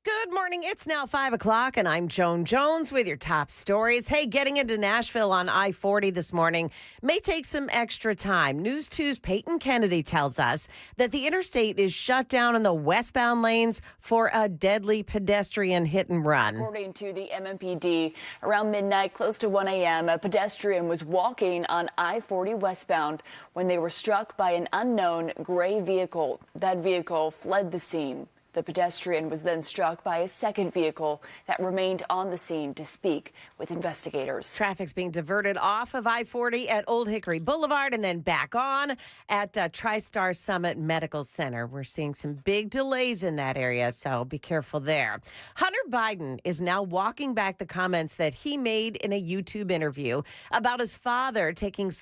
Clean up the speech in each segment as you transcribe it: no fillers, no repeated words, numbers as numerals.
Good morning. It's now 5 o'clock, and I'm Joan Jones with your top stories. Hey, getting into Nashville on I-40 this morning may take some extra time. News 2's Peyton Kennedy tells us that the interstate is shut down in the westbound lanes for a deadly pedestrian hit and run. According to the MMPD, around midnight, close to 1 a.m., a pedestrian was walking on I-40 westbound when they were struck by an unknown gray vehicle. That vehicle fled the scene. The pedestrian was then struck by a second vehicle that remained on the scene to speak with investigators. Traffic's being diverted off of I-40 at Old Hickory Boulevard and then back on at TriStar Summit Medical Center. We're seeing some big delays in that area, so be careful there. Hunter Biden is now walking back the comments that he made in a YouTube interview about his father taking the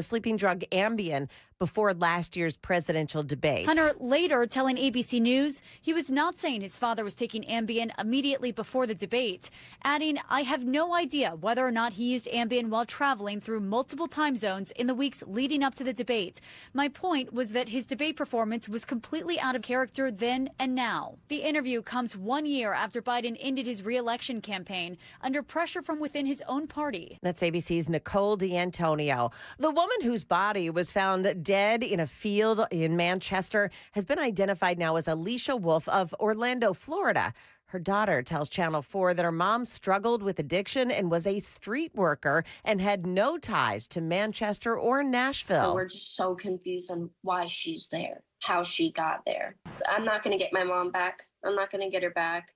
sleeping drug Ambien before last year's presidential debate. Hunter later telling ABC News he was not saying his father was taking Ambien immediately before the debate, adding, "I have no idea whether or not he used Ambien while traveling through multiple time zones in the weeks leading up to the debate. My point was that his debate performance was completely out of character then and now." The interview comes 1 year after Biden ended his re-election campaign under pressure from within his own party. That's ABC's Nicole D'Antonio. The woman whose body was found dead in a field in Manchester has been identified now as Alicia Wolf of Orlando, Florida. Her daughter tells Channel 4 that her mom struggled with addiction and was a street worker and had no ties to Manchester or Nashville. So we're just so confused on why she's there, how she got there. I'm not going to get my mom back. I'm not going to get her back.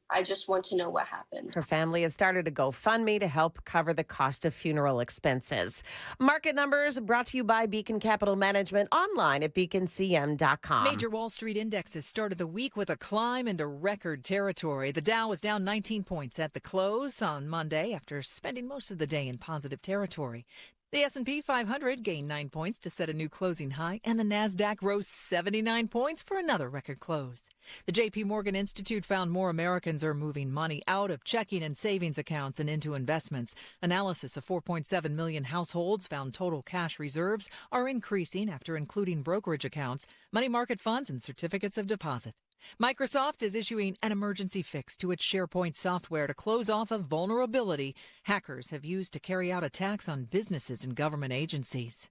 I just want to know what happened. Her family has started a GoFundMe to help cover the cost of funeral expenses. Market numbers brought to you by Beacon Capital Management, online at beaconcm.com. Major Wall Street indexes started the week with a climb into record territory. The Dow was down 19 points at the close on Monday after spending most of the day in positive territory. The S&P 500 gained 9 points to set a new closing high, and the Nasdaq rose 79 points for another record close. The J.P. Morgan Institute found more Americans are moving money out of checking and savings accounts and into investments. Analysis of 4.7 million households found total cash reserves are increasing after including brokerage accounts, money market funds, and certificates of deposit. Microsoft is issuing an emergency fix to its SharePoint software to close off a vulnerability hackers have used to carry out attacks on businesses and government agencies.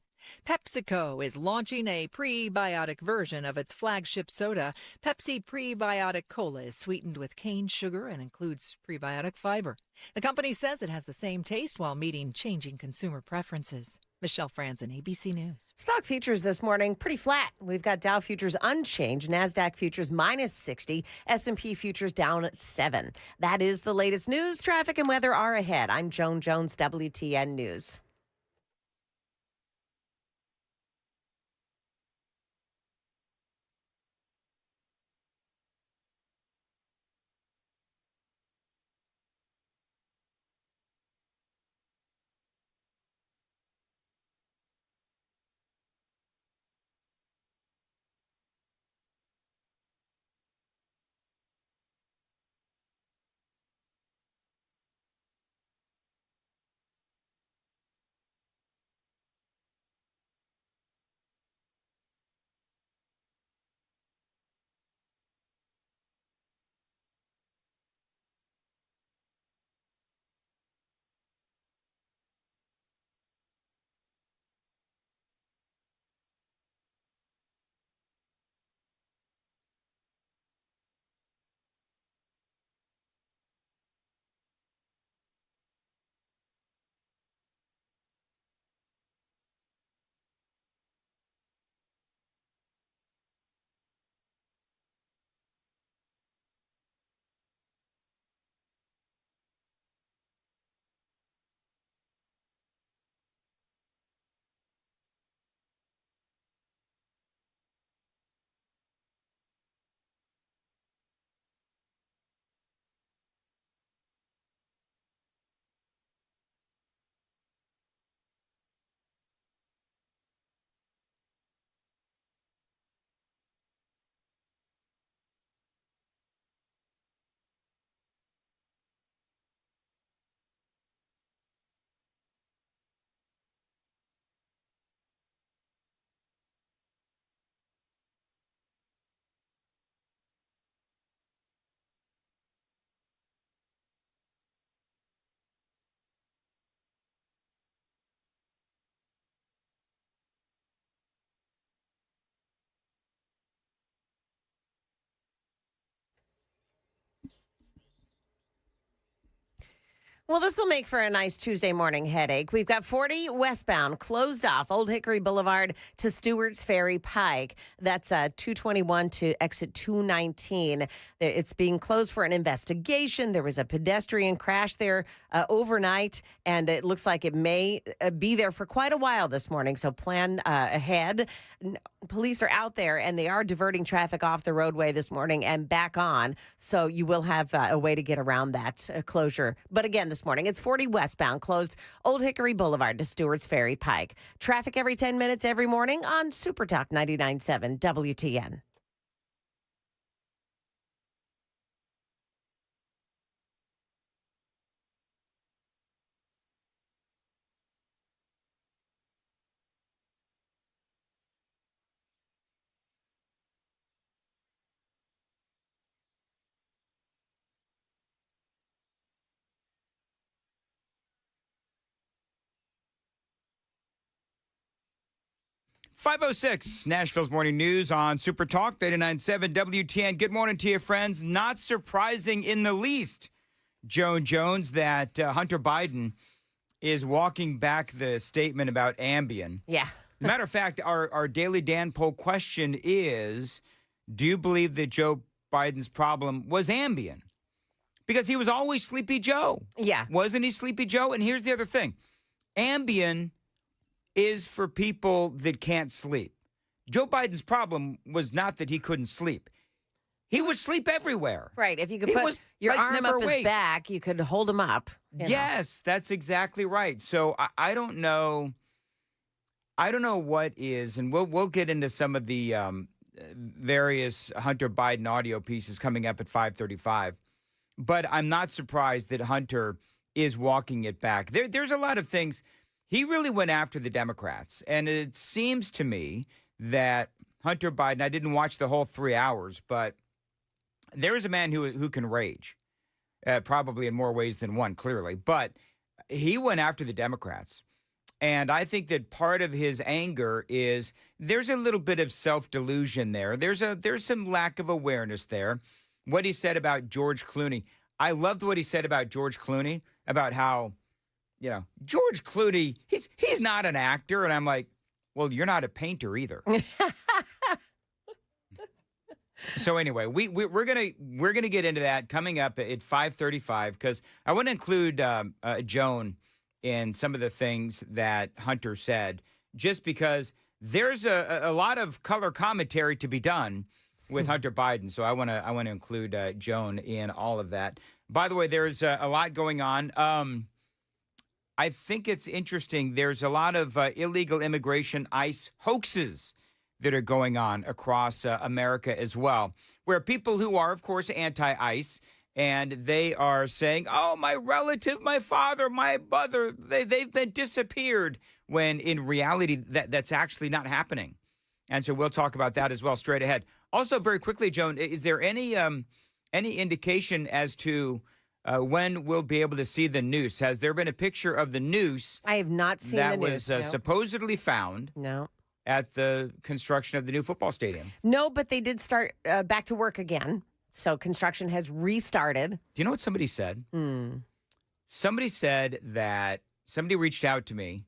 PepsiCo is launching a prebiotic version of its flagship soda. Pepsi Prebiotic Cola is sweetened with cane sugar and includes prebiotic fiber. The company says it has the same taste while meeting changing consumer preferences. Michelle Franzen, ABC News. Stock futures this morning, pretty flat. We've got Dow futures unchanged, NASDAQ futures minus 60, S&P futures down 7. That is the latest news. Traffic and weather are ahead. I'm Joan Jones, WTN News. Well, this will make for a nice Tuesday morning headache. We've got 40 westbound closed off Old Hickory Boulevard to Stewart's Ferry Pike. That's 221 to exit 219. It's being closed for an investigation. There was a pedestrian crash there overnight, and it looks like it may be there for quite a while this morning. So plan ahead. Police are out there, and they are diverting traffic off the roadway this morning and back on. So you will have a way to get around that closure. But again, this morning, it's 40 westbound, closed Old Hickory Boulevard to Stewart's Ferry Pike. Traffic every 10 minutes every morning on Super Talk 99.7 WTN. .506 Nashville's Morning News on Super Talk 99.7 WTN. Good morning to you, friends. Not surprising in the least, Joan Jones, that Hunter Biden is walking back the statement about Ambien. Yeah. Matter of fact, our Daily Dan poll question is, do you believe that Joe Biden's problem was Ambien? Because he was always Sleepy Joe. Yeah. Wasn't he Sleepy Joe? And here's the other thing. Ambien is for people that can't sleep. Joe Biden's problem was not that he couldn't sleep. He would sleep everywhere. Right. If you could He put was, your like, arm never up his awake. back, you could hold him up. Yes, that's exactly right. So I don't know. I don't know what is, and we'll get into some of the various Hunter Biden audio pieces coming up at 5:35. But I'm not surprised that Hunter is walking it back. There's a lot of things. He really went after the Democrats, and it seems to me that Hunter Biden, I didn't watch the whole 3 hours, but there is a man who can rage, probably in more ways than one, clearly. But he went after the Democrats, and I think that part of his anger is there's a little bit of self-delusion there. There's some lack of awareness there. What he said about George Clooney, I loved what he said about George Clooney, about how, you know, George Clooney, he's not an actor. And I'm like, well, you're not a painter either. So anyway, we're gonna get into that coming up at 5:35, because I want to include Joan in some of the things that Hunter said, just because there's a lot of color commentary to be done with Hunter Biden. So I want to include Joan in all of that. By the way, there's a lot going on. I think it's interesting. There's a lot of illegal immigration ICE hoaxes that are going on across America as well, where people who are, of course, anti-ICE, and they are saying, oh, my relative, my father, my brother, they've been disappeared, when in reality that's actually not happening. And so we'll talk about that as well straight ahead. Also, very quickly, Joan, is there any indication as to when we'll be able to see the noose? Has there been a picture of the noose? I have not seen the noose. That was supposedly found at the construction of the new football stadium? No, but they did start back to work again. So construction has restarted. Do you know what somebody said? Somebody said that somebody reached out to me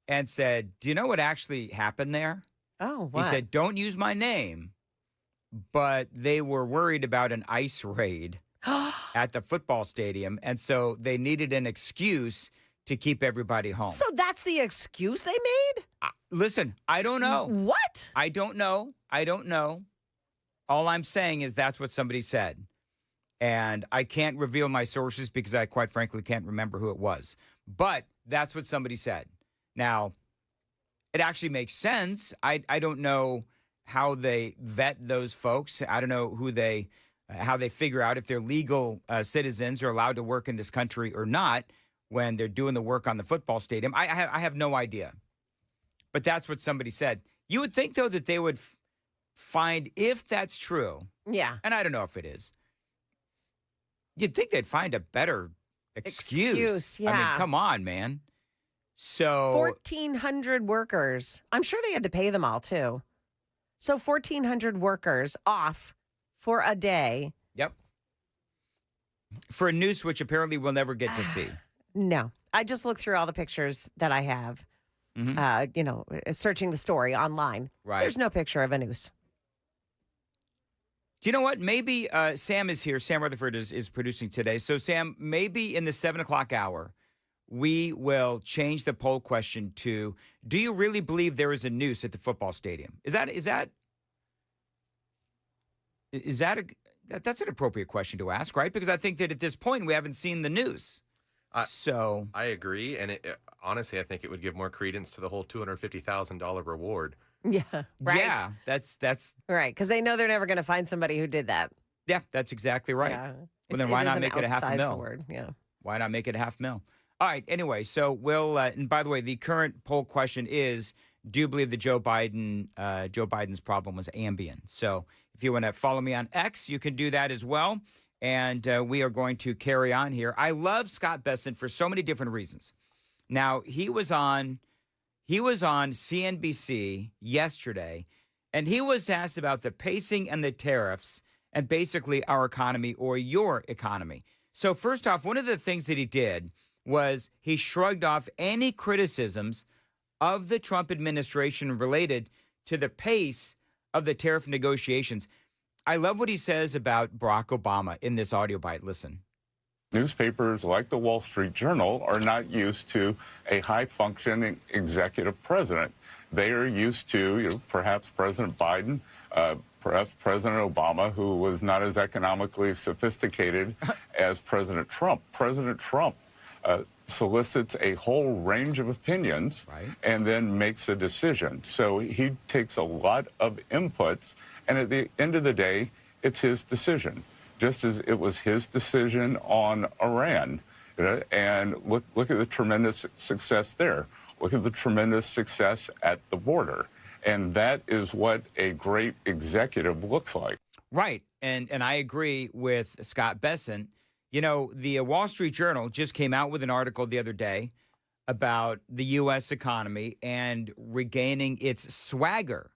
and said, do you know what actually happened there? Oh, what? He said, don't use my name, but they were worried about an ICE raid at the football stadium, and so they needed an excuse to keep everybody home. So that's the excuse they made? Listen, I don't know. What? I don't know. All I'm saying is that's what somebody said. And I can't reveal my sources because I quite frankly can't remember who it was. But that's what somebody said. Now, it actually makes sense. I don't know how they vet those folks. I don't know how they figure out if they're legal citizens or allowed to work in this country or not when they're doing the work on the football stadium. I have no idea. But that's what somebody said. You would think, though, that they would find, if that's true. Yeah. And I don't know if it is. You'd think they'd find a better excuse. Yeah. I mean, come on, man. So 1,400 workers. I'm sure they had to pay them all, too. So 1,400 workers off for a day. Yep. For a noose which apparently we'll never get to see. No. I just looked through all the pictures that I have, searching the story online. Right. There's no picture of a noose. Do you know what? Maybe Sam is here. Sam Rutherford is producing today. So, Sam, maybe in the 7 o'clock hour, we will change the poll question to, do you really believe there is a noose at the football stadium? That's an appropriate question to ask, right? Because I think that at this point, we haven't seen the noose. I agree. And honestly, I think it would give more credence to the whole $250,000 reward. Yeah. Right. Yeah, that's right. Because they know they're never going to find somebody who did that. Yeah, that's exactly right. Yeah. Well, then why not make it a $500,000? Word. Yeah. Why not make it $500,000? All right. Anyway, so we'll. And by the way, the current poll question is: do you believe that Joe Biden's problem was Ambien? So if you want to follow me on X, you can do that as well. And we are going to carry on here. I love Scott Bessent for so many different reasons. Now he was on CNBC yesterday, and he was asked about the pacing and the tariffs and basically our economy or your economy. So first off, one of the things that he did was he shrugged off any criticisms of the Trump administration related to the pace of the tariff negotiations. I love what he says about Barack Obama in this audio bite. Listen. Newspapers like the Wall Street Journal are not used to a high-functioning executive president. They are used to, perhaps President Biden, perhaps President Obama, who was not as economically sophisticated as President Trump. President Trump solicits a whole range of opinions and then makes a decision. So he takes a lot of inputs, and at the end of the day, it's his decision. Just as it was his decision on Iran. And look at the tremendous success there. Look at the tremendous success at the border. And that is what a great executive looks like. Right. And I agree with Scott Bessent. You know, the Wall Street Journal just came out with an article the other day about the U.S. economy and regaining its swagger.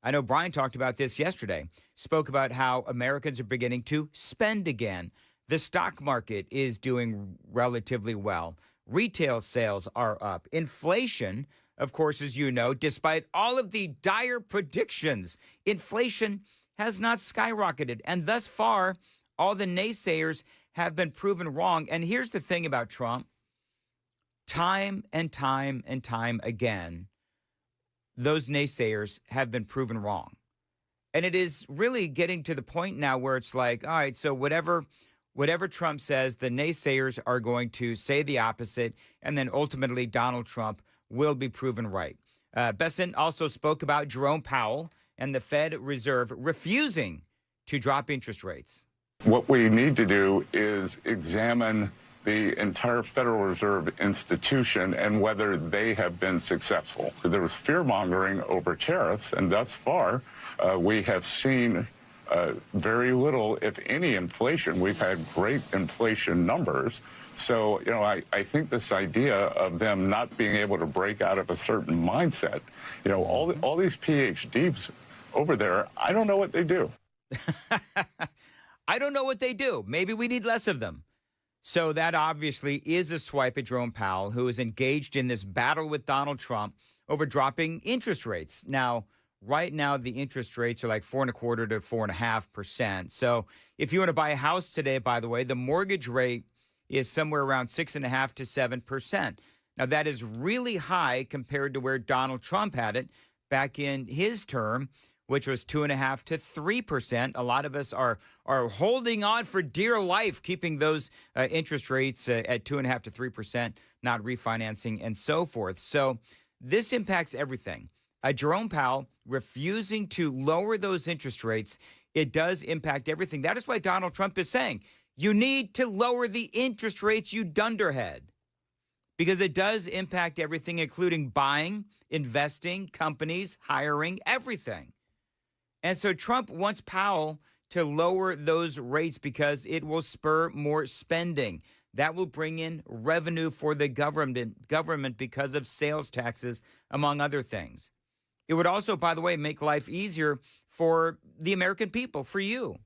I know Brian talked about this yesterday, spoke about how Americans are beginning to spend again. The stock market is doing relatively well. Retail sales are up. Inflation, of course, as you know, despite all of the dire predictions, inflation has not skyrocketed. And thus far, all the naysayers have been proven wrong. And here's the thing about Trump. Time and time and time again, those naysayers have been proven wrong. And it is really getting to the point now where it's like, all right, so whatever Trump says, the naysayers are going to say the opposite, and then ultimately Donald Trump will be proven right. Bessent also spoke about Jerome Powell and the Fed Reserve refusing to drop interest rates. What we need to do is examine the entire Federal Reserve institution and whether they have been successful. There was fear-mongering over tariffs, and thus far, we have seen very little, if any, inflation. We've had great inflation numbers. So, I think this idea of them not being able to break out of a certain mindset, all these PhDs over there, I don't know what they do. I don't know what they do. Maybe we need less of them. So that obviously is a swipe at Jerome Powell, who is engaged in this battle with Donald Trump over dropping interest rates. Now, right now, the interest rates are like 4.25% to 4.5%. So if you want to buy a house today, by the way, the mortgage rate is somewhere around 6.5% to 7%. Now, that is really high compared to where Donald Trump had it back in his term, which was 2.5% to 3%. A lot of us are holding on for dear life, keeping those interest rates at 2.5% to 3%, not refinancing and so forth. So this impacts everything. Jerome Powell refusing to lower those interest rates, it does impact everything. That is why Donald Trump is saying, you need to lower the interest rates, you dunderhead. Because it does impact everything, including buying, investing, companies, hiring, everything. And so Trump wants Powell to lower those rates because it will spur more spending. That will bring in revenue for the government because of sales taxes, among other things. It would also, by the way, make life easier for the American people, for you,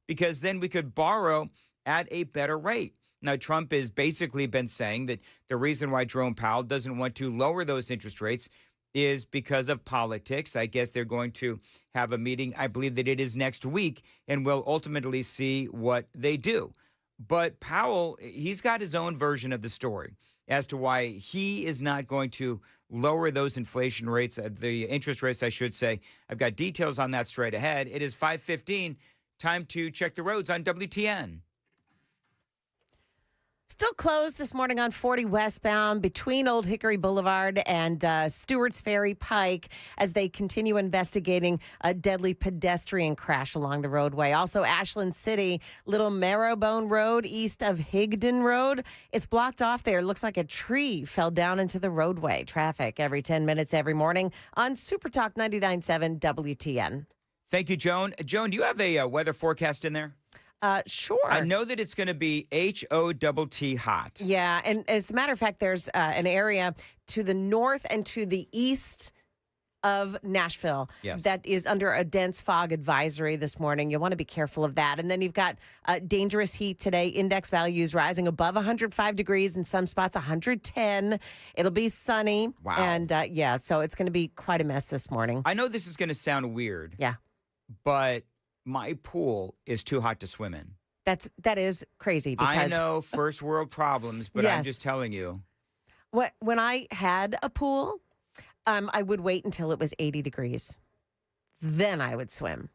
because then we could borrow at a better rate. Now, Trump has basically been saying that the reason why Jerome Powell doesn't want to lower those interest rates is because of politics. I guess they're going to have a meeting. I believe that it is next week, and we'll ultimately see what they do. But Powell, he's got his own version of the story as to why he is not going to lower those inflation rates, the interest rates, I should say. I've got details on that straight ahead. It is 5:15. Time to check the roads on WTN. Still closed this morning on 40 westbound between Old Hickory Boulevard and Stewart's Ferry Pike as they continue investigating a deadly pedestrian crash along the roadway. Also, Ashland City, Little Marrowbone Road east of Higdon Road. It's blocked off there. Looks like a tree fell down into the roadway. Traffic every 10 minutes every morning on Super Talk 99.7 WTN. Thank you, Joan. Joan, do you have a weather forecast in there? Sure. I know that it's going to be HOTT hot. Yeah, and as a matter of fact, there's an area to the north and to the east of Nashville that is under a dense fog advisory this morning. You want to be careful of that. And then you've got dangerous heat today. Index values rising above 105 degrees, in some spots 110. It'll be sunny. Wow. And so it's going to be quite a mess this morning. I know this is going to sound weird. Yeah. But my pool is too hot to swim in. That is crazy. Because I know first world problems, but I'm Yes. just telling you. when I had a pool, I would wait until it was 80 degrees. Then I would swim.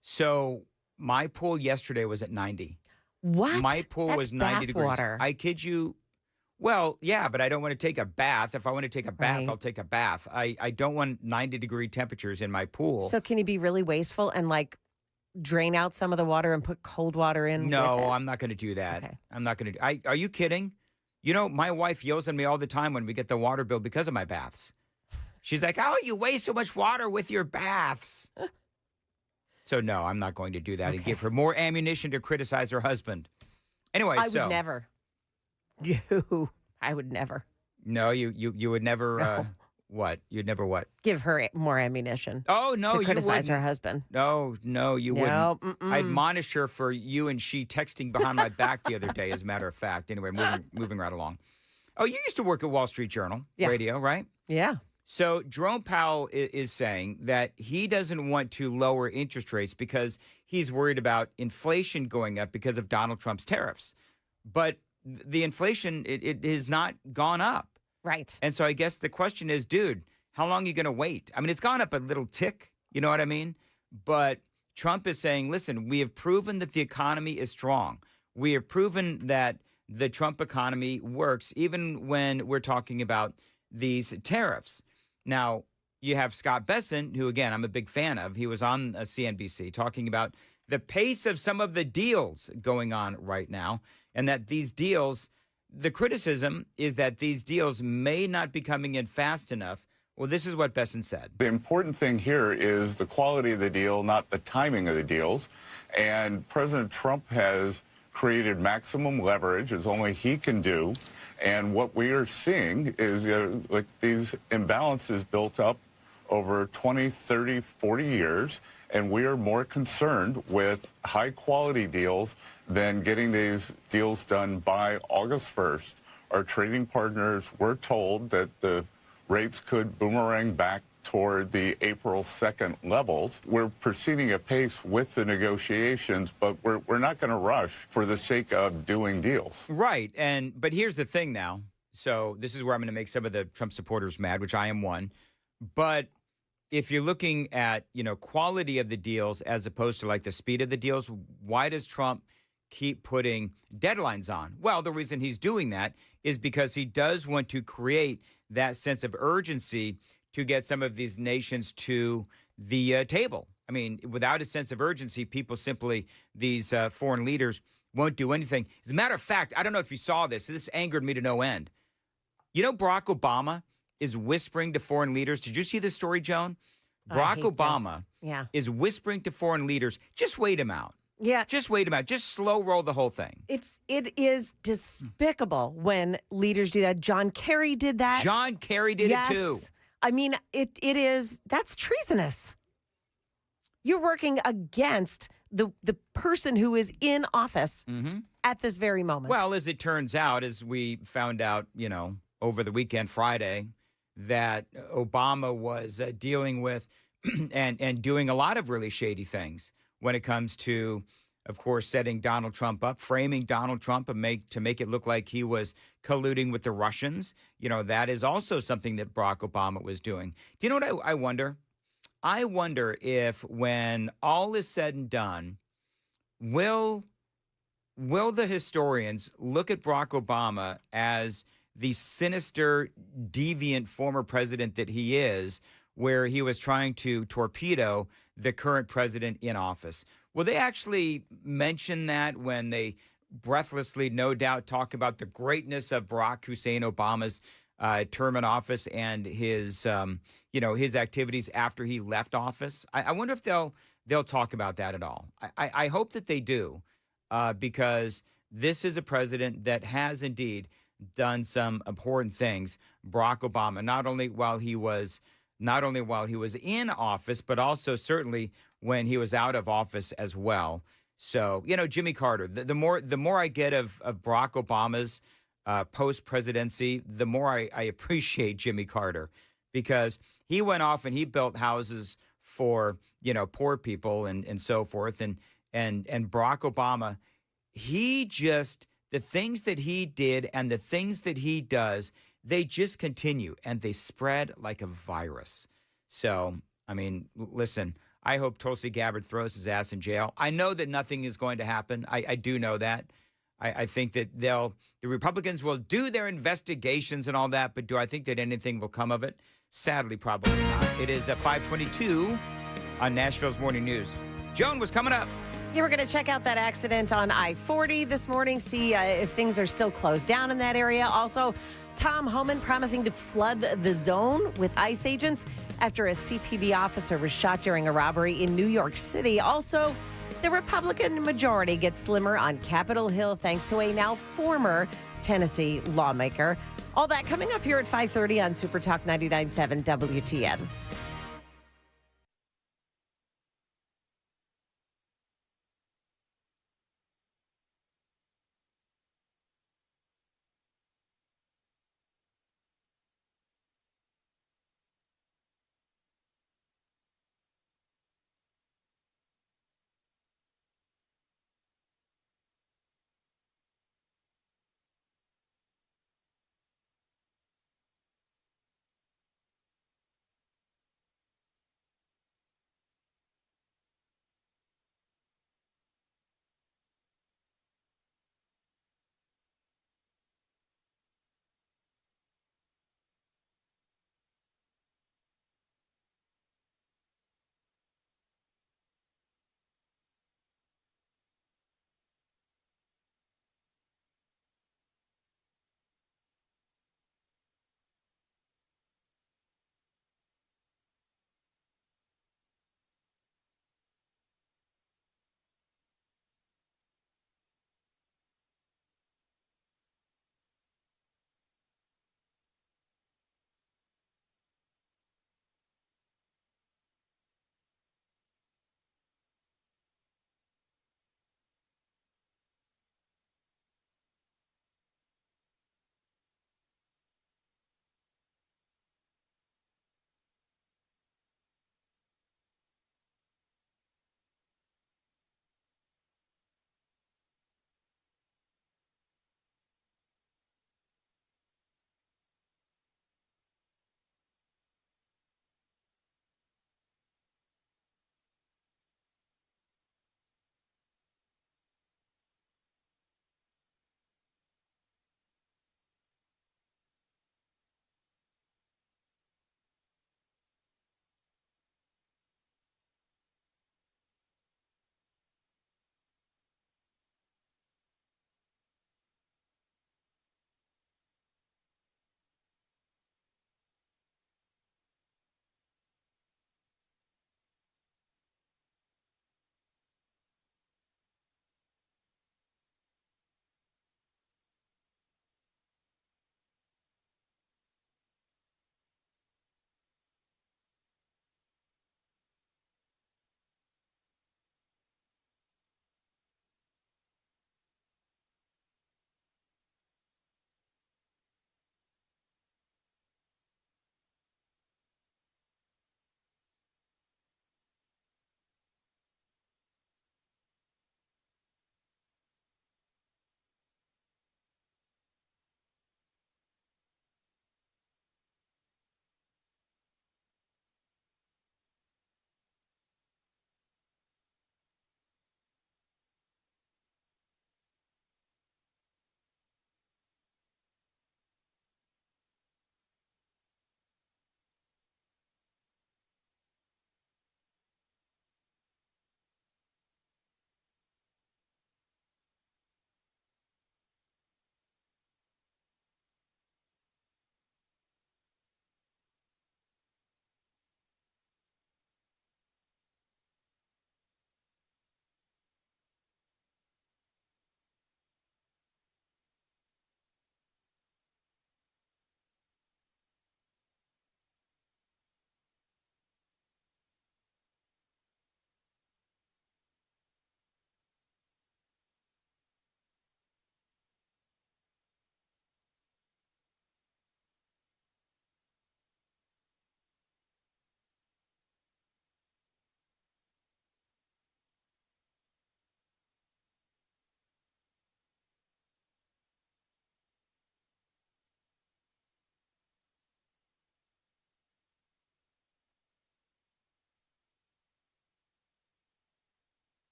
So my pool yesterday was at 90. What? My pool That's was 90 degrees. water. I kid you. Well, yeah, but I don't want to take a bath. If I want to take a bath, Right. I'll take a bath. I don't want 90-degree temperatures in my pool. So can you be really wasteful and drain out some of the water and put cold water in? No, with it? I'm not going to do that. Okay. I'm not going to. Are you kidding? You know, my wife yells at me all the time when we get the water bill because of my baths. She's like, "Oh, you waste so much water with your baths." So no, I'm not going to do that and give her more ammunition to criticize her husband. Anyway, I would never. I would never. No, you would never. No. What? You'd never what? Give her more ammunition. Oh no, to criticize you her wouldn't. husband. No, you No, wouldn't. I admonished her for you and she texting behind my back the other day, as a matter of fact. Anyway, moving right along. Oh, you used to work at Wall Street Journal radio, right? Yeah. So Jerome Powell is saying that he doesn't want to lower interest rates because he's worried about inflation going up because of Donald Trump's tariffs. But the inflation, it has not gone up. Right. And so I guess the question is, dude, how long are you going to wait? I mean, it's gone up a little tick, you know what I mean? But Trump is saying, listen, we have proven that the economy is strong. We have proven that the Trump economy works, even when we're talking about these tariffs. Now, you have Scott Besson, who, again, I'm a big fan of. He was on CNBC talking about the pace of some of the deals going on right now, and that these deals, the criticism is that these deals may not be coming in fast enough. Well, this is what Besson said. The important thing here is the quality of the deal, not the timing of the deals. And President Trump has created maximum leverage, as only he can do. And what we are seeing is like these imbalances built up over 20, 30, 40 years. And we are more concerned with high quality deals than getting these deals done by August 1st. Our trading partners were told that the rates could boomerang back toward the April 2nd levels. We're proceeding at pace with the negotiations, but we're not going to rush for the sake of doing deals. Right. But here's the thing now. So this is where I'm going to make some of the Trump supporters mad, which I am one. But if you're looking at, quality of the deals as opposed to like the speed of the deals, why does Trump keep putting deadlines on? Well, the reason he's doing that is because he does want to create that sense of urgency to get some of these nations to the table. I mean, without a sense of urgency, people simply, these foreign leaders won't do anything. As a matter of fact, I don't know if you saw this. This angered me to no end. Barack Obama is whispering to foreign leaders. Did you see this story, Joan? Barack Obama is whispering to foreign leaders, just wait him out. Yeah. Just wait him out. Just slow roll the whole thing. It is despicable when leaders do that. John Kerry did that. John Kerry did it too. I mean, that's treasonous. You're working against the person who is in office. Mm-hmm. at this very moment. Well, as it turns out, as we found out, over the weekend, Friday, that Obama was dealing with and doing a lot of really shady things when it comes to, of course, setting Donald Trump up, framing Donald Trump to make it look like he was colluding with the Russians. That is also something that Barack Obama was doing. Do you know what I wonder? I wonder if when all is said and done, will the historians look at Barack Obama as the sinister, deviant former president that he is, where he was trying to torpedo the current president in office? Will they actually mention that when they breathlessly, no doubt, talk about the greatness of Barack Hussein Obama's term in office and his activities after he left office? I wonder if they'll talk about that at all. I hope that they do, because this is a president that has indeed done some abhorrent things. Barack Obama, not only while he was in office, but also certainly when he was out of office as well. So, Jimmy Carter, the more I get of Barack Obama's post-presidency, the more I appreciate Jimmy Carter, because he went off and he built houses for, poor people and so forth. And Barack Obama, the things that he did and the things that he does, they just continue and they spread like a virus. So, listen, I hope Tulsi Gabbard throws his ass in jail. I know that nothing is going to happen. I do know that. I think that the Republicans will do their investigations and all that, but do I think that anything will come of it? Sadly, probably not. It is 5:22 on Nashville's Morning News. Joan, what's coming up? Yeah, we're going to check out that accident on I-40 this morning, see if things are still closed down in that area. Also, Tom Homan promising to flood the zone with ICE agents after a CPD officer was shot during a robbery in New York City. Also, the Republican majority gets slimmer on Capitol Hill thanks to a now former Tennessee lawmaker. All that coming up here at 5:30 on Super Talk 99.7 WTN.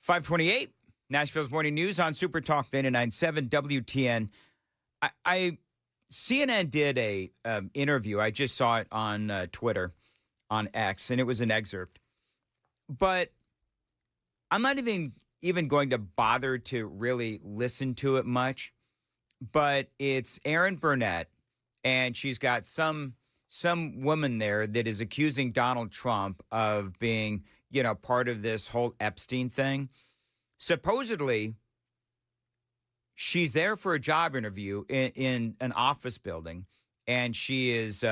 528, Nashville's Morning News on Super Talk 99.7 WTN. CNN did a interview. I just saw it on Twitter, on X, and it was an excerpt. But I'm not even going to bother to really listen to it much. But it's Erin Burnett, and she's got some woman there that is accusing Donald Trump of being, part of this whole Epstein thing. Supposedly, she's there for a job interview in an office building, and she is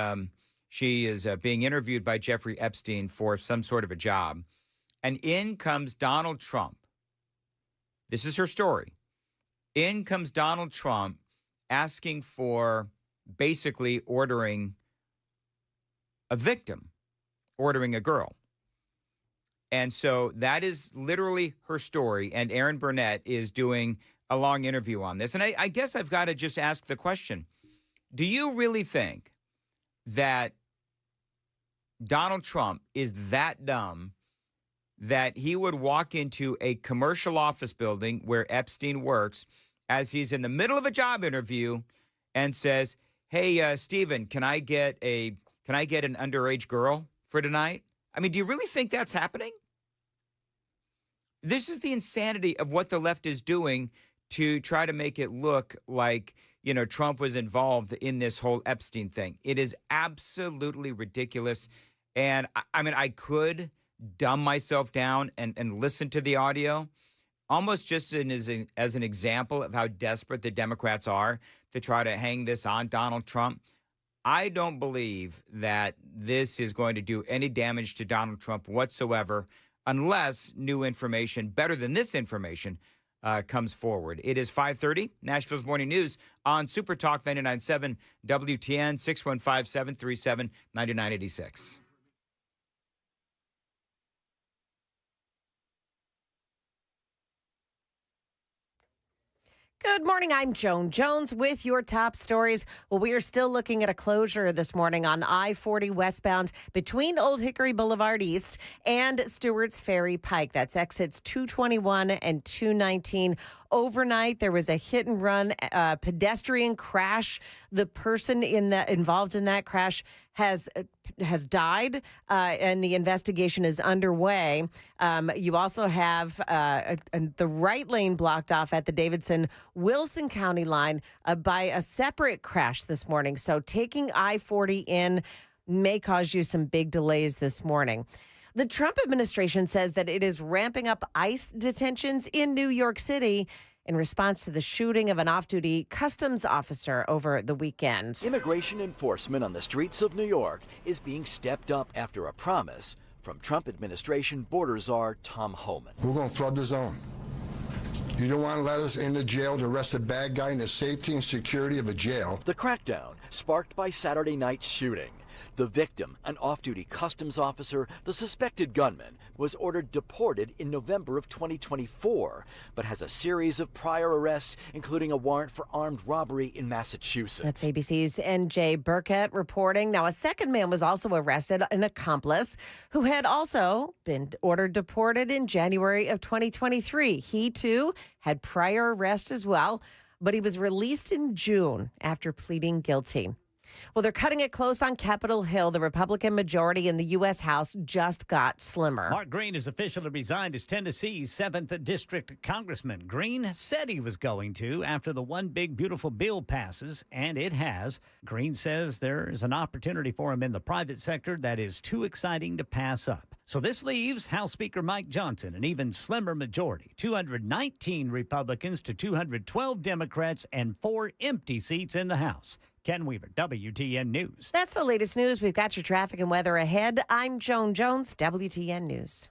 being interviewed by Jeffrey Epstein for some sort of a job. And in comes Donald Trump. This is her story. In comes Donald Trump asking for basically ordering a victim, ordering a girl. And so that is literally her story. And Erin Burnett is doing a long interview on this. And I guess I've got to just ask the question, do you really think that Donald Trump is that dumb that he would walk into a commercial office building where Epstein works as he's in the middle of a job interview and says, "Hey, Steven, can I get an underage girl for tonight?" I mean, do you really think that's happening? This is the insanity of what the left is doing to try to make it look like, Trump was involved in this whole Epstein thing. It is absolutely ridiculous. And I could dumb myself down and listen to the audio, almost just as an example of how desperate the Democrats are to try to hang this on Donald Trump. I don't believe that this is going to do any damage to Donald Trump whatsoever unless new information, better than this information, comes forward. It is 5:30, Nashville's Morning News on Super Talk 99.7 WTN, 615-737-9986. Good morning. I'm Joan Jones with your top stories. Well, we are still looking at a closure this morning on I-40 westbound between Old Hickory Boulevard East and Stewart's Ferry Pike. That's exits 221 and 219. Overnight, there was a hit and run pedestrian crash. The person involved in that crash has died, and the investigation is underway. You also have the right lane blocked off at the Davidson-Wilson County line by a separate crash this morning. So taking I-40 in may cause you some big delays this morning. The Trump administration says that it is ramping up ICE detentions in New York City in response to the shooting of an off-duty customs officer over the weekend. Immigration enforcement on the streets of New York is being stepped up after a promise from Trump administration border czar Tom Homan. We're going to flood the zone. You don't want to let us into jail to arrest a bad guy in the safety and security of a jail. The crackdown sparked by Saturday night's shooting. The victim, an off-duty customs officer, the suspected gunman, was ordered deported in November of 2024, but has a series of prior arrests, including a warrant for armed robbery in Massachusetts. That's ABC's N.J. Burkett reporting. Now, a second man was also arrested, an accomplice, who had also been ordered deported in January of 2023. He, too, had prior arrests as well, but he was released in June after pleading guilty. Well, they're cutting it close on Capitol Hill. The Republican majority in the U.S. House just got slimmer. Mark Green has officially resigned as Tennessee's 7th District Congressman. Green said he was going to after the One Big Beautiful Bill passes, and it has. Green says there is an opportunity for him in the private sector that is too exciting to pass up. So this leaves House Speaker Mike Johnson an even slimmer majority, 219 Republicans to 212 Democrats and 4 empty seats in the House. Ken Weaver, WTN News. That's the latest news. We've got your traffic and weather ahead. I'm Joan Jones, WTN News.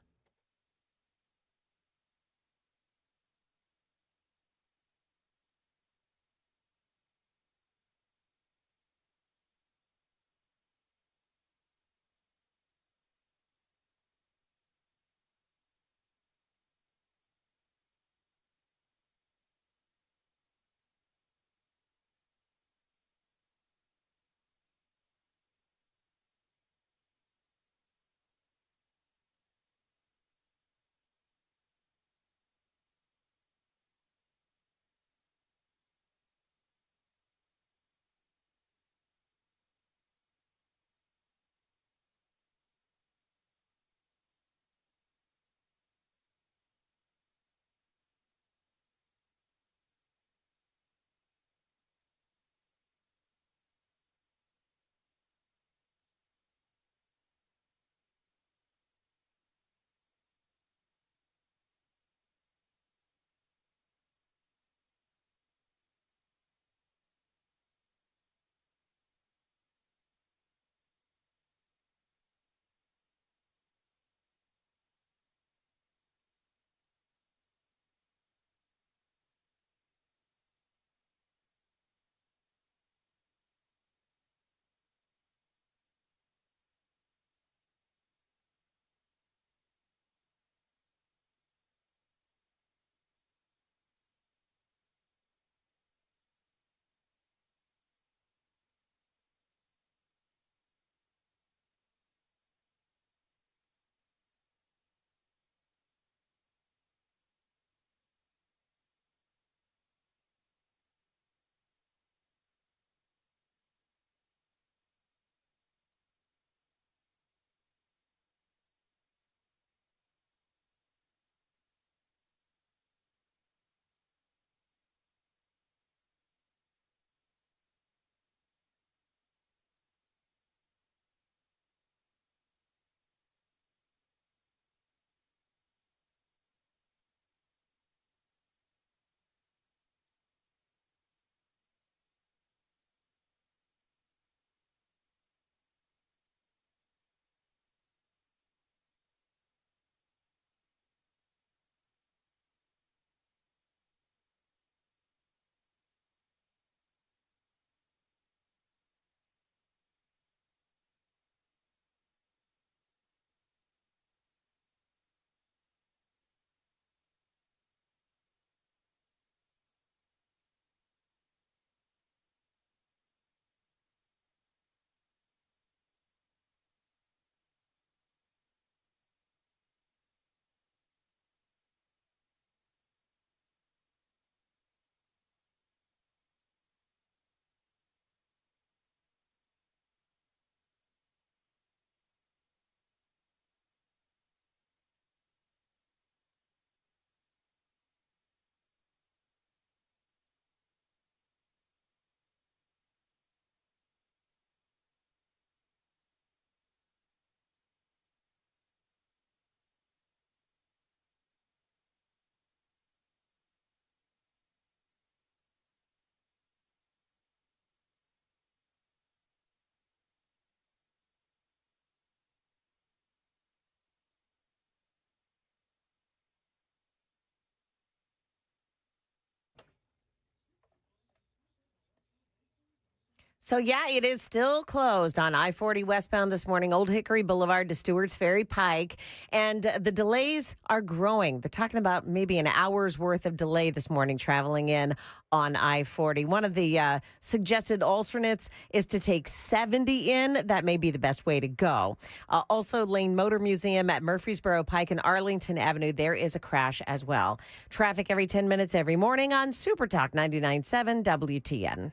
So, yeah, it is still closed on I-40 westbound this morning, Old Hickory Boulevard to Stewart's Ferry Pike. And the delays are growing. They're talking about maybe an hour's worth of delay this morning traveling in on I-40. One of the suggested alternates is to take 70 in. That may be the best way to go. Also, Lane Motor Museum at Murfreesboro Pike and Arlington Avenue, there is a crash as well. Traffic every 10 minutes every morning on Super Talk 99.7 WTN.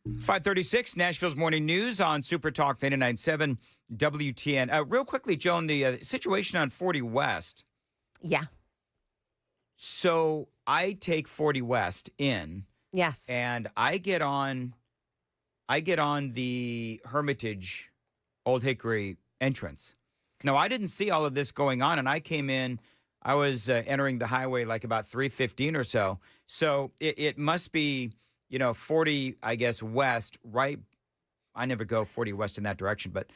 .536, Nashville's Morning News on Super Talk 99.7 WTN. Real quickly, Joan, the situation on 40 West. Yeah. So I take 40 West in. Yes. And I get on the Hermitage Old Hickory entrance. Now, I didn't see all of this going on, and I came in. I was entering the highway like about 3:15 or so. So it must be, 40, I guess, west, right? I never go 40 west in that direction, but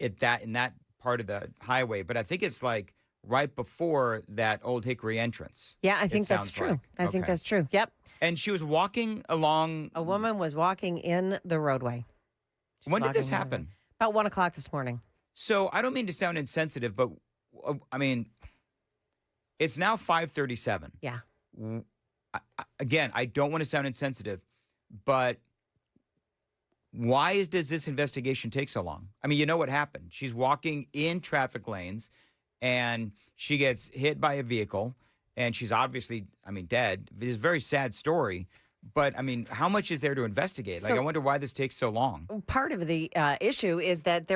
in that part of the highway. But I think it's like right before that Old Hickory entrance. Yeah, I think that's true. I think that's true. Yep. And she was walking along. A woman was walking in the roadway. When did this happen? About 1 o'clock this morning. So I don't mean to sound insensitive, but I mean, it's now 5:37. Yeah. Again, I don't want to sound insensitive, but why does this investigation take so long? I mean, you know what happened. She's walking in traffic lanes, and she gets hit by a vehicle, and she's obviously, dead. It's a very sad story, but, how much is there to investigate? I wonder why this takes so long. Part of the issue is that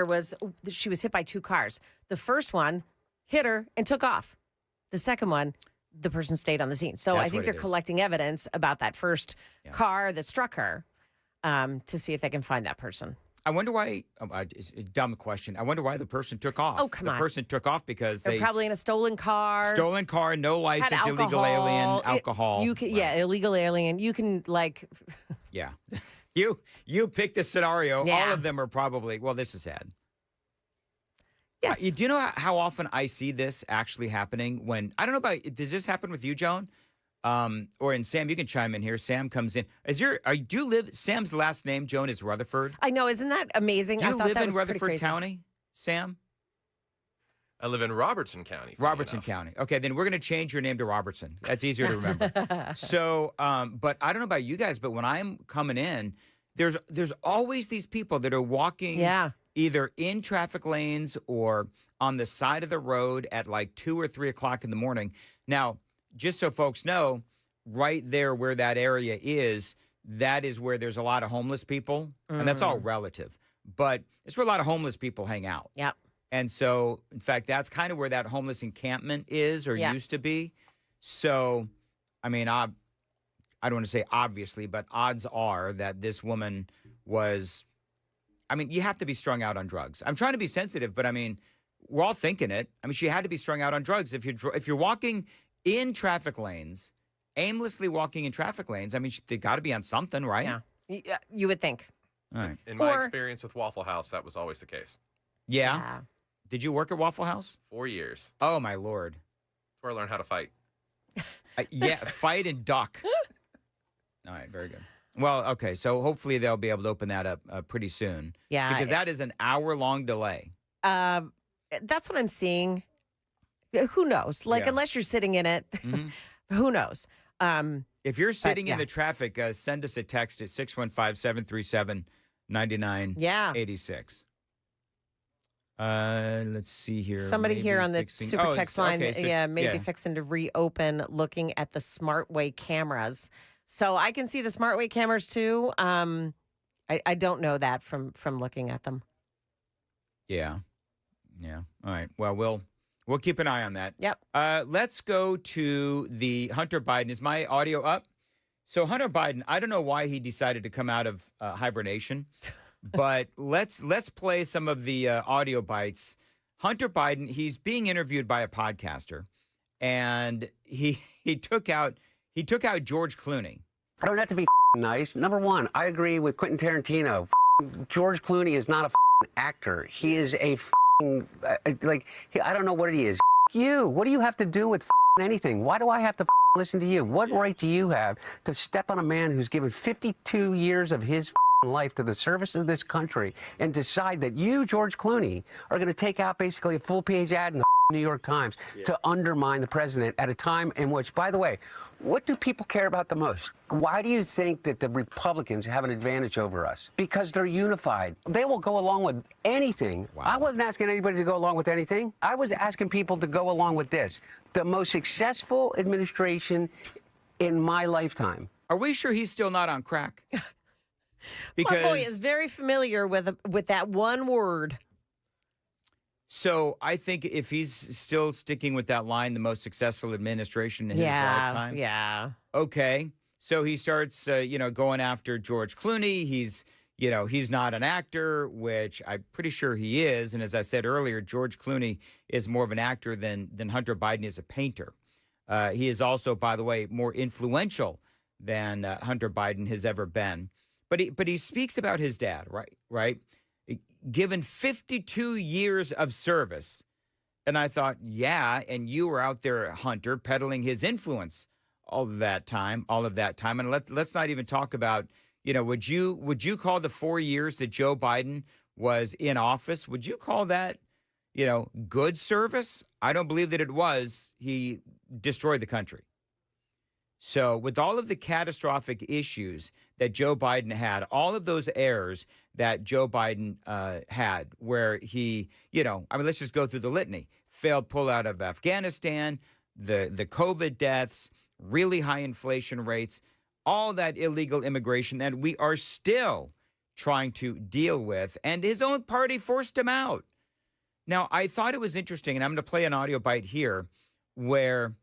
she was hit by two cars. The first one hit her and took off. The second one, the person stayed on the scene. So I think they're collecting evidence about that first car that struck her to see if they can find that person. I wonder why, it's a dumb question. I wonder why the person took off. Oh, come on. The person took off because They're probably in a stolen car. Stolen car, no license, illegal alien, alcohol. Yeah, illegal alien. You can Yeah. You pick the scenario. Yeah. All of them are probably, well, this is sad. Yes. Do you know how often I see this actually happening when, I don't know about, does this happen with you, Joan? Or in Sam, you can chime in here. Sam comes in. Sam's last name, Joan, is Rutherford? I know. Isn't that amazing? Do you I thought live that in was Rutherford pretty crazy. County, Sam? I live in Robertson County. Robertson County. Okay, then we're going to change your name to Robertson. That's easier to remember. So, but I don't know about you guys, but when I'm coming in, there's always these people that are walking either in traffic lanes or on the side of the road at like 2 or 3 o'clock in the morning. Now, just so folks know, right there where that area is, that is where there's a lot of homeless people, and that's all relative. But it's where a lot of homeless people hang out. Yep. And so, in fact, that's kind of where that homeless encampment is or used to be. So, I don't want to say obviously, but odds are that this woman was, you have to be strung out on drugs. I'm trying to be sensitive, but we're all thinking it. She had to be strung out on drugs. If you're walking in traffic lanes, aimlessly walking in traffic lanes, they got to be on something, right? Yeah, you would think. All right. In my experience with Waffle House, that was always the case. Yeah? Did you work at Waffle House? 4 years. Oh, my Lord. That's where I learned how to fight. Fight and duck. All right, very good. Well, okay, so hopefully they'll be able to open that up pretty soon. Yeah. Because that is an hour-long delay. That's what I'm seeing. Who knows? Unless you're sitting in it, who knows? If you're sitting in the traffic, send us a text at 615-737-9986. Let's see here. Somebody here on the super text line, okay, maybe fixing to reopen looking at the SmartWay cameras. So I can see the SmartWay cameras too. I don't know that from looking at them. Yeah. All right. Well, we'll keep an eye on that. Yep. Let's go to the Hunter Biden. Is my audio up? So Hunter Biden, I don't know why he decided to come out of hibernation, but let's play some of the audio bites. Hunter Biden, he's being interviewed by a podcaster, and he took out he took out George Clooney. I don't have to be nice. Number one, I agree with Quentin Tarantino. George Clooney is not a actor. He is a I don't know what he is. You. What do you have to do with anything? Why do I have to listen to you? What right do you have to step on a man who's given 52 years of his life to the service of this country and decide that you, George Clooney, are going to take out basically a full-page ad in the New York Times to undermine the president at a time in which, by the way, what do people care about the most? Why do you think that the Republicans have an advantage over us? Because they're unified. They will go along with anything. Wow. I wasn't asking anybody to go along with anything. I was asking people to go along with this. The most successful administration in my lifetime. Are we sure he's still not on crack? Because my boy is very familiar with that one word. So I think if he's still sticking with that line, the most successful administration in his lifetime. Yeah. Okay. So he starts, going after George Clooney. He's not an actor, which I'm pretty sure he is. And as I said earlier, George Clooney is more of an actor than Hunter Biden is a painter. He is also, by the way, more influential than Hunter Biden has ever been. But he speaks about his dad, right? Given 52 years of service. And I thought, yeah, and you were out there, Hunter, peddling his influence all of that time. And let's not even talk about, would you call the 4 years that Joe Biden was in office, would you call that, good service? I don't believe that it was. He destroyed the country. So with all of the catastrophic issues that Joe Biden had, all of those errors that Joe Biden had, where he, let's just go through the litany. Failed pullout of Afghanistan, the COVID deaths, really high inflation rates, all that illegal immigration that we are still trying to deal with. And his own party forced him out. Now, I thought it was interesting, and I'm going to play an audio bite here where,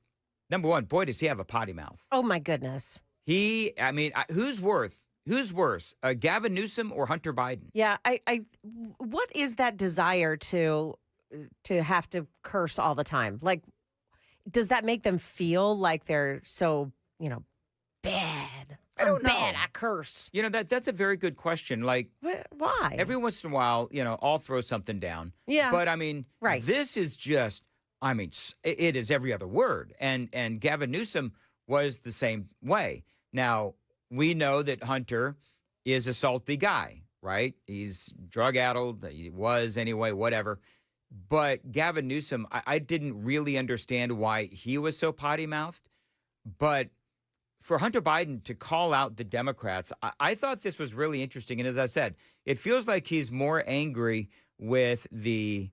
number one, boy, does he have a potty mouth. Oh, my goodness. Who's worse, Gavin Newsom or Hunter Biden? Yeah, what is that desire to have to curse all the time? Like, does that make them feel like they're so, bad? I don't know. Bad at curse. That's a very good question. Like, why? Every once in a while, I'll throw something down. Yeah. But right. This is just, it is every other word. And Gavin Newsom was the same way. Now, we know that Hunter is a salty guy, right? He's drug-addled. He was anyway, whatever. But Gavin Newsom, I didn't really understand why he was so potty-mouthed. But for Hunter Biden to call out the Democrats, I thought this was really interesting. And as I said, it feels like he's more angry with the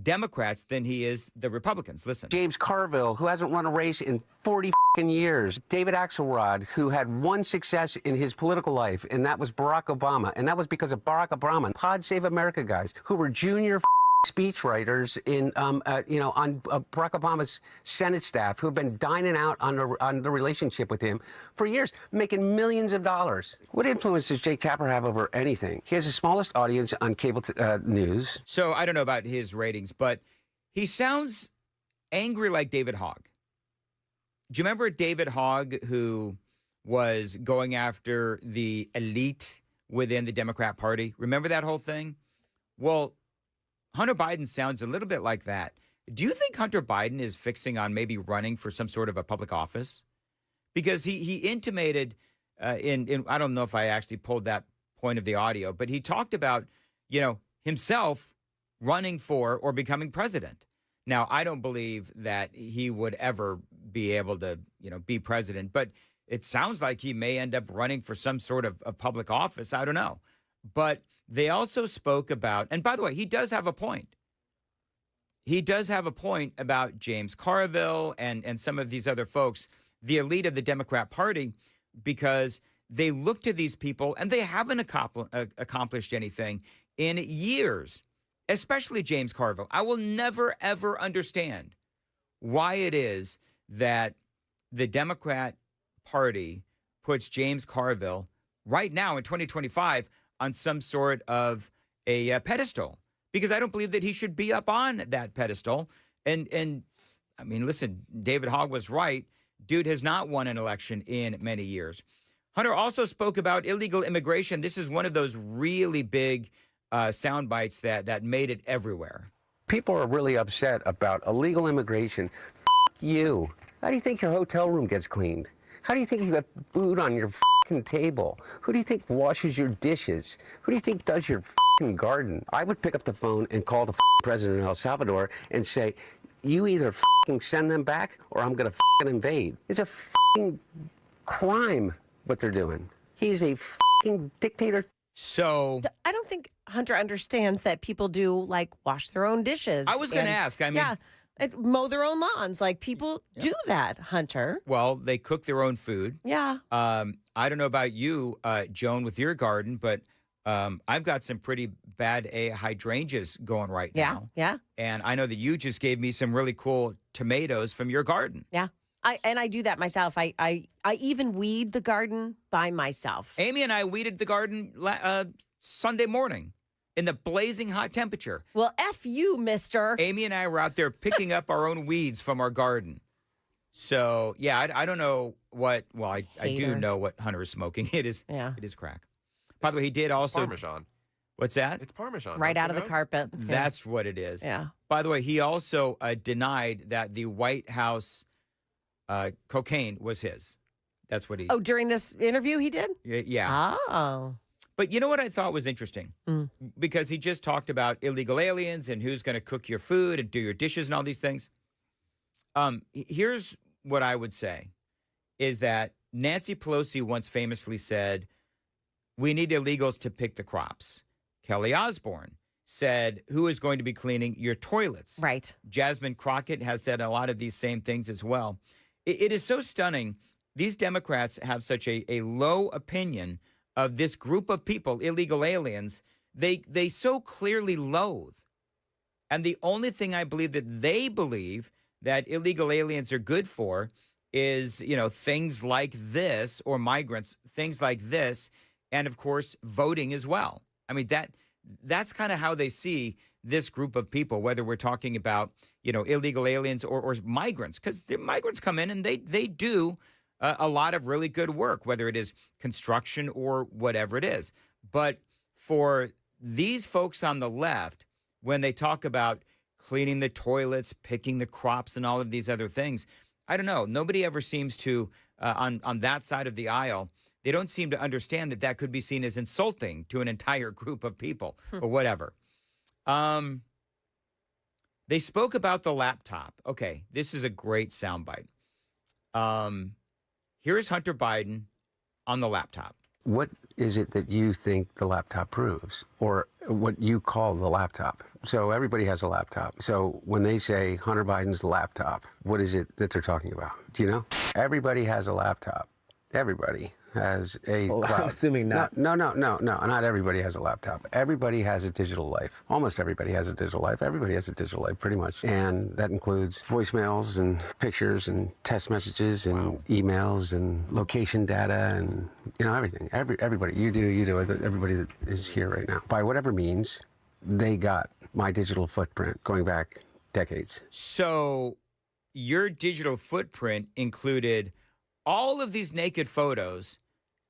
Democrats than he is the Republicans. Listen. James Carville, who hasn't run a race in 40 years. David Axelrod, who had one success in his political life, and that was Barack Obama. And that was because of Barack Obama. Pod Save America guys, who were junior speechwriters on Barack Obama's Senate staff, who have been dining out on the relationship with him for years, making millions of dollars. What influence does Jake Tapper have over anything? He has the smallest audience on cable news. So I don't know about his ratings, but he sounds angry like David Hogg. Do you remember David Hogg, who was going after the elite within the Democrat Party? Remember that whole thing? Well, Hunter Biden sounds a little bit like that. Do you think Hunter Biden is fixing on maybe running for some sort of a public office? Because he intimated in I don't know if I actually pulled that point of the audio, but he talked about, himself running for or becoming president. Now, I don't believe that he would ever be able to, be president, but it sounds like he may end up running for some sort of public office. I don't know. But they also spoke about, and by the way, he does have a point. He does have a point about James Carville and some of these other folks, the elite of the Democrat Party, because they look to these people and they haven't accomplished anything in years, especially James Carville. I will never, ever understand why it is that the Democrat Party puts James Carville right now in 2025 on some sort of a pedestal, because I don't believe that he should be up on that pedestal. And listen, David Hogg was right. dude has not won an election in many years. Hunter also spoke about illegal immigration. This is one of those really big sound bites that made it everywhere. People are really upset about illegal immigration. You. How do you think your hotel room gets cleaned? How do you think you got food on your table? Who do you think washes your dishes? Who do you think does your garden? I would pick up the phone and call the president of El Salvador and say, you either send them back or I'm going to invade. It's a crime what they're doing. He's a dictator. So I don't think Hunter understands that people do like wash their own dishes. I was going to ask. I mean, yeah, mow their own lawns. Like people do that, Hunter. Well, they cook their own food. Yeah. I don't know about you, Joan, with your garden, but I've got some pretty bad hydrangeas going right now. Yeah. And I know that you just gave me some really cool tomatoes from your garden. Yeah. I do that myself. I even weed the garden by myself. Amy and I weeded the garden Sunday morning in the blazing hot temperature. Well, F you, mister. Amy and I were out there picking up our own weeds from our garden. So, yeah, I don't know what, well, I do know what Hunter is smoking. It is crack. By the way, he did also. Parmesan. What's that? It's Parmesan. Right out of the carpet. That's what it is. Yeah. By the way, he also denied that the White House cocaine was his. That's what he. Oh, during this interview he did? Yeah. Oh. But you know what I thought was interesting? Because he just talked about illegal aliens and who's going to cook your food and do your dishes and all these things. Here's what I would say is that Nancy Pelosi once famously said, we need illegals to pick the crops. Kelly Osbourne said, who is going to be cleaning your toilets? Right. Jasmine Crockett has said a lot of these same things as well. It is so stunning. These Democrats have such a low opinion of this group of people, illegal aliens, they so clearly loathe. And the only thing I believe that they believe that illegal aliens are good for is, you know, things like this, or migrants, things like this, and of course, voting as well. I mean, that's kind of how they see this group of people, whether we're talking about, you know, illegal aliens or migrants, because the migrants come in and they do a lot of really good work, whether it is construction or whatever it is. But for these folks on the left, when they talk about cleaning the toilets, picking the crops, and all of these other things, I don't know. Nobody ever seems to, on that side of the aisle, they don't seem to understand that could be seen as insulting to an entire group of people or whatever. They spoke about the laptop. Okay, this is a great soundbite. Here's Hunter Biden on the laptop. What is it that you think the laptop proves, or what you call the laptop? So everybody has a laptop. So when they say Hunter Biden's laptop, what is it that they're talking about? Do you know? Everybody has a laptop. Everybody has a cloud. I'm assuming not. No, not everybody has a laptop. Everybody has a digital life. Almost everybody has a digital life. Everybody has a digital life, pretty much. And that includes voicemails and pictures and text messages and emails and location data and, you know, everything. Everybody, you do, everybody that is here right now. By whatever means, they got my digital footprint going back decades. So your digital footprint included all of these naked photos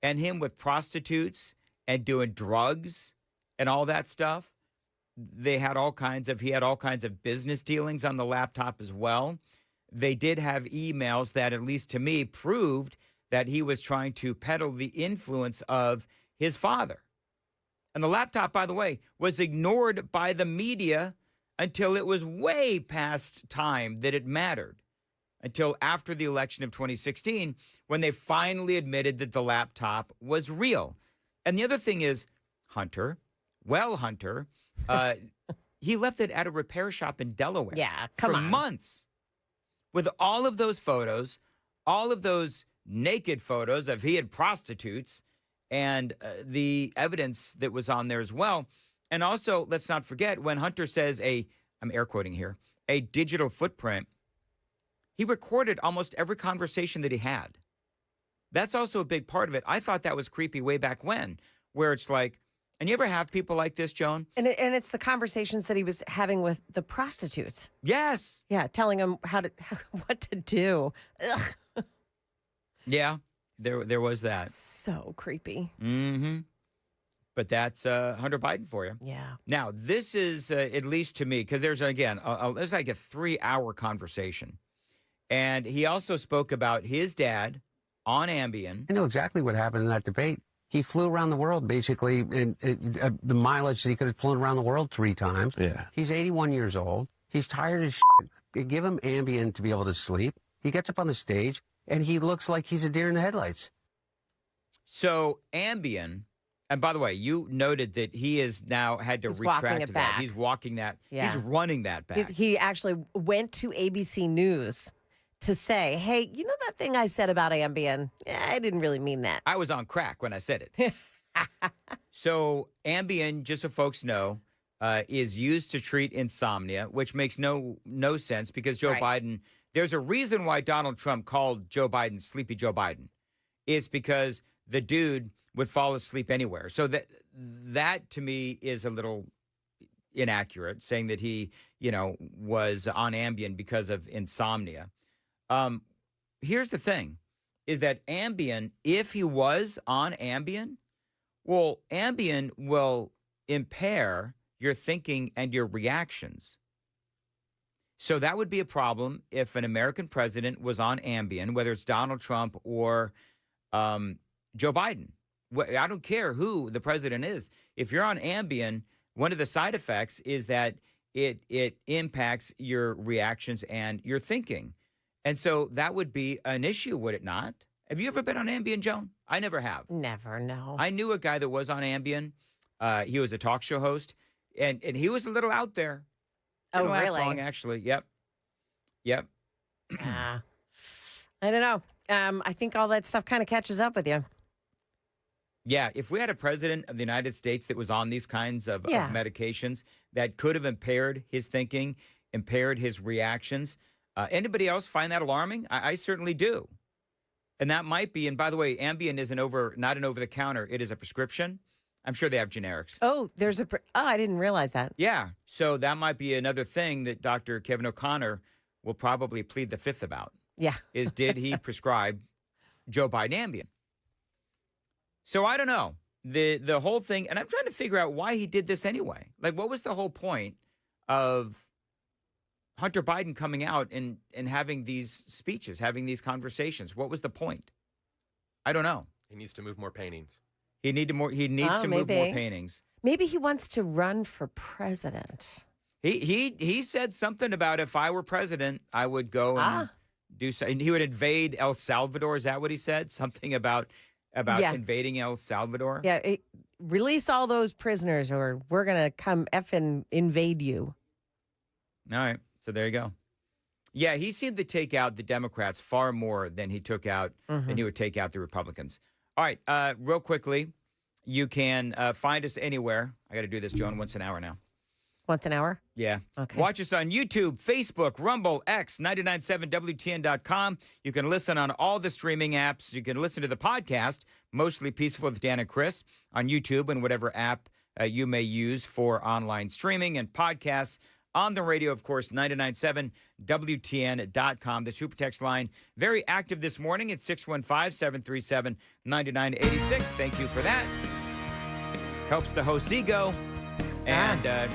and him with prostitutes and doing drugs and all that stuff. He had all kinds of business dealings on the laptop as well. They did have emails that, at least to me, proved that he was trying to peddle the influence of his father. And the laptop, by the way, was ignored by the media until it was way past time that it mattered. Until after the election of 2016, when they finally admitted that the laptop was real. And the other thing is, Hunter, he left it at a repair shop in Delaware. Yeah, for months. With all of those photos, all of those naked photos of he and prostitutes, and the evidence that was on there as well. And also, let's not forget, when Hunter says I'm air quoting here, a digital footprint, he recorded almost every conversation that he had. That's also a big part of it. I thought that was creepy way back when, where it's like, and you ever have people like this, Joan? And it's the conversations that he was having with the prostitutes. Yes. Yeah, telling them what to do. Ugh. Yeah, there was that. So creepy. Mm-hmm. But that's Hunter Biden for you. Yeah. Now, this is, at least to me, because there's, again, there's like a 3-hour conversation. And he also spoke about his dad on Ambien. I know exactly what happened in that debate. He flew around the world, basically, in the mileage that he could have flown around the world 3 times. Yeah. He's 81 years old. He's tired as shit. You give him Ambien to be able to sleep. He gets up on the stage, and he looks like he's a deer in the headlights. So Ambien, and by the way, you noted that he has now had to He's walking retract it that. back. He's walking that. Yeah. He's running that back. He actually went to ABC News to say, hey, you know that thing I said about Ambien? Yeah, I didn't really mean that. I was on crack when I said it. So Ambien, just so folks know, is used to treat insomnia, which makes no sense because Joe Biden, there's a reason why Donald Trump called Joe Biden Sleepy Joe Biden. It's because the dude would fall asleep anywhere. So that to me is a little inaccurate, saying that he, was on Ambien because of insomnia. Here's the thing, is that Ambien, if he was on Ambien, well, Ambien will impair your thinking and your reactions. So that would be a problem if an American president was on Ambien, whether it's Donald Trump or Joe Biden. I don't care who the president is. If you're on Ambien, one of the side effects is that it impacts your reactions and your thinking. And so that would be an issue, would it not? Have you ever been on Ambien, Joan? I never have. Never, no. I knew a guy that was on Ambien. He was a talk show host, and he was a little out there. Didn't last really? long, actually. Yep. I don't know. I think all that stuff kind of catches up with you. Yeah, if we had a president of the United States that was on these kinds of medications that could have impaired his thinking, impaired his reactions, anybody else find that alarming? I certainly do. And that might be, and by the way, Ambien is not an over-the-counter. It is a prescription. I'm sure they have generics. Oh, I didn't realize that. Yeah, so that might be another thing that Dr. Kevin O'Connor will probably plead the fifth about. Yeah. Is did he prescribe Joe Biden Ambien? So I don't know. The whole thing, and I'm trying to figure out why he did this anyway. Like, what was the whole point of Hunter Biden coming out and having these speeches, having these conversations? What was the point? I don't know. He needs to move more paintings. He needs to move more paintings. Maybe he wants to run for president. He said something about if I were president, I would go and do something. He would invade El Salvador. Is that what he said? Something about invading El Salvador? Yeah, release all those prisoners or we're going to come effing invade you. All right. So there you go. Yeah, he seemed to take out the Democrats far more than he took out, than he would take out the Republicans. All right, real quickly, you can find us anywhere. I got to do this, Joan, once an hour now. Once an hour? Yeah. Okay. Watch us on YouTube, Facebook, Rumble, X, 997WTN.com. You can listen on all the streaming apps. You can listen to the podcast, Mostly Peaceful with Dan and Chris, on YouTube and whatever app you may use for online streaming and podcasts. On the radio, of course, 997WTN.com. The super text line, very active this morning at 615-737-9986. Thank you for that. Helps the host's ego. And that's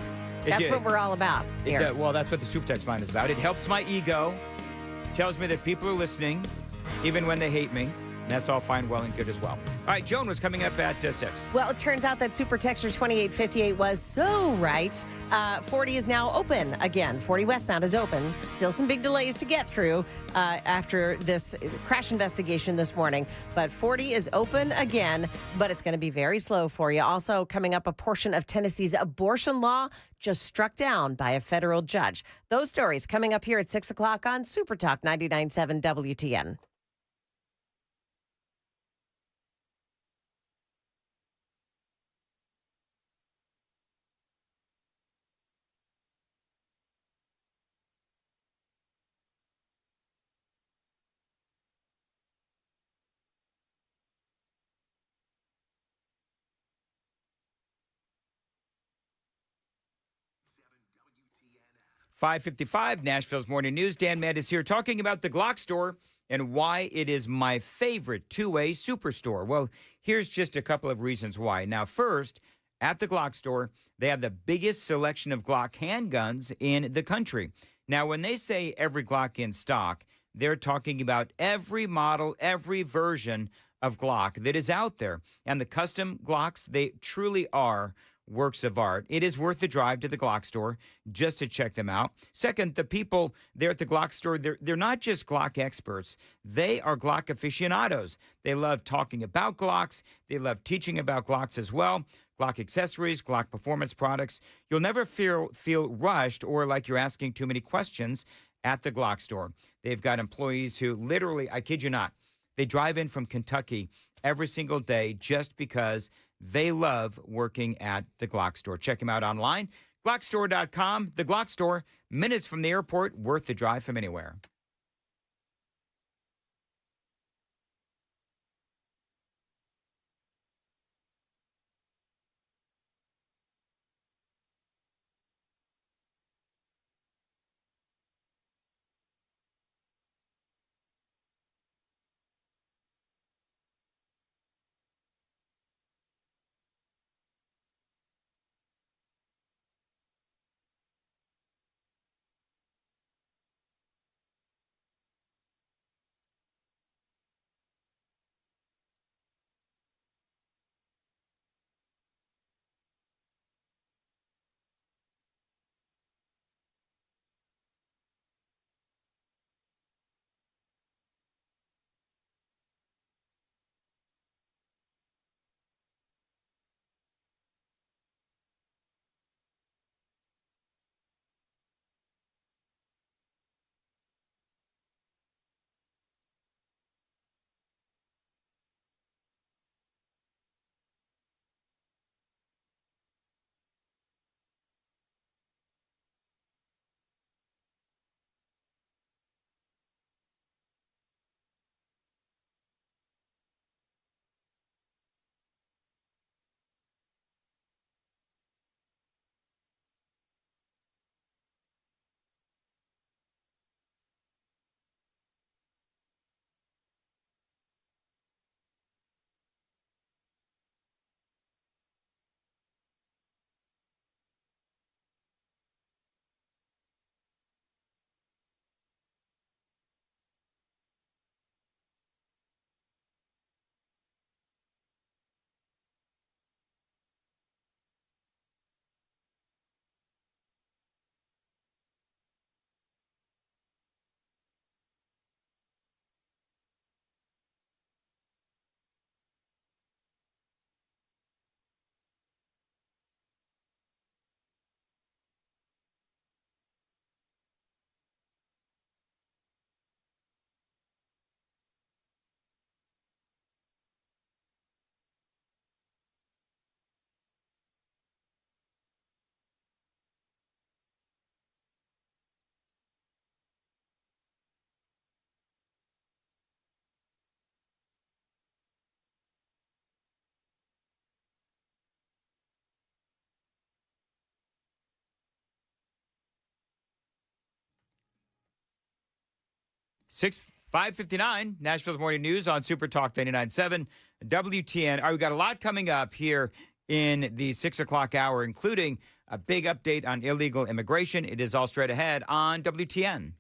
what we're all about here. Well, that's what the super text line is about. It helps my ego. Tells me that people are listening, even when they hate me. And that's all fine, well, and good as well. All right, Joan was coming up at 6. Well, it turns out that Super Texter 2858 was so right. 40 is now open again. 40 westbound is open. Still some big delays to get through after this crash investigation this morning. But 40 is open again, but it's going to be very slow for you. Also, coming up, a portion of Tennessee's abortion law just struck down by a federal judge. Those stories coming up here at 6 o'clock on Super Talk 99.7 WTN. .555, Nashville's Morning News. Dan Mandis here talking about the Glock store and why it is my favorite two-way superstore. Well, here's just a couple of reasons why. Now, first, at the Glock store, they have the biggest selection of Glock handguns in the country. Now, when they say every Glock in stock, they're talking about every model, every version of Glock that is out there. And the custom Glocks, they truly are works of art. It is worth the drive to the Glock store just to check them out. Second, the people there at the Glock store, they're not just Glock experts. They are Glock aficionados. They love talking about Glocks. They love teaching about Glocks as well. Glock accessories, Glock performance products. You'll never feel rushed or like you're asking too many questions at the Glock store. They've got employees who literally, I kid you not, they drive in from Kentucky every single day just because they love working at the Glock store. Check them out online, glockstore.com. The Glock store, minutes from the airport, worth the drive from anywhere. Six 5:59, Nashville's Morning News on Super Talk 99.7 WTN. All right, we got a lot coming up here in the 6 o'clock hour, including a big update on illegal immigration. It is all straight ahead on WTN.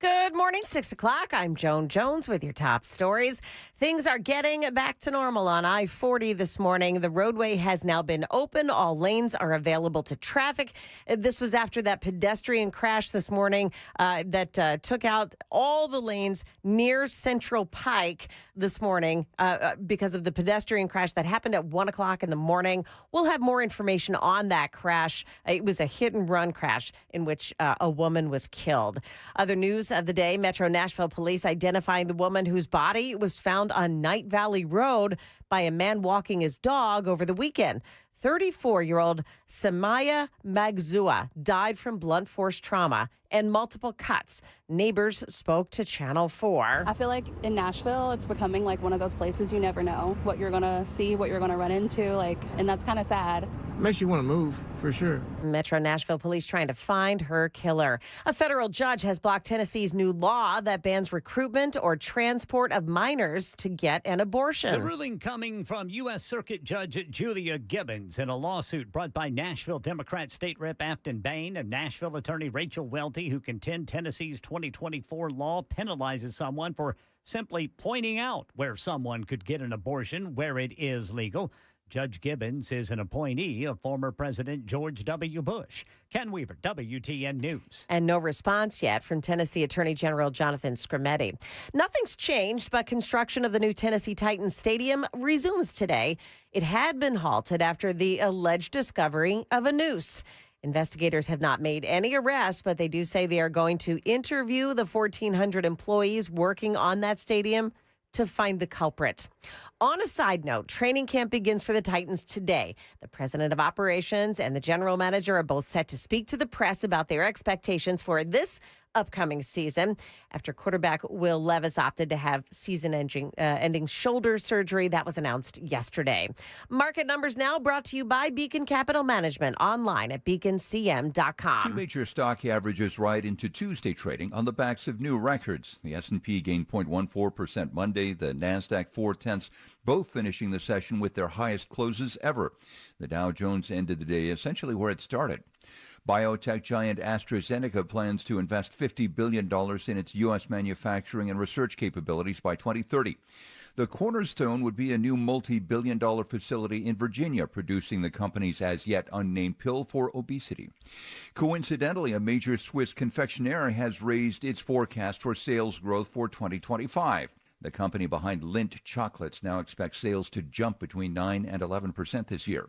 Good morning, 6 o'clock. I'm Joan Jones with your top stories. Things are getting back to normal on I-40 this morning. The roadway has now been open. All lanes are available to traffic. This was after that pedestrian crash this morning that took out all the lanes near Central Pike this morning because of the pedestrian crash that happened at 1 o'clock in the morning. We'll have more information on that crash. It was a hit-and-run crash in which a woman was killed. Other news of the day, Metro Nashville police identifying the woman whose body was found on Night Valley Road by a man walking his dog over the weekend. 34-year-old Samaya Magzua died from blunt force trauma and multiple cuts. Neighbors spoke to Channel 4. I feel like in Nashville, it's becoming like one of those places you never know what you're going to see, what you're going to run into, and that's kind of sad. Makes you want to move, for sure. Metro Nashville police trying to find her killer. A federal judge has blocked Tennessee's new law that bans recruitment or transport of minors to get an abortion. The ruling coming from U.S. Circuit Judge Julia Gibbons in a lawsuit brought by Nashville Democrat State Rep Afton Bain and Nashville attorney Rachel Welty, who contend Tennessee's 2024 law penalizes someone for simply pointing out where someone could get an abortion where it is legal. Judge Gibbons is an appointee of former President George W. Bush. Ken Weaver, WTN News. And no response yet from Tennessee Attorney General Jonathan Skrmetti. Nothing's changed, but construction of the new Tennessee Titans Stadium resumes today. It had been halted after the alleged discovery of a noose. Investigators have not made any arrests, but they do say they are going to interview the 1,400 employees working on that stadium to find the culprit. On a side note, training camp begins for the Titans today. The president of operations and the general manager are both set to speak to the press about their expectations for this upcoming season after quarterback Will Levis opted to have season-ending shoulder surgery. That was announced yesterday. Market numbers now brought to you by Beacon Capital Management, online at beaconcm.com. Two major stock averages ride into Tuesday trading on the backs of new records. The S&P gained 0.14% Monday, the NASDAQ 0.4, both finishing the session with their highest closes ever. The Dow Jones ended the day essentially where it started. Biotech giant AstraZeneca plans to invest $50 billion in its U.S. manufacturing and research capabilities by 2030. The cornerstone would be a new multi-billion-dollar facility in Virginia, producing the company's as-yet unnamed pill for obesity. Coincidentally, a major Swiss confectionery has raised its forecast for sales growth for 2025. The company behind Lindt Chocolates now expects sales to jump between 9 and 11% this year.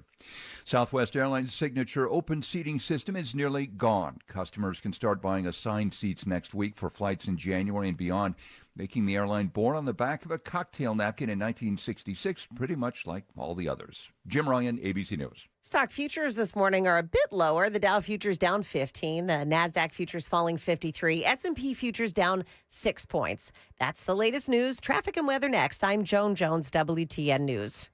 Southwest Airlines' signature open seating system is nearly gone. Customers can start buying assigned seats next week for flights in January and beyond, making the airline born on the back of a cocktail napkin in 1966, pretty much like all the others. Jim Ryan, ABC News. Stock futures this morning are a bit lower. The Dow futures down 15, the NASDAQ futures falling 53, S&P futures down 6 points. That's the latest news. Traffic and weather next. I'm Joan Jones, WTN News.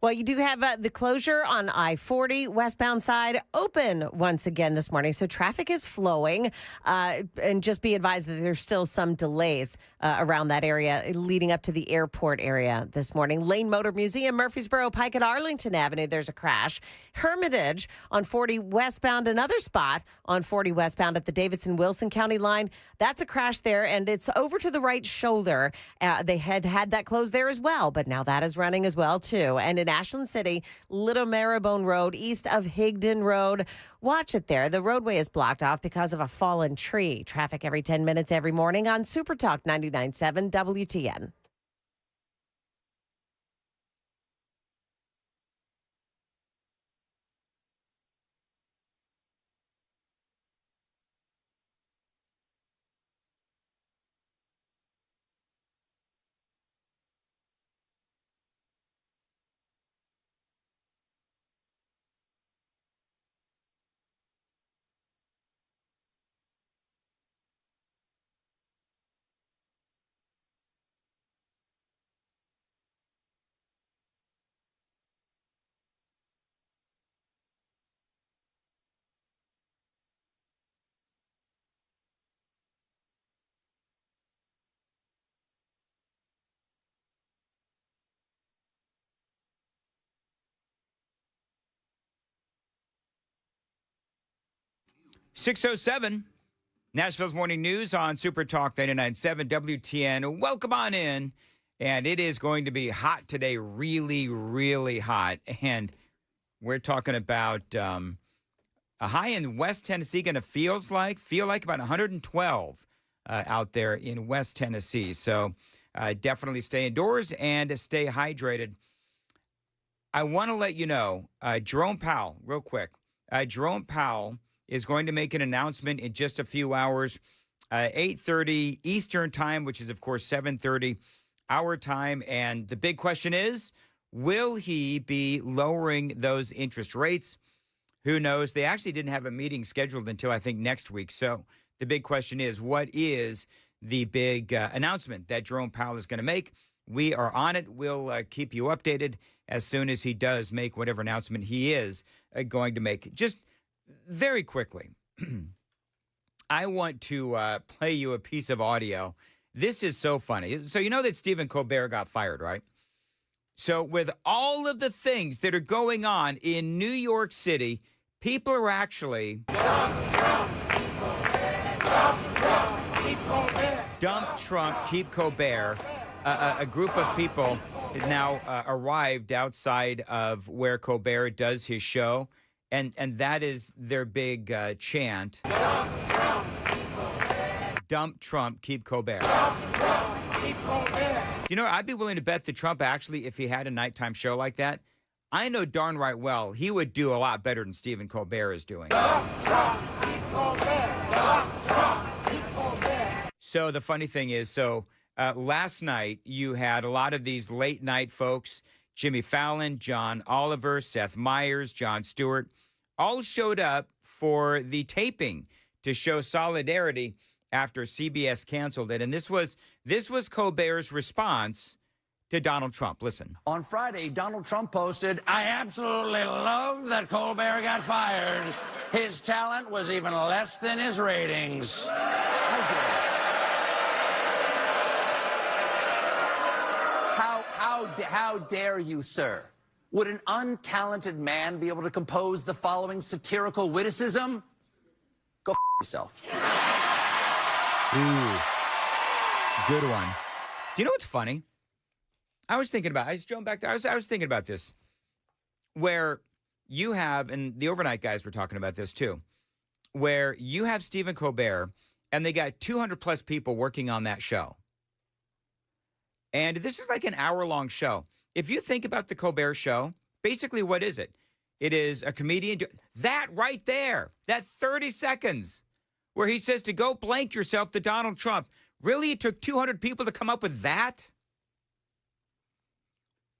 Well, you do have the closure on I-40 westbound side open once again this morning. So traffic is flowing. And just be advised that there's still some delays around that area leading up to the airport area this morning. Lane Motor Museum, Murfreesboro, Pike at Arlington Avenue, there's a crash. Hermitage on 40 westbound, another spot on 40 westbound at the Davidson-Wilson County line. That's a crash there, and it's over to the right shoulder. They had that closed there as well, but now that is running as well, too. And in Ashland City, Little Marrowbone Road, east of Higdon Road. Watch it there. The roadway is blocked off because of a fallen tree. Traffic every 10 minutes every morning on Super Talk 99.7 WTN. .607, Nashville's Morning News on Super Talk 99.7 WTN. Welcome on in. And it is going to be hot today, really, really hot. And we're talking about a high in West Tennessee, going to feel like about 112 out there in West Tennessee. So definitely stay indoors and stay hydrated. I want to let you know, Jerome Powell, real quick. Jerome Powell is going to make an announcement in just a few hours, 8:30 Eastern time, which is, of course, 7:30 our time. And the big question is, will he be lowering those interest rates? Who knows? They actually didn't have a meeting scheduled until, I think, next week. So the big question is, what is the big announcement that Jerome Powell is going to make? We are on it. We'll keep you updated as soon as he does make whatever announcement he is going to make. Just very quickly, I want to play you a piece of audio. This is so funny. So you know that Stephen Colbert got fired, right? So with all of the things that are going on in New York City, people are actually dump Trump, keep Colbert. A group of people now arrived outside of where Colbert does his show. And that is their big chant. Dump Trump, keep Colbert. Dump Trump, keep Colbert. You know, I'd be willing to bet that Trump actually, if he had a nighttime show like that, I know darn right well he would do a lot better than Stephen Colbert is doing. Dump Trump, keep Colbert. Dump Trump, keep Colbert. So the funny thing is, last night you had a lot of these late night folks, Jimmy Fallon, John Oliver, Seth Meyers, Jon Stewart, all showed up for the taping to show solidarity after CBS canceled it. And this was Colbert's response to Donald Trump. Listen. On Friday, Donald Trump posted, "I absolutely love that Colbert got fired. His talent was even less than his ratings." How dare you, sir? Would an untalented man be able to compose the following satirical witticism? Go yourself. Ooh, good one. Do you know what's funny? I was thinking about this, where you have, and the overnight guys were talking about this too, where you have Stephen Colbert, and they got 200 plus people working on that show. And this is like an hour-long show. If you think about the Colbert Show, basically what is it? It is a comedian. That right there, that 30 seconds where he says to go blank yourself to Donald Trump. Really? It took 200 people to come up with that?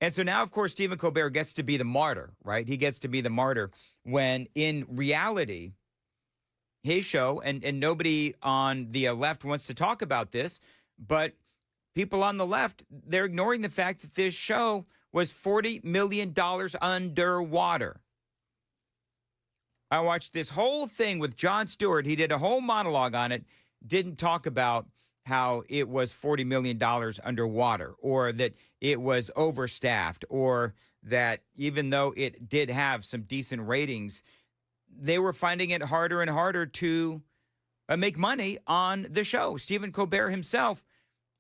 And so now, of course, Stephen Colbert gets to be the martyr, right? He gets to be the martyr when in reality, his show, and nobody on the left wants to talk about this, but people on the left, they're ignoring the fact that this show was $40 million underwater. I watched this whole thing with Jon Stewart. He did a whole monologue on it, didn't talk about how it was $40 million underwater, or that it was overstaffed, or that even though it did have some decent ratings, they were finding it harder and harder to make money on the show. Stephen Colbert himself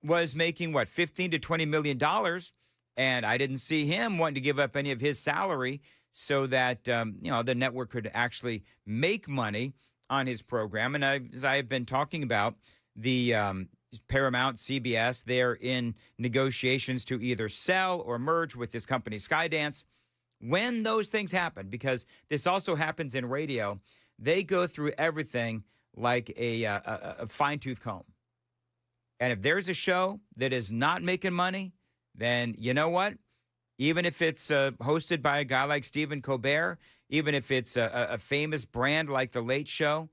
was making, what, $15 to $20 million, and I didn't see him wanting to give up any of his salary so that, the network could actually make money on his program. And as I have been talking about, the Paramount, CBS, they're in negotiations to either sell or merge with this company, Skydance. When those things happen, because this also happens in radio, they go through everything like a fine-tooth comb. And if there's a show that is not making money, then you know what? Even if it's hosted by a guy like Stephen Colbert, even if it's a famous brand like The Late Show,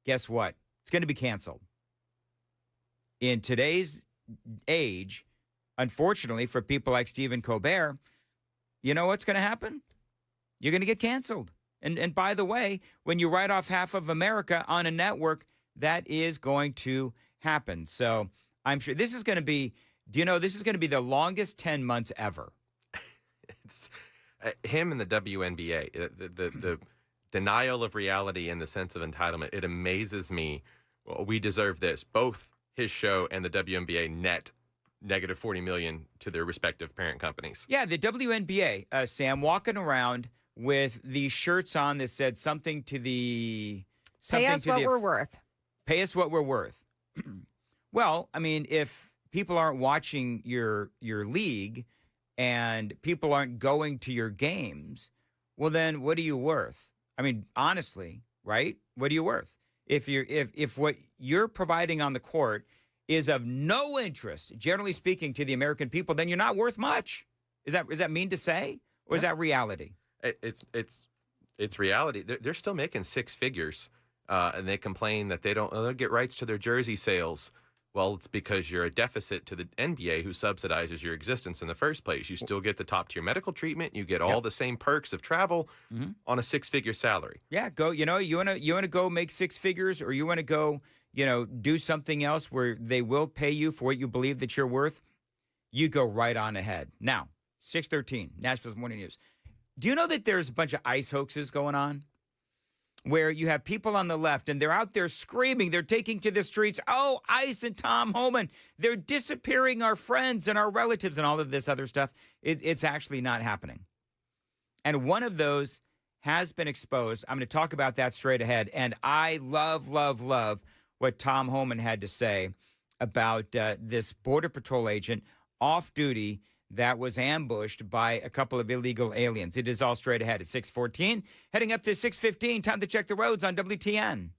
guess what? It's going to be canceled. In today's age, unfortunately, for people like Stephen Colbert, you know what's going to happen? You're going to get canceled. And by the way, when you write off half of America on a network, that is going to happen. So I'm sure this is going to be, this is going to be the longest 10 months ever. It's him and the WNBA, the denial of reality in the sense of entitlement. It amazes me. Well, we deserve this. Both his show and the WNBA net negative $40 million to their respective parent companies. Yeah, the WNBA, Sam, walking around with these shirts on that said something to the... Pay us what we're worth. Pay us what we're worth. Well, I mean, if people aren't watching your league and people aren't going to your games, well, then what are you worth? I mean, honestly, right? What are you worth? If what you're providing on the court is of no interest, generally speaking, to the American people, then you're not worth much. Is that mean to say, or is that reality? It's reality. They're still making six figures, and they complain that they don't get rights to their jersey sales. Well, it's because you're a deficit to the NBA, who subsidizes your existence in the first place. You still get the top-tier medical treatment. You get all the same perks of travel on a six-figure salary. Yeah, go. You want to go make six figures, or you want to go, do something else where they will pay you for what you believe that you're worth. You go right on ahead. Now, 6:13, Nashville's Morning News. Do you know that there's a bunch of ICE hoaxes going on? Where you have people on the left and they're out there screaming, they're taking to the streets, oh, ICE and Tom Homan, they're disappearing our friends and our relatives and all of this other stuff. It's actually not happening. And one of those has been exposed. I'm going to talk about that straight ahead. And I love, love, love what Tom Homan had to say about this Border Patrol agent off duty that was ambushed by a couple of illegal aliens. It is all straight ahead at 6:14. Heading up to 6:15, time to check the roads on WTN.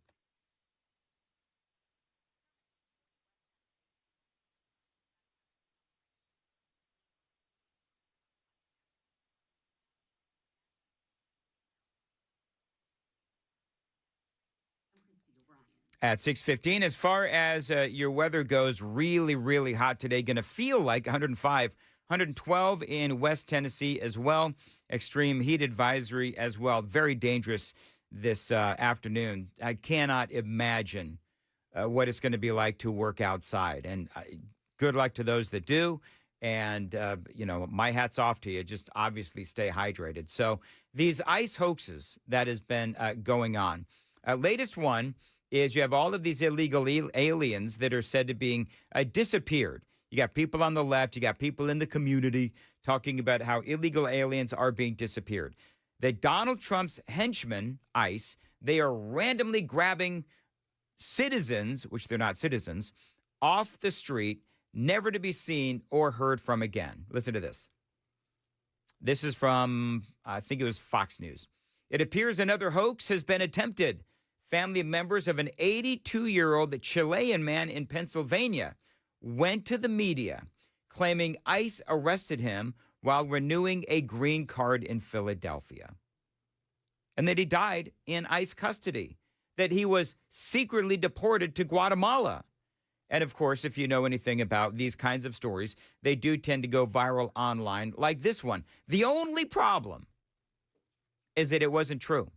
At 6:15, as far as your weather goes, really, really hot today. Going to feel like 105, 112 in West Tennessee as well. Extreme heat advisory as well. Very dangerous this afternoon. I cannot imagine what it's going to be like to work outside. And good luck to those that do. And, my hat's off to you. Just obviously stay hydrated. So these ICE hoaxes that has been going on. Latest one is you have all of these illegal aliens that are said to being disappeared. You got people on the left, you got people in the community talking about how illegal aliens are being disappeared. That Donald Trump's henchmen, ICE, they are randomly grabbing citizens, which they're not citizens, off the street, never to be seen or heard from again. Listen to this. This is from, I think it was Fox News. It appears another hoax has been attempted. Family members of an 82-year-old Chilean man in Pennsylvania went to the media claiming ICE arrested him while renewing a green card in Philadelphia, and that he died in ICE custody, that he was secretly deported to Guatemala. And of course, if you know anything about these kinds of stories, they do tend to go viral online, like this one. The only problem is that it wasn't true.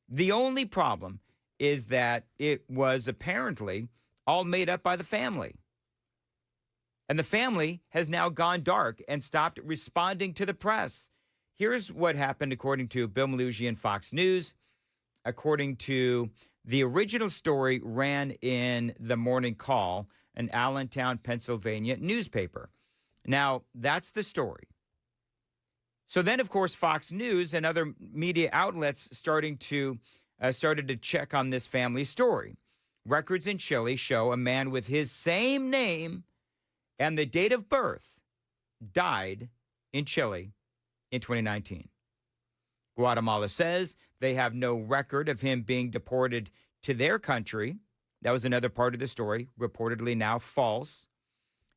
The only problem is that it was apparently all made up by the family. And the family has now gone dark and stopped responding to the press. Here's what happened according to Bill Malucci and Fox News. According to the original story, ran in the Morning Call, an Allentown, Pennsylvania newspaper. Now, that's the story. So then, of course, Fox News and other media outlets started to check on this family story. Records in Chile show a man with his same name and the date of birth died in Chile in 2019. Guatemala says they have no record of him being deported to their country. That was another part of the story, reportedly now false.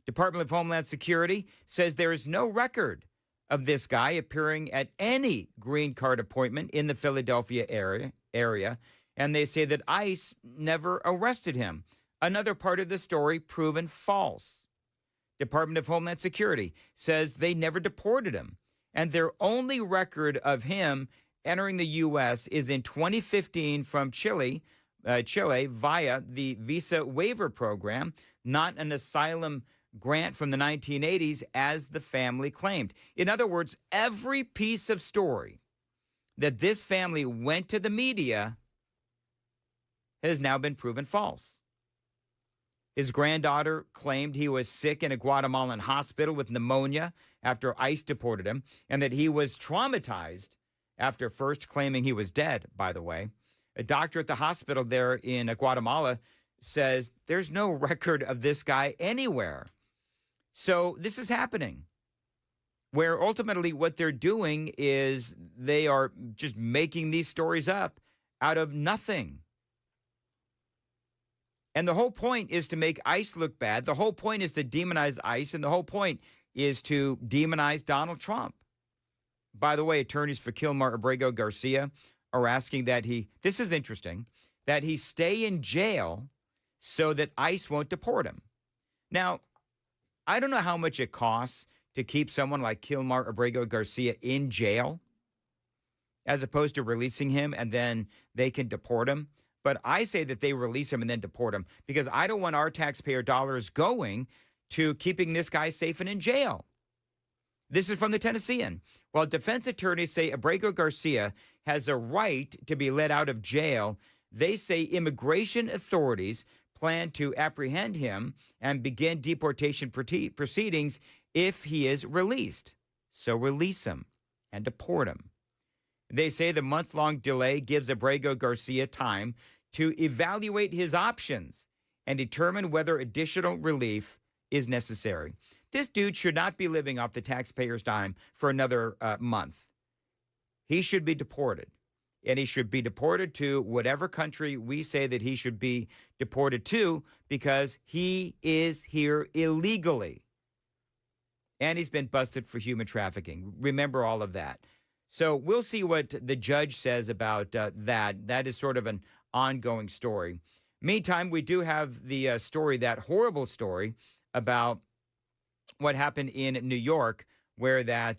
Department of Homeland Security says there is no record of this guy appearing at any green card appointment in the Philadelphia area, and they say that ICE never arrested him. Another part of the story proven false. Department of Homeland Security says they never deported him, and their only record of him entering the U.S. is in 2015 from Chile via the visa waiver program, not an asylum grant from the 1980s, as the family claimed. In other words, every piece of story that this family went to the media has now been proven false. His granddaughter claimed he was sick in a Guatemalan hospital with pneumonia after ICE deported him, and that he was traumatized after first claiming he was dead, by the way. A doctor at the hospital there in Guatemala says there's no record of this guy anywhere. So this is happening, where ultimately what they're doing is they are just making these stories up out of nothing. And the whole point is to make ICE look bad. The whole point is to demonize ICE, and the whole point is to demonize Donald Trump. By the way, attorneys for Kilmar Abrego Garcia are asking that this is interesting, that he stay in jail so that ICE won't deport him. Now, I don't know how much it costs to keep someone like Kilmar Abrego Garcia in jail as opposed to releasing him and then they can deport him. But I say that they release him and then deport him because I don't want our taxpayer dollars going to keeping this guy safe and in jail. This is from the Tennessean. While defense attorneys say Abrego Garcia has a right to be let out of jail, they say immigration authorities plan to apprehend him and begin deportation proceedings if he is released. So release him and deport him. They say the month-long delay gives Abrego Garcia time to evaluate his options and determine whether additional relief is necessary. This dude should not be living off the taxpayer's dime for another month. He should be deported, and he should be deported to whatever country we say that he should be deported to because he is here illegally. And he's been busted for human trafficking. Remember all of that. So we'll see what the judge says about that. That is sort of an ongoing story. Meantime, we do have the story, that horrible story about what happened in New York, where that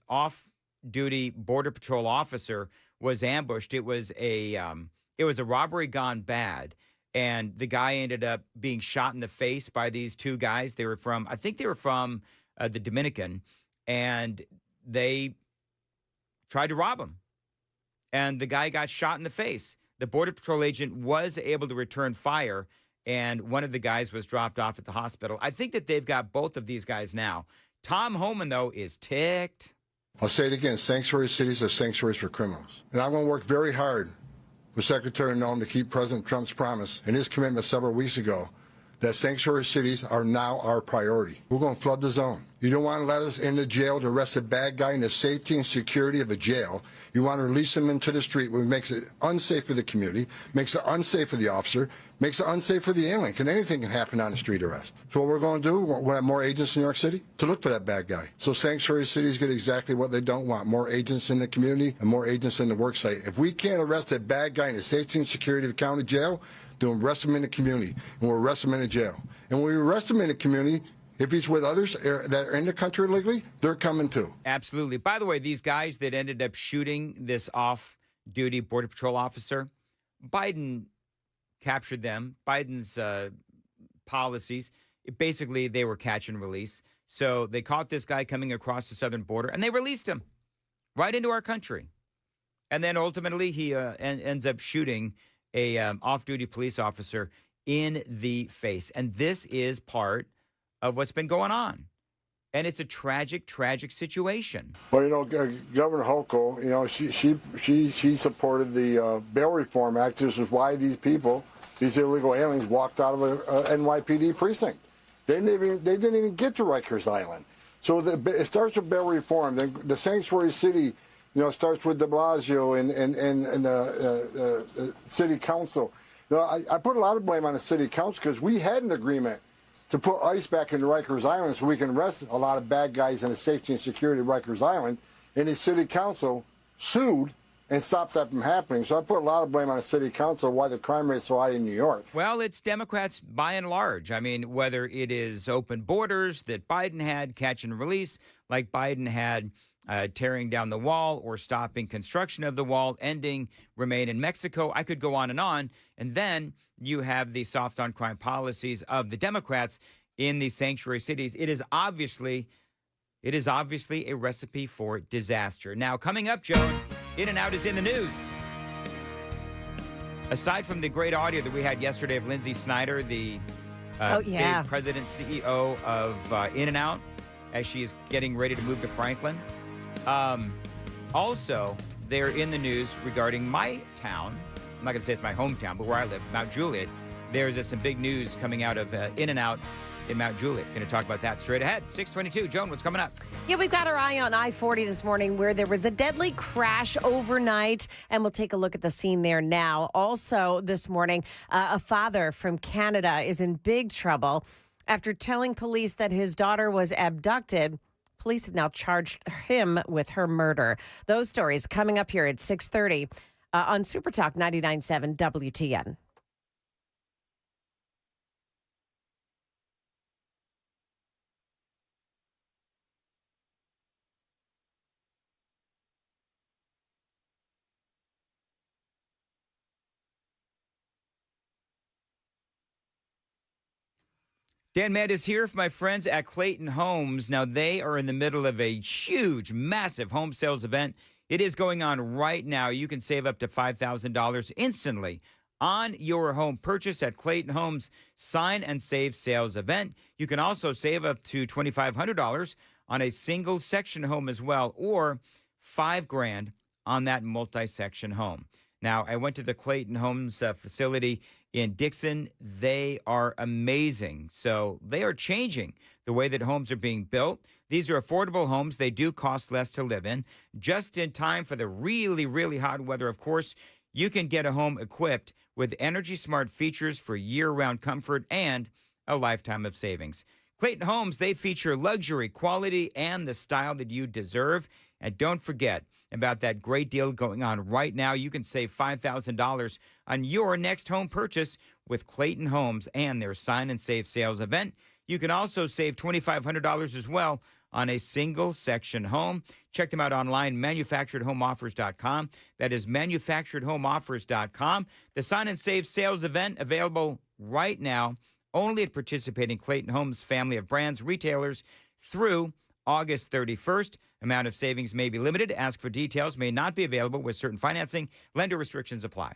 off-duty Border Patrol officer was ambushed. It was a robbery gone bad, and the guy ended up being shot in the face by these two guys. I think they were from the Dominican, and they tried to rob him, and the guy got shot in the face. The Border Patrol agent was able to return fire, and one of the guys was dropped off at the hospital. I think that they've got both of these guys now. Tom Homan, though, is ticked. I'll say it again, sanctuary cities are sanctuaries for criminals. And I'm going to work very hard with Secretary Noem to keep President Trump's promise and his commitment several weeks ago that sanctuary cities are now our priority. We're going to flood the zone. You don't want to let us into jail to arrest a bad guy in the safety and security of a jail. You want to release him into the street, which makes it unsafe for the community, makes it unsafe for the officer, makes it unsafe for the alien. Anything can happen on a street arrest. So what we're going to do, we're going to have more agents in New York City to look for that bad guy. So sanctuary cities get exactly what they don't want, more agents in the community and more agents in the work site. If we can't arrest that bad guy in the safety and security of the county jail, then we'll arrest him in the community, and we'll arrest him in the jail. And when we arrest him in the community, if he's with others that are in the country illegally, they're coming too. Absolutely. By the way, these guys that ended up shooting this off-duty Border Patrol officer, Biden captured them. Biden's policies, basically, they were catch and release. So they caught this guy coming across the southern border, and they released him right into our country. And then ultimately, he ends up shooting a off-duty police officer in the face. And this is part of what's been going on. And it's a tragic, tragic situation. Well, Governor Hochul, she supported the Bail Reform Act. This is why these people, these illegal aliens, walked out of a NYPD precinct. They didn't even get to Rikers Island. So it starts with bail reform. Then the sanctuary city, starts with de Blasio and the city council. I put a lot of blame on the city council because we had an agreement to put ICE back into Rikers Island so we can arrest a lot of bad guys in the safety and security of Rikers Island. And the city council sued and stopped that from happening. So I put a lot of blame on the city council why the crime rate is so high in New York. Well, it's Democrats by and large. I mean, whether it is open borders that Biden had, catch and release, like Biden had tearing down the wall or stopping construction of the wall, ending Remain in Mexico. I could go on. And then you have the soft on crime policies of the Democrats in these sanctuary cities. It is obviously a recipe for disaster. Now, coming up, Joan, In-N-Out is in the news. Aside from the great audio that we had yesterday of Lindsay Snyder, the big president CEO of In-N-Out, as she is getting ready to move to Franklin. Also, they're in the news regarding my town. I'm not going to say it's my hometown, but where I live, Mount Juliet. There's some big news coming out of In-N-Out in Mount Juliet. Going to talk about that straight ahead. 6:22. Joan, what's coming up? Yeah, we've got our eye on I-40 this morning where there was a deadly crash overnight, and we'll take a look at the scene there now. Also this morning, a father from Canada is in big trouble after telling police that his daughter was abducted. Police have now charged him with her murder. Those stories coming up here at 6:30 on Super Talk 99.7 WTN. Dan Matt is here for my friends at Clayton Homes. Now, they are in the middle of a huge, massive home sales event. It is going on right now. You can save up to $5,000 instantly on your home purchase at Clayton Homes Sign and Save Sales event. You can also save up to $2,500 on a single section home as well, or $5,000 on that multi-section home. Now, I went to the Clayton Homes facility in Dixon. They are amazing. So they are changing the way that homes are being built. These are affordable homes. They do cost less to live in. Just in time for the really, really hot weather, of course, you can get a home equipped with energy smart features for year-round comfort and a lifetime of savings. Clayton Homes, they feature luxury, quality, and the style that you deserve. And don't forget about that great deal going on right now. You can save $5,000 on your next home purchase with Clayton Homes and their Sign and Save sales event. You can also save $2,500 as well on a single section home. Check them out online, manufacturedhomeoffers.com. That is manufacturedhomeoffers.com. The Sign and Save sales event available right now only at participating Clayton Homes family of brands retailers through August 31st. Amount of savings may be limited. Ask for details. May not be available with certain financing. Lender restrictions apply.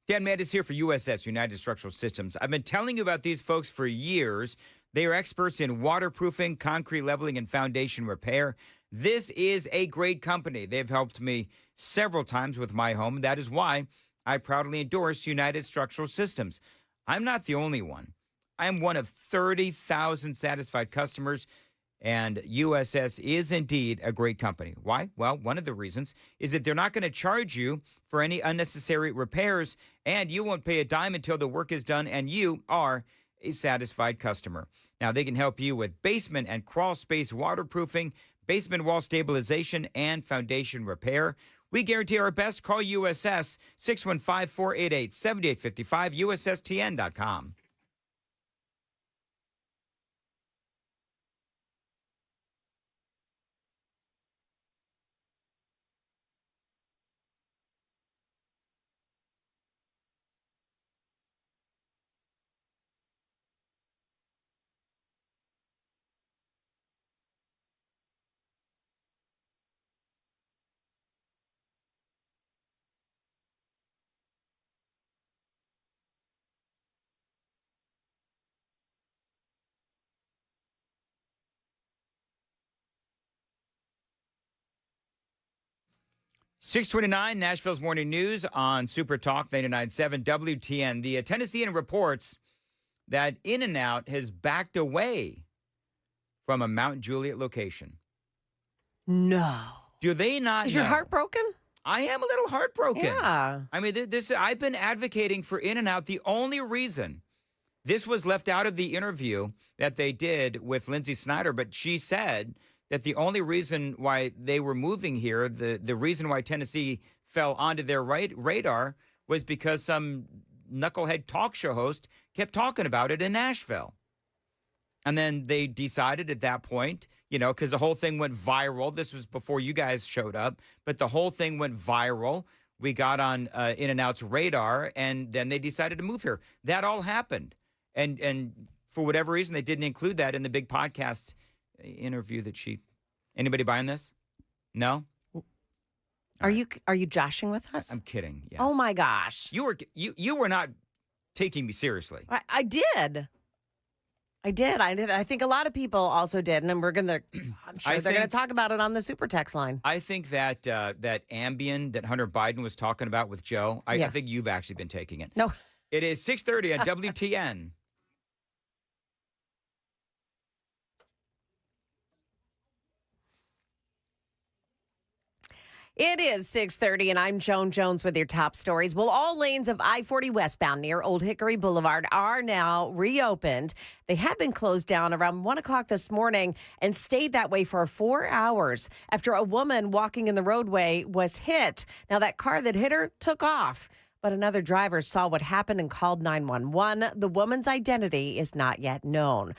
Dan Mandis here for USS, United Structural Systems. I've been telling you about these folks for years. They are experts in waterproofing, concrete leveling, and foundation repair. This is a great company. They've helped me several times with my home. That is why I proudly endorse United Structural Systems. I'm not the only one. I'm one of 30,000 satisfied customers, and USS is indeed a great company. Why? Well, one of the reasons is that they're not going to charge you for any unnecessary repairs, and you won't pay a dime until the work is done and you are a satisfied customer. Now, they can help you with basement and crawl space waterproofing, basement wall stabilization, and foundation repair. We guarantee our best. Call USS 615-488-7855, USSTN.com. .629, Nashville's Morning News on Super Talk 99.7 WTN. The Tennessean reports that In-N-Out has backed away from a Mount Juliet location. No. Do they not Is know? your heart broken? I am a little heartbroken. Yeah. I mean, I've been advocating for In-N-Out. The only reason this was left out of the interview that they did with Lindsay Snyder, but she said that the only reason why they were moving here, the reason why Tennessee fell onto their radar was because some knucklehead talk show host kept talking about it in Nashville. And then they decided at that point, you know, because the whole thing went viral. This was before you guys showed up, but the whole thing went viral. We got on In-N-Out's radar, and then they decided to move here. That all happened. And for whatever reason, they didn't include that in the big podcast interview that she. Anybody buying this? No? Are you joshing with us? I'm kidding. Yes. Oh my gosh. You were not taking me seriously. I did. I think a lot of people also did, and I'm sure they're going to talk about it on the super text line. I think that that Ambien that Hunter Biden was talking about with Joe, I think you've actually been taking it. No. It is 6:30 on WTN. It is 6:30, and I'm Joan Jones with your top stories. Well, all lanes of I-40 westbound near Old Hickory Boulevard are now reopened. They had been closed down around 1 o'clock this morning and stayed that way for 4 hours after a woman walking in the roadway was hit. Now, that car that hit her took off, but another driver saw what happened and called 911. The woman's identity is not yet known.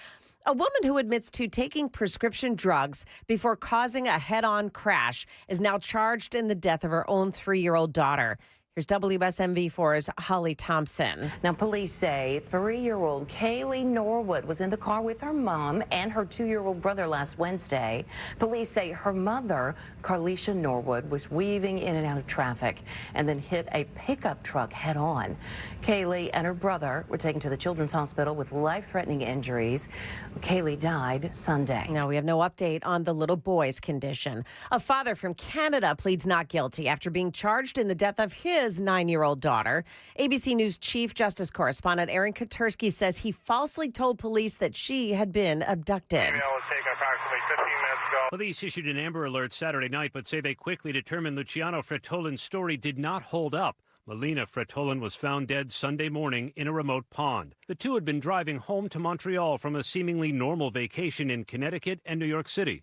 A woman who admits to taking prescription drugs before causing a head-on crash is now charged in the death of her own 3-year-old daughter. Here's WSMV4's Holly Thompson. Now, police say 3-year-old Kaylee Norwood was in the car with her mom and her 2-year-old brother last Wednesday. Police say her mother, Carlisha Norwood, was weaving in and out of traffic and then hit a pickup truck head-on. Kaylee and her brother were taken to the Children's Hospital with life-threatening injuries. Kaylee died Sunday. Now, we have no update on the little boy's condition. A father from Canada pleads not guilty after being charged in the death of his 9-year-old daughter. ABC News Chief Justice Correspondent Aaron Katersky says he falsely told police that she had been abducted. Police issued an Amber Alert Saturday night, but say they quickly determined Luciano Fretolin's story did not hold up. Melina Fretolin was found dead Sunday morning in a remote pond. The two had been driving home to Montreal from a seemingly normal vacation in Connecticut and New York City.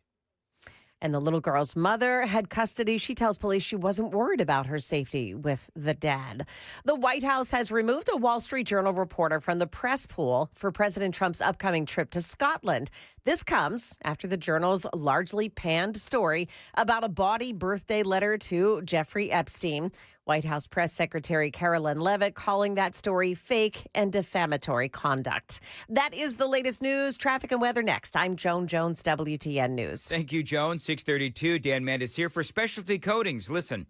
And the little girl's mother had custody. She tells police she wasn't worried about her safety with the dad. The White House has removed a Wall Street Journal reporter from the press pool for President Trump's upcoming trip to Scotland. This comes after the Journal's largely panned story about a bawdy birthday letter to Jeffrey Epstein. White House Press Secretary Carolyn Leavitt calling that story fake and defamatory conduct. That is the latest news, traffic and weather next. I'm Joan Jones, WTN News. Thank you, Joan. 6:32. Dan Mandis here for Specialty Coatings. Listen,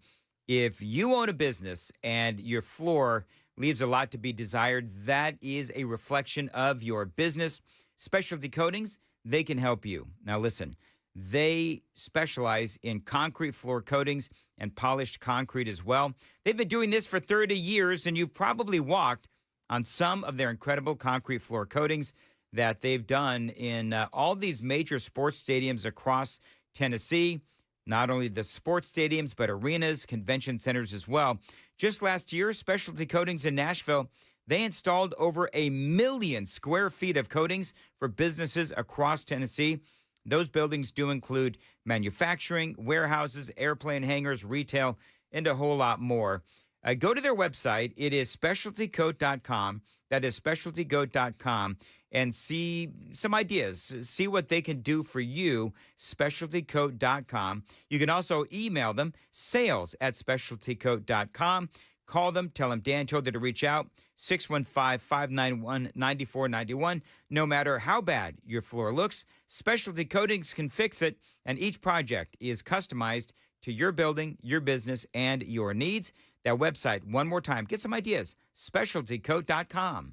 if you own a business and your floor leaves a lot to be desired. That is a reflection of your business. Specialty Coatings, they can help you. Now listen, they specialize in concrete floor coatings and polished concrete as well. They've been doing this for 30 years, and you've probably walked on some of their incredible concrete floor coatings that they've done in all these major sports stadiums across Tennessee. Not only the sports stadiums, but arenas, convention centers as well. Just last year, Specialty Coatings in Nashville, they installed over 1 million square feet of coatings for businesses across Tennessee. Those buildings do include manufacturing, warehouses, airplane hangars, retail, and a whole lot more. Go to their website. It is specialtycoat.com. That is specialtycoat.com, and see some ideas. See what they can do for you, specialtycoat.com. You can also email them, sales@specialtycoat.com. Call them, tell them Dan told you to reach out, 615-591-9491. No matter how bad your floor looks, Specialty Coatings can fix it, and each project is customized to your building, your business, and your needs. That website, one more time, get some ideas, specialtycoat.com.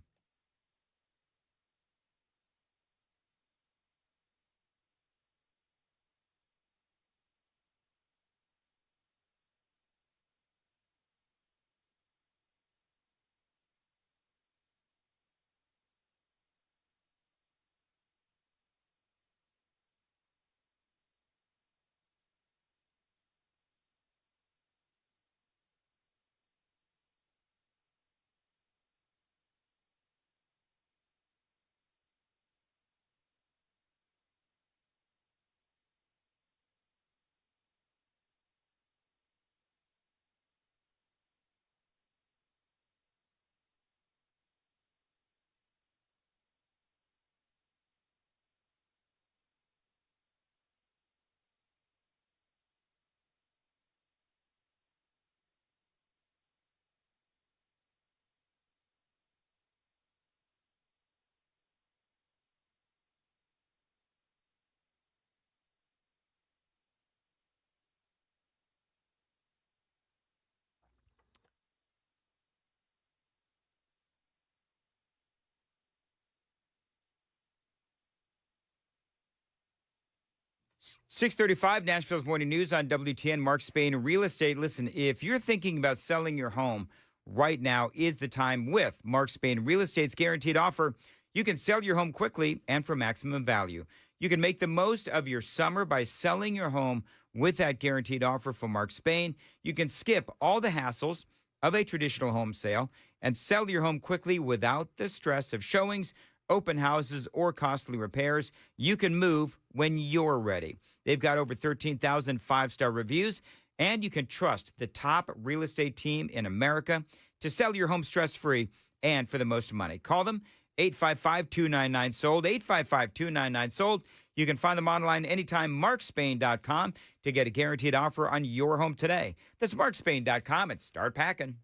.635 Nashville's Morning News on WTN. Mark Spain, real estate. Listen, if you're thinking about selling your home, right now is the time with Mark Spain Real Estate's guaranteed offer. You can sell your home quickly and for maximum value. You can make the most of your summer by selling your home with that guaranteed offer from Mark Spain. You can skip all the hassles of a traditional home sale and sell your home quickly without the stress of showings, open houses, or costly repairs. You can move when you're ready. They've got over 13,000 five-star reviews, and you can trust the top real estate team in America to sell your home stress-free and for the most money. Call them, 855-299-SOLD, 855-299-SOLD. You can find them online anytime, markspain.com, to get a guaranteed offer on your home today. That's markspain.com, and start packing.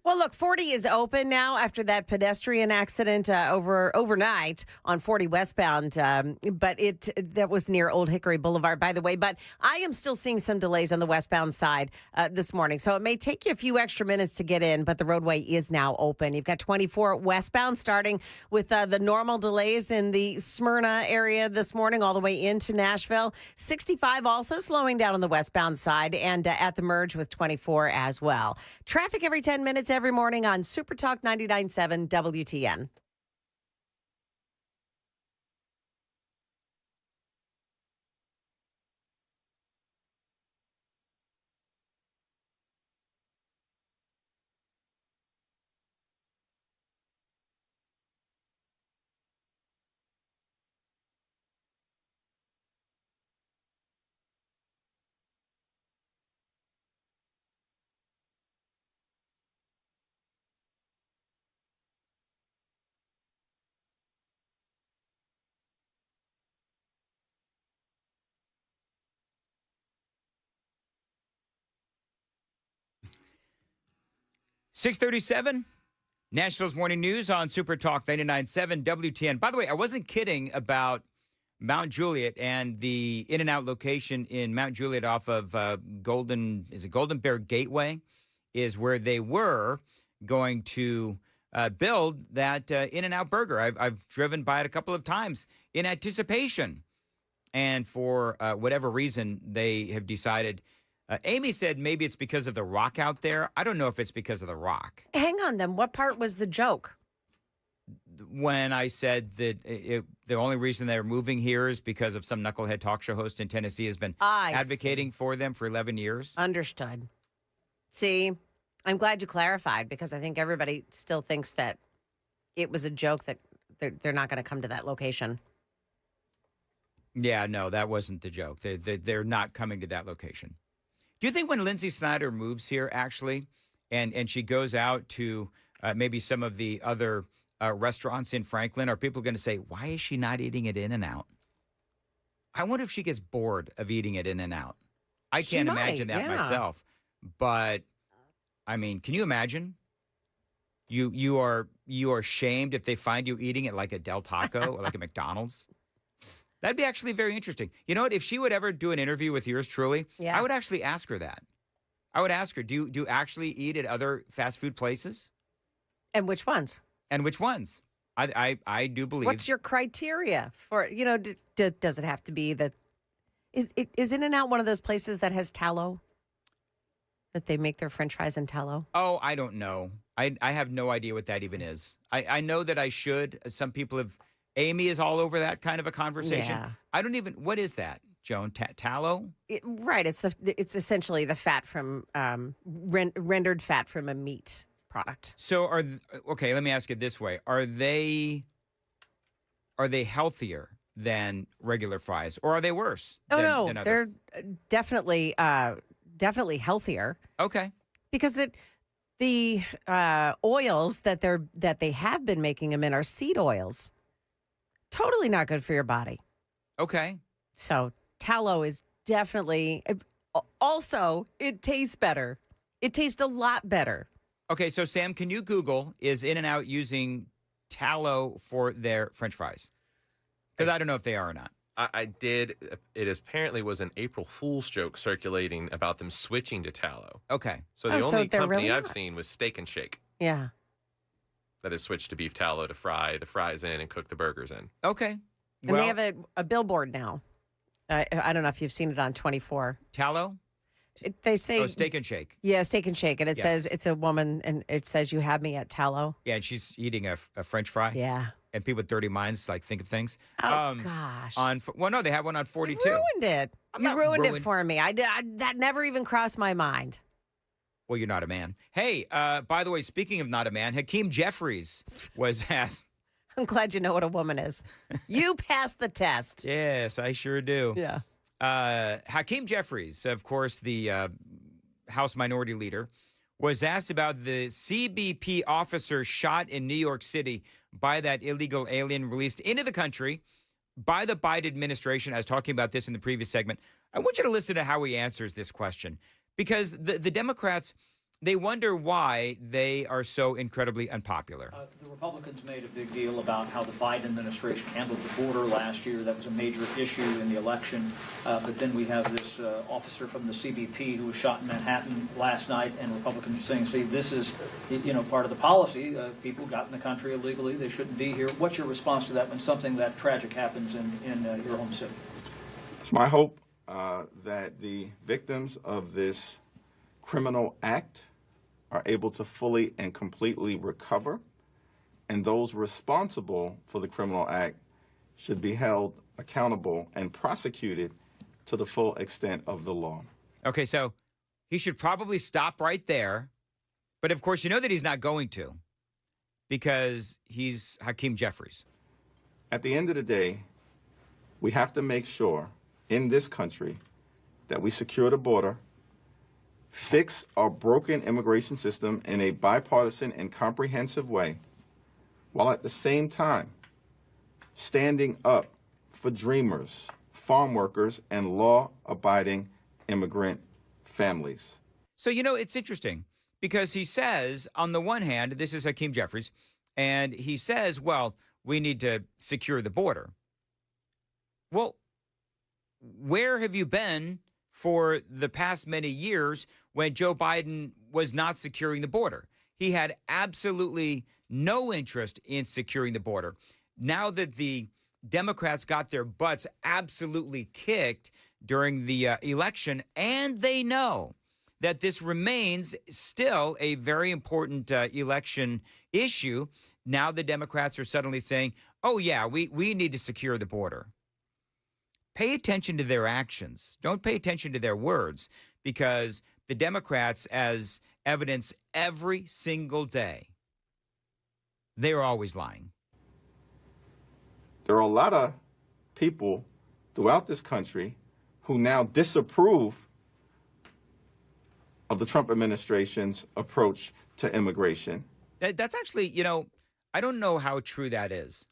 Well, look, 40 is open now after that pedestrian accident overnight on 40 westbound. But that was near Old Hickory Boulevard, by the way. But I am still seeing some delays on the westbound side this morning. So it may take you a few extra minutes to get in, but the roadway is now open. You've got 24 westbound, starting with the normal delays in the Smyrna area this morning all the way into Nashville. 65 also slowing down on the westbound side, and at the merge with 24 as well. Traffic every 10 minutes every morning on Super Talk 99.7 WTN. .637, Nashville's Morning News on Super Talk 99.7 WTN. By the way, I wasn't kidding about Mount Juliet, and the In-N-Out location in Mount Juliet off of Golden Bear Gateway is where they were going to build that In-N-Out burger. I've driven by it a couple of times in anticipation. And for whatever reason, they have decided. Amy said maybe it's because of the rock out there. I don't know if it's because of the rock. Hang on, then. What part was the joke? When I said that the only reason they're moving here is because of some knucklehead talk show host in Tennessee has been advocating for them for 11 years. Understood. See, I'm glad you clarified, because I think everybody still thinks that it was a joke that they're not going to come to that location. Yeah, no, that wasn't the joke. They're not coming to that location. Do you think when Lindsay Snyder moves here, actually, and she goes out to maybe some of the other restaurants in Franklin, are people going to say, why is she not eating at In-N-Out? I wonder if she gets bored of eating at In-N-Out. I can't imagine that myself. But, I mean, can you imagine? You are shamed if they find you eating at like a Del Taco or like a McDonald's. That'd be actually very interesting. You know what? If she would ever do an interview with yours truly, I would actually ask her that. I would ask her, do you actually eat at other fast food places? And which ones? And which ones? I do believe. What's your criteria for, does it have to be that, is In-N-Out one of those places that has tallow? That they make their French fries in tallow? Oh, I don't know. I have no idea what that even is. I know that I should. Some people have. Amy is all over that kind of a conversation. Yeah. I don't even. What is that, Joan? Tallow? Right. It's essentially the fat from rendered fat from a meat product. So okay. Let me ask it this way: Are they healthier than regular fries, or are they worse? No, they're definitely healthier. Okay. Because the oils that they have been making them in are seed oils. Totally not good for your body. Okay. So tallow is definitely, also, it tastes better. It tastes a lot better. Okay, so Sam, can you Google, is In-N-Out using tallow for their French fries? Because I don't know if they are or not. I did. It apparently was an April Fool's joke circulating about them switching to tallow. Okay. So the only they're company really I've not. seen was Steak and Shake Yeah. that has switched to beef tallow to fry the fries in and cook the burgers in. Okay. And they have a billboard now. I don't know if you've seen it on 24. Tallow? They say Steak and Shake. Yeah, Steak and Shake, and it Yes. says it's a woman, and it says you have me at tallow. Yeah, and she's eating a French fry. Yeah. And people with dirty minds like think of things. Oh gosh. No, they have one on 42. You ruined it. I'm You not ruined it ruined. for me. That never even crossed my mind. Well, you're not a man. Hey, by the way, speaking of not a man, Hakeem Jeffries was asked. I'm glad you know what a woman is. You passed the test. Yes, I sure do. Yeah. Hakeem Jeffries, of course, the House Minority Leader, was asked about the CBP officer shot in New York City by that illegal alien released into the country by the Biden administration. I was talking about this in the previous segment. I want you to listen to how he answers this question, because the Democrats, they wonder why they are so incredibly unpopular. The Republicans made a big deal about how the Biden administration handled the border last year. That was a major issue in the election. But then we have this officer from the CBP who was shot in Manhattan last night, and Republicans are saying, see, this is, part of the policy. People got in the country illegally. They shouldn't be here. What's your response to that when something that tragic happens in your home city? It's my hope that the victims of this criminal act are able to fully and completely recover, and those responsible for the criminal act should be held accountable and prosecuted to the full extent of the law. Okay, so he should probably stop right there. But of course, you know that he's not going to, because he's Hakeem Jeffries. At the end of the day, we have to make sure in this country that we secure the border, fix our broken immigration system in a bipartisan and comprehensive way, while at the same time standing up for dreamers, farm workers, and law-abiding immigrant families. So, it's interesting because he says, on the one hand, this is Hakeem Jeffries, and he says, well, we need to secure the border. Well, where have you been for the past many years when Joe Biden was not securing the border? He had absolutely no interest in securing the border. Now that the Democrats got their butts absolutely kicked during the election, and they know that this remains still a very important election issue, now the Democrats are suddenly saying, oh, yeah, we need to secure the border. Pay attention to their actions. Don't pay attention to their words, because the Democrats, as evidence every single day, they're always lying. There are a lot of people throughout this country who now disapprove of the Trump administration's approach to immigration. That's actually, I don't know how true that is,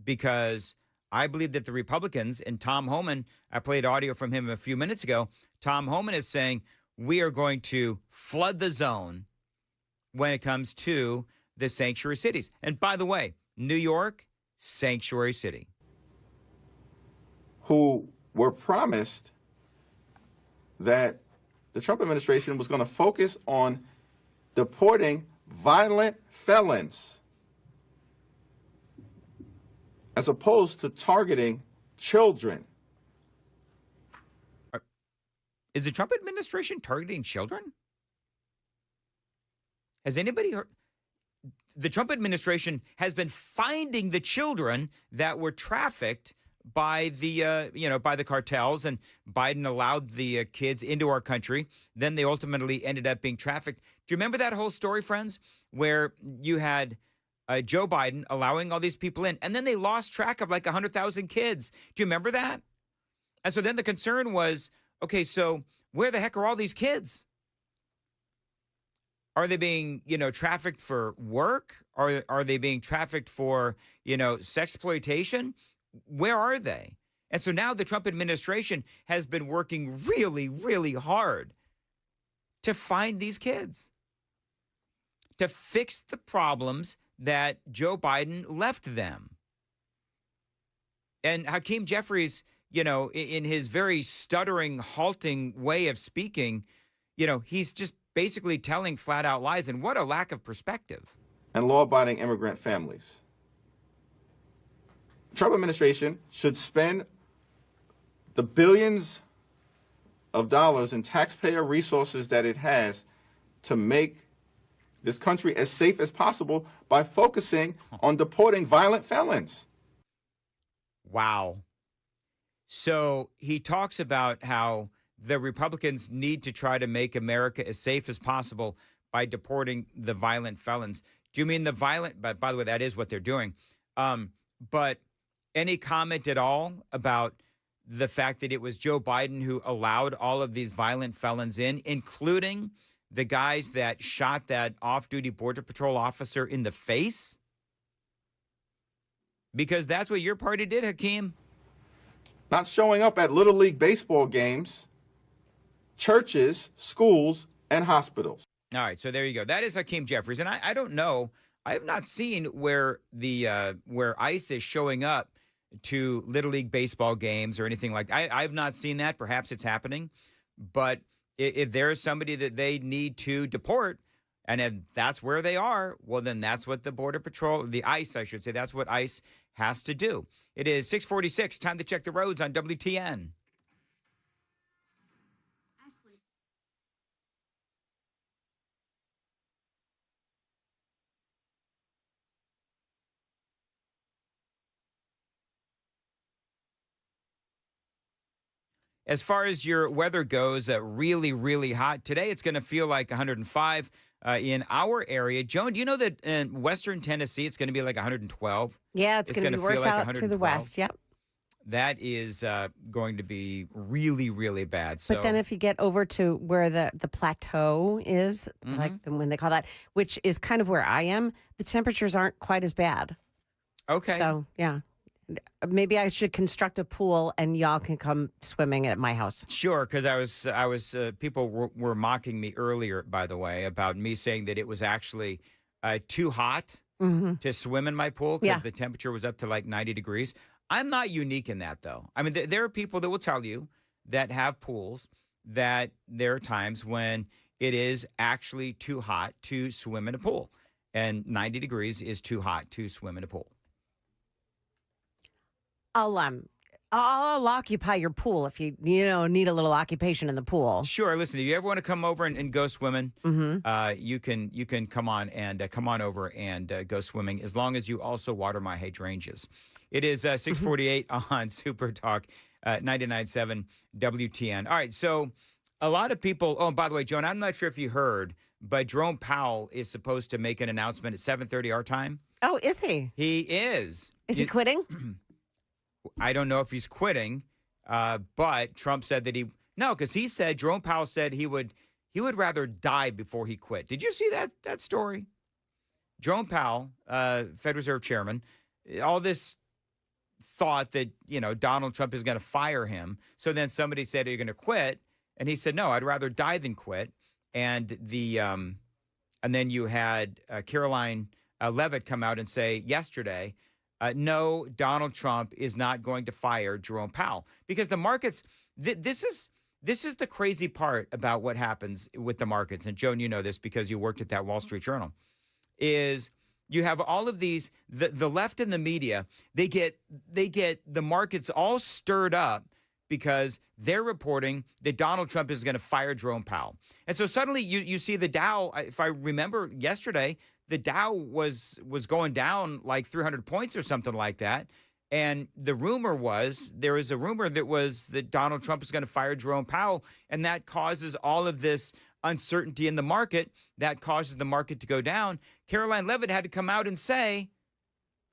because I believe that the Republicans and Tom Homan, I played audio from him a few minutes ago. Tom Homan is saying we are going to flood the zone when it comes to the sanctuary cities. And by the way, New York, sanctuary city. Who were promised that the Trump administration was going to focus on deporting violent felons as opposed to targeting children. Is the Trump administration targeting children? Has anybody heard? The Trump administration has been finding the children that were trafficked by the by the cartels, and Biden allowed the kids into our country. Then they ultimately ended up being trafficked. Do you remember that whole story, friends, where you had Joe Biden allowing all these people in, and then they lost track of like 100,000 kids? Do you remember that? And so then the concern was, okay, so where the heck are all these kids? Are they being, trafficked for work? Are they being trafficked for, sexploitation? Where are they? And so now the Trump administration has been working really, really hard to find these kids, to fix the problems that Joe Biden left them. And Hakeem Jeffries, in his very stuttering, halting way of speaking, he's just basically telling flat out lies. And what a lack of perspective. And law-abiding immigrant families. The Trump administration should spend the billions of dollars in taxpayer resources that it has to make this country as safe as possible by focusing on deporting violent felons. Wow. So he talks about how the Republicans need to try to make America as safe as possible by deporting the violent felons. Do you mean the violent? But by the way, that is what they're doing. But any comment at all about the fact that it was Joe Biden who allowed all of these violent felons in, including the guys that shot that off-duty Border Patrol officer in the face? Because that's what your party did, Hakeem. Not showing up at Little League baseball games, churches, schools, and hospitals. All right, so there you go. That is Hakeem Jeffries. And I don't know, I have not seen where where ICE is showing up to Little League baseball games or anything like that. I've not seen that. Perhaps it's happening. But if there's somebody that they need to deport, and if that's where they are, well, then that's what the Border Patrol, the ICE, I should say, that's what ICE has to do. It is 6:46, time to check the roads on WTN. As far as your weather goes, really, really hot. Today, it's going to feel like 105 in our area. Joan, do you know that in Western Tennessee, it's going to be like 112? Yeah, it's going to be worse feel like out to the west. Yep. That is going to be really, really bad. So, but then if you get over to where the plateau is, like when they call that, which is kind of where I am, the temperatures aren't quite as bad. Okay. So, yeah. Maybe I should construct a pool and y'all can come swimming at my house. Sure, because I was people were mocking me earlier, by the way, about me saying that it was actually too hot to swim in my pool because the temperature was up to like 90 degrees. I'm not unique in that, though. I mean, there are people that will tell you that have pools that there are times when it is actually too hot to swim in a pool. And 90 degrees is too hot to swim in a pool. I'll occupy your pool if you need a little occupation in the pool. Sure. Listen, if you ever want to come over and go swimming, Mm-hmm. you can come on over and go swimming, as long as you also water my hydrangeas. It is 6:48 on Super Talk 99.7 WTN. All right, so a lot of people. Oh, by the way, Joan, I'm not sure if you heard, but Jerome Powell is supposed to make an announcement at 7:30 our time. Oh, is he? He is. Is he quitting? I don't know if he's quitting, but Trump said that because he said, Jerome Powell said he would rather die before he quit. Did you see that story? Jerome Powell, Fed Reserve Chairman, all this thought that, Donald Trump is going to fire him. So then somebody said, "Are you going to quit?" And he said, "No, I'd rather die than quit." And and then you had Caroline Leavitt come out and say yesterday, no, Donald Trump is not going to fire Jerome Powell, because the markets. This is the crazy part about what happens with the markets. And Joan, you know this because you worked at that Wall Street Journal. Is you have all of these the left and the media. They get the markets all stirred up because they're reporting that Donald Trump is going to fire Jerome Powell. And so suddenly you see the Dow, if I remember yesterday, the Dow was going down like 300 points or something like that. And the rumor was, there was a rumor that Donald Trump is going to fire Jerome Powell, and that causes all of this uncertainty in the market. That causes the market to go down. Caroline Leavitt had to come out and say,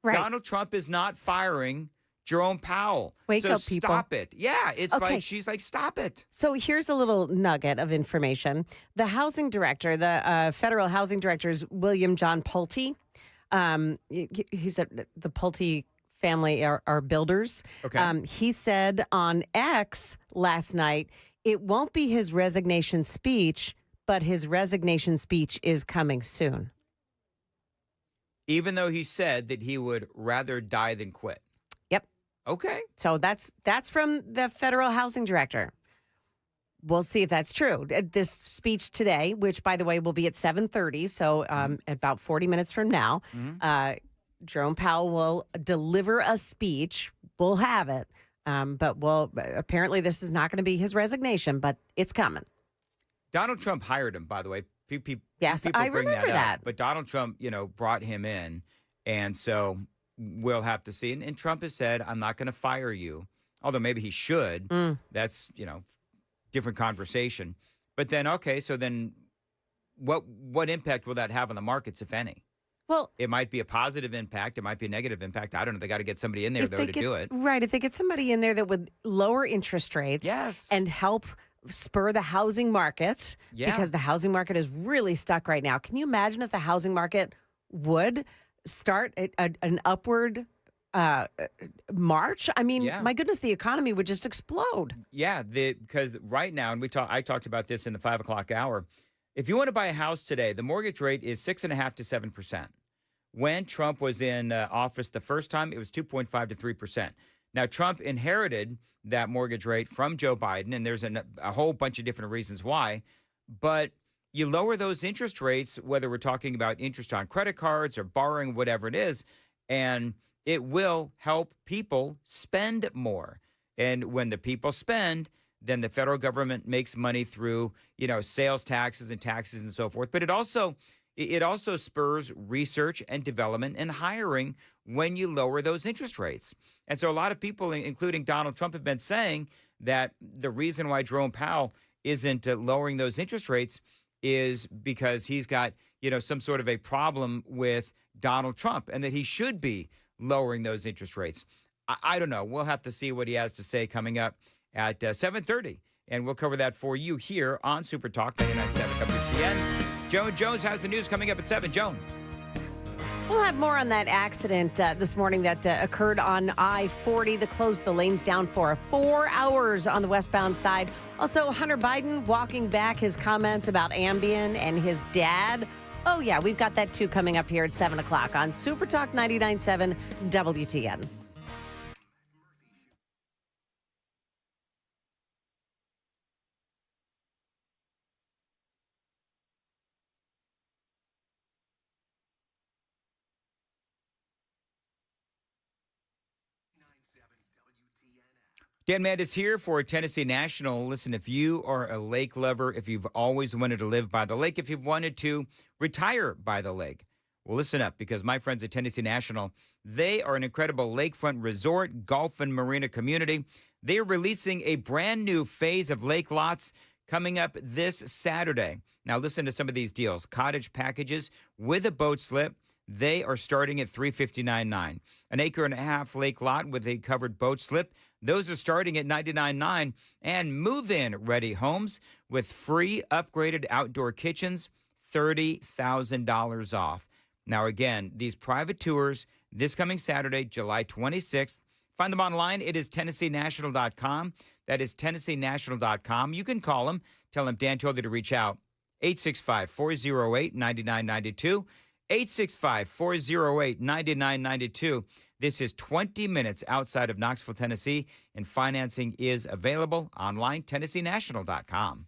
Donald Trump is not firing Jerome Powell. Wake up, people. Stop it. Yeah, it's Okay. like, she's like, stop it. So here's a little nugget of information. The housing director, the federal housing director is William John Pulte. He's the Pulte family are builders. Okay. He said on X last night, it won't be his resignation speech, but his resignation speech is coming soon. Even though he said that he would rather die than quit. Yep. Okay. So that's from the federal housing director. We'll see if that's true. This speech today, which, by the way, will be at 7:30, so about 40 minutes from now, Jerome Powell will deliver a speech. We'll have it. But apparently this is not going to be his resignation, but it's coming. Donald Trump hired him, by the way. Yes, people I bring remember that. up. But Donald Trump, brought him in. And so we'll have to see. And Trump has said, I'm not going to fire you. Although maybe he should. That's, different conversation. But then, okay, so then what impact will that have on the markets, if any? Well, it might be a positive impact. It might be a negative impact. I don't know. They got to get somebody in there, though, to do it. Right. If they get somebody in there that would lower interest rates and help spur the housing market, because the housing market is really stuck right now. Can you imagine if the housing market would start an upward march? I mean, my goodness, the economy would just explode. Yeah, because right now, and I talked about this in the 5 o'clock hour. If you want to buy a house today, the mortgage rate is 6.5% to 7%. When Trump was in office the first time, it was 2.5% to 3%. Now, Trump inherited that mortgage rate from Joe Biden, and there's a whole bunch of different reasons why. But you lower those interest rates, whether we're talking about interest on credit cards or borrowing, whatever it is, and it will help people spend more. And when the people spend, then the federal government makes money through, sales taxes and so forth. But it also spurs research and development and hiring when you lower those interest rates. And so a lot of people, including Donald Trump, have been saying that the reason why Jerome Powell isn't lowering those interest rates is because he's got, some sort of a problem with Donald Trump, and that he should be lowering those interest rates. I don't know. We'll have to see what he has to say coming up at 7:30, and we'll cover that for you here on Super Talk 99.7 WTN. Joan Jones has the news coming up at 7. Joan. We'll have more on that accident this morning that occurred on I-40 that closed the lanes down for 4 hours on the westbound side. Also, Hunter Biden walking back his comments about Ambien and his dad. Oh, yeah, we've got that too coming up here at 7 o'clock on Super Talk 99.7 WTN. Dan Mandis here for Tennessee National. Listen, if you are a lake lover, if you've always wanted to live by the lake, if you've wanted to retire by the lake, well, listen up, because my friends at Tennessee National, they are an incredible lakefront resort, golf, and marina community. They are releasing a brand new phase of lake lots coming up this Saturday. Now, listen to some of these deals. Cottage packages with a boat slip. They are starting at $359.9. An acre-and-a-half lake lot with a covered boat slip. Those are starting at $99.9. And move-in ready homes with free upgraded outdoor kitchens, $30,000 off. Now, again, these private tours this coming Saturday, July 26th. Find them online. It is TennesseeNational.com. That is TennesseeNational.com. You can call them. Tell them Dan told you to reach out. 865-408-9992. 865-408-9992. This is 20 minutes outside of Knoxville, Tennessee, and financing is available online, TennesseeNational.com.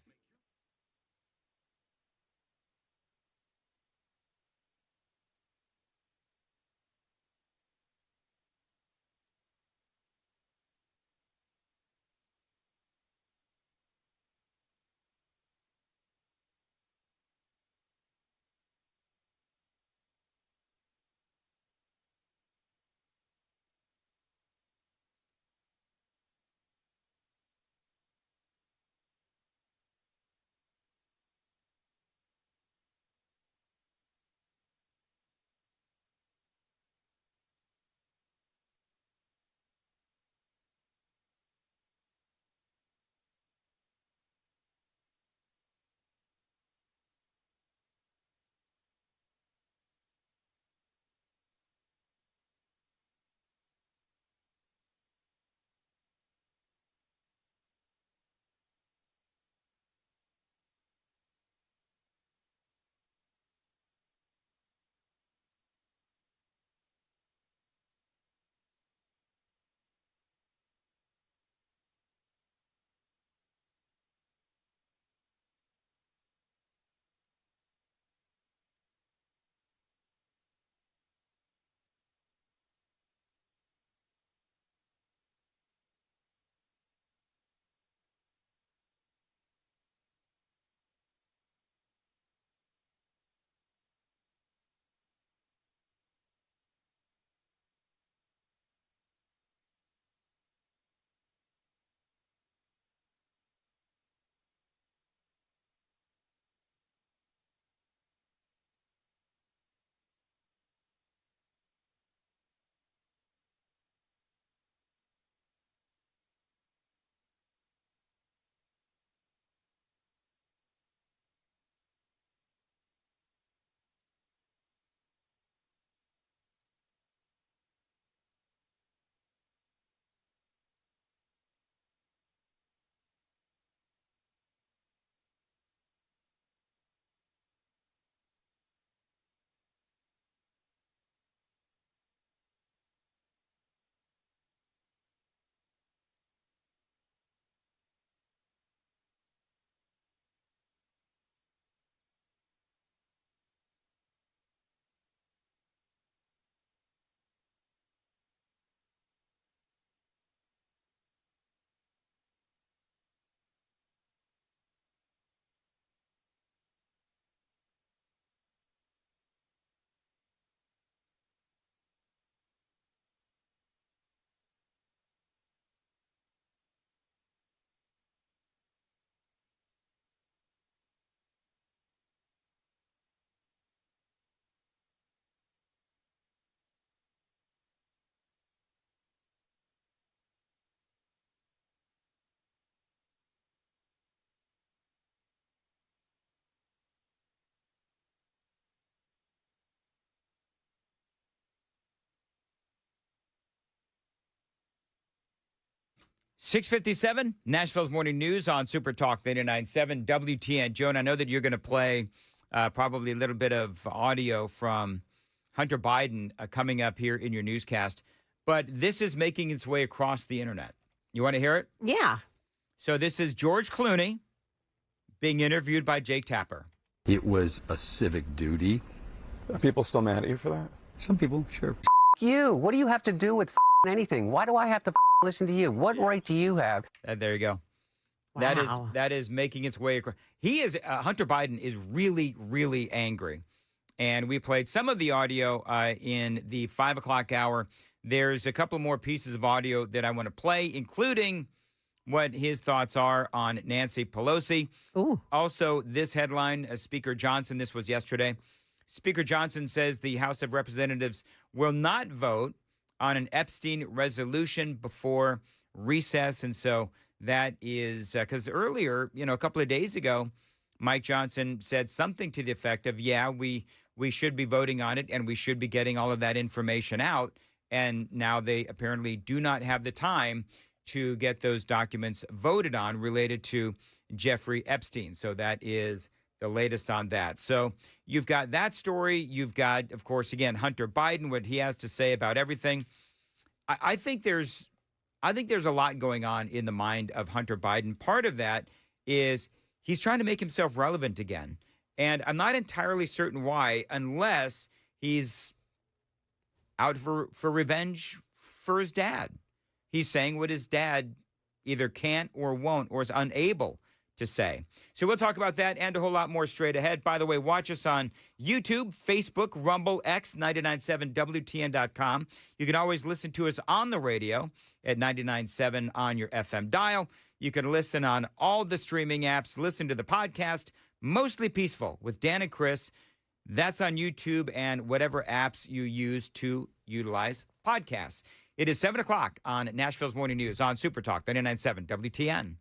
$6:57, Nashville's Morning News on Super Talk 99.7 WTN. Joan, I know that you're going to play probably a little bit of audio from Hunter Biden coming up here in your newscast, but this is making its way across the internet. You want to hear it? Yeah. So this is George Clooney being interviewed by Jake Tapper. It was a civic duty. Are people still mad at you for that? Some people, sure. You. What do you have to do with anything? Why do I have to listen to you? What right do you have? There you go. Wow. That is making its way across. He is Hunter Biden is really, really angry, and we played some of the audio in the 5 o'clock hour. There's a couple more pieces of audio that I want to play, including what his thoughts are on Nancy Pelosi. Ooh. Also, this headline, Speaker Johnson, this was yesterday. Speaker Johnson says the House of Representatives will not vote on an Epstein resolution before recess. And so that is because earlier, a couple of days ago, Mike Johnson said something to the effect of, yeah, we should be voting on it and we should be getting all of that information out. And now they apparently do not have the time to get those documents voted on related to Jeffrey Epstein. So that is the latest on that. So you've got that story. You've got, of course, again, Hunter Biden, what he has to say about everything. I think there's a lot going on in the mind of Hunter Biden. Part of that is he's trying to make himself relevant again. And I'm not entirely certain why, unless he's out for revenge for his dad. He's saying what his dad either can't or won't or is unable to say. So we'll talk about that and a whole lot more straight ahead. By the way, watch us on YouTube, Facebook, Rumble, X, 997WTN.com. You can always listen to us on the radio at 99.7 on your FM dial. You can listen on all the streaming apps, listen to the podcast, Mostly Peaceful with Dan and Chris. That's on YouTube and whatever apps you use to utilize podcasts. It is 7 o'clock on Nashville's Morning News on Super Talk 99.7 WTN.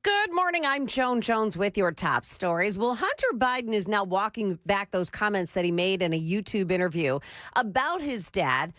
Good morning. I'm Joan Jones with your top stories. Well, Hunter Biden is now walking back those comments that he made in a YouTube interview about his dad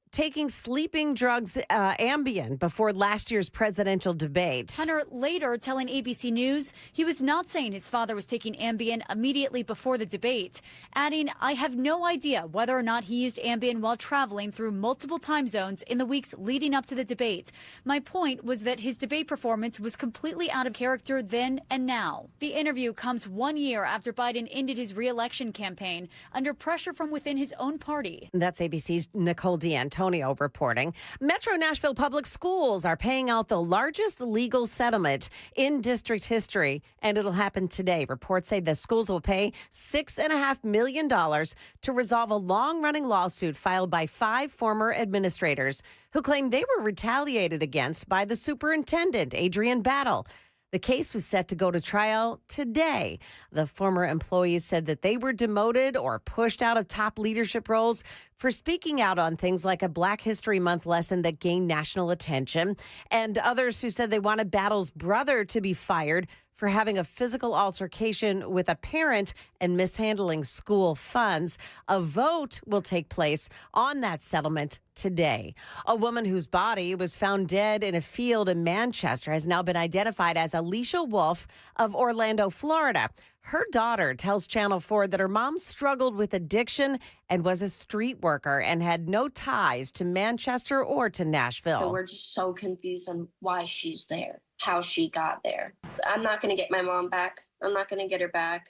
taking sleeping drugs, Ambien, before last year's presidential debate. Hunter later telling ABC News he was not saying his father was taking Ambien immediately before the debate, adding, I have no idea whether or not he used Ambien while traveling through multiple time zones in the weeks leading up to the debate. My point was that his debate performance was completely out of character then and now. The interview comes 1 year after Biden ended his re-election campaign under pressure from within his own party. That's ABC's Nicole D'Antonio reporting. Metro Nashville Public Schools are paying out the largest legal settlement in district history, and it'll happen today. Reports say the schools will pay $6.5 million to resolve a long-running lawsuit filed by 5 former administrators who claim they were retaliated against by the superintendent, Adrian Battle. The case was set to go to trial today. The former employees said that they were demoted or pushed out of top leadership roles for speaking out on things like a Black History Month lesson that gained national attention, and others who said they wanted Battle's brother to be fired for having a physical altercation with a parent and mishandling school funds. A vote will take place on that settlement today. A woman whose body was found dead in a field in Manchester has now been identified as Alicia Wolf of Orlando, Florida. Her daughter tells Channel 4 that her mom struggled with addiction and was a street worker and had no ties to Manchester or to Nashville. So we're just so confused on why she's there, how she got there. I'm not going to get my mom back. I'm not going to get her back.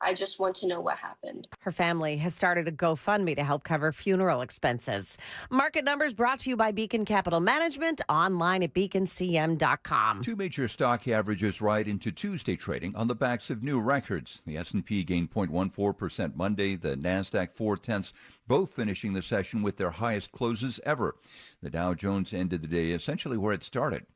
I just want to know what happened. Her family has started a GoFundMe to help cover funeral expenses. Market numbers brought to you by Beacon Capital Management, online at beaconcm.com. 2 major stock averages ride into Tuesday trading on the backs of new records. The S&P gained 0.14% Monday, the NASDAQ 0.4%, both finishing the session with their highest closes ever. The Dow Jones ended the day essentially where it started.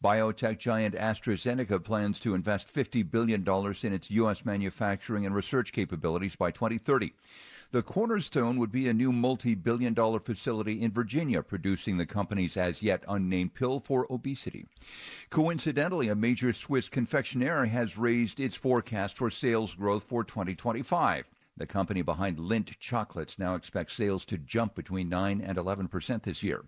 Biotech giant AstraZeneca plans to invest $50 billion in its U.S. manufacturing and research capabilities by 2030. The cornerstone would be a new multi-billion-dollar facility in Virginia, producing the company's as-yet unnamed pill for obesity. Coincidentally, a major Swiss confectionery has raised its forecast for sales growth for 2025. The company behind Lindt Chocolates now expects sales to jump between 9 and 11% this year.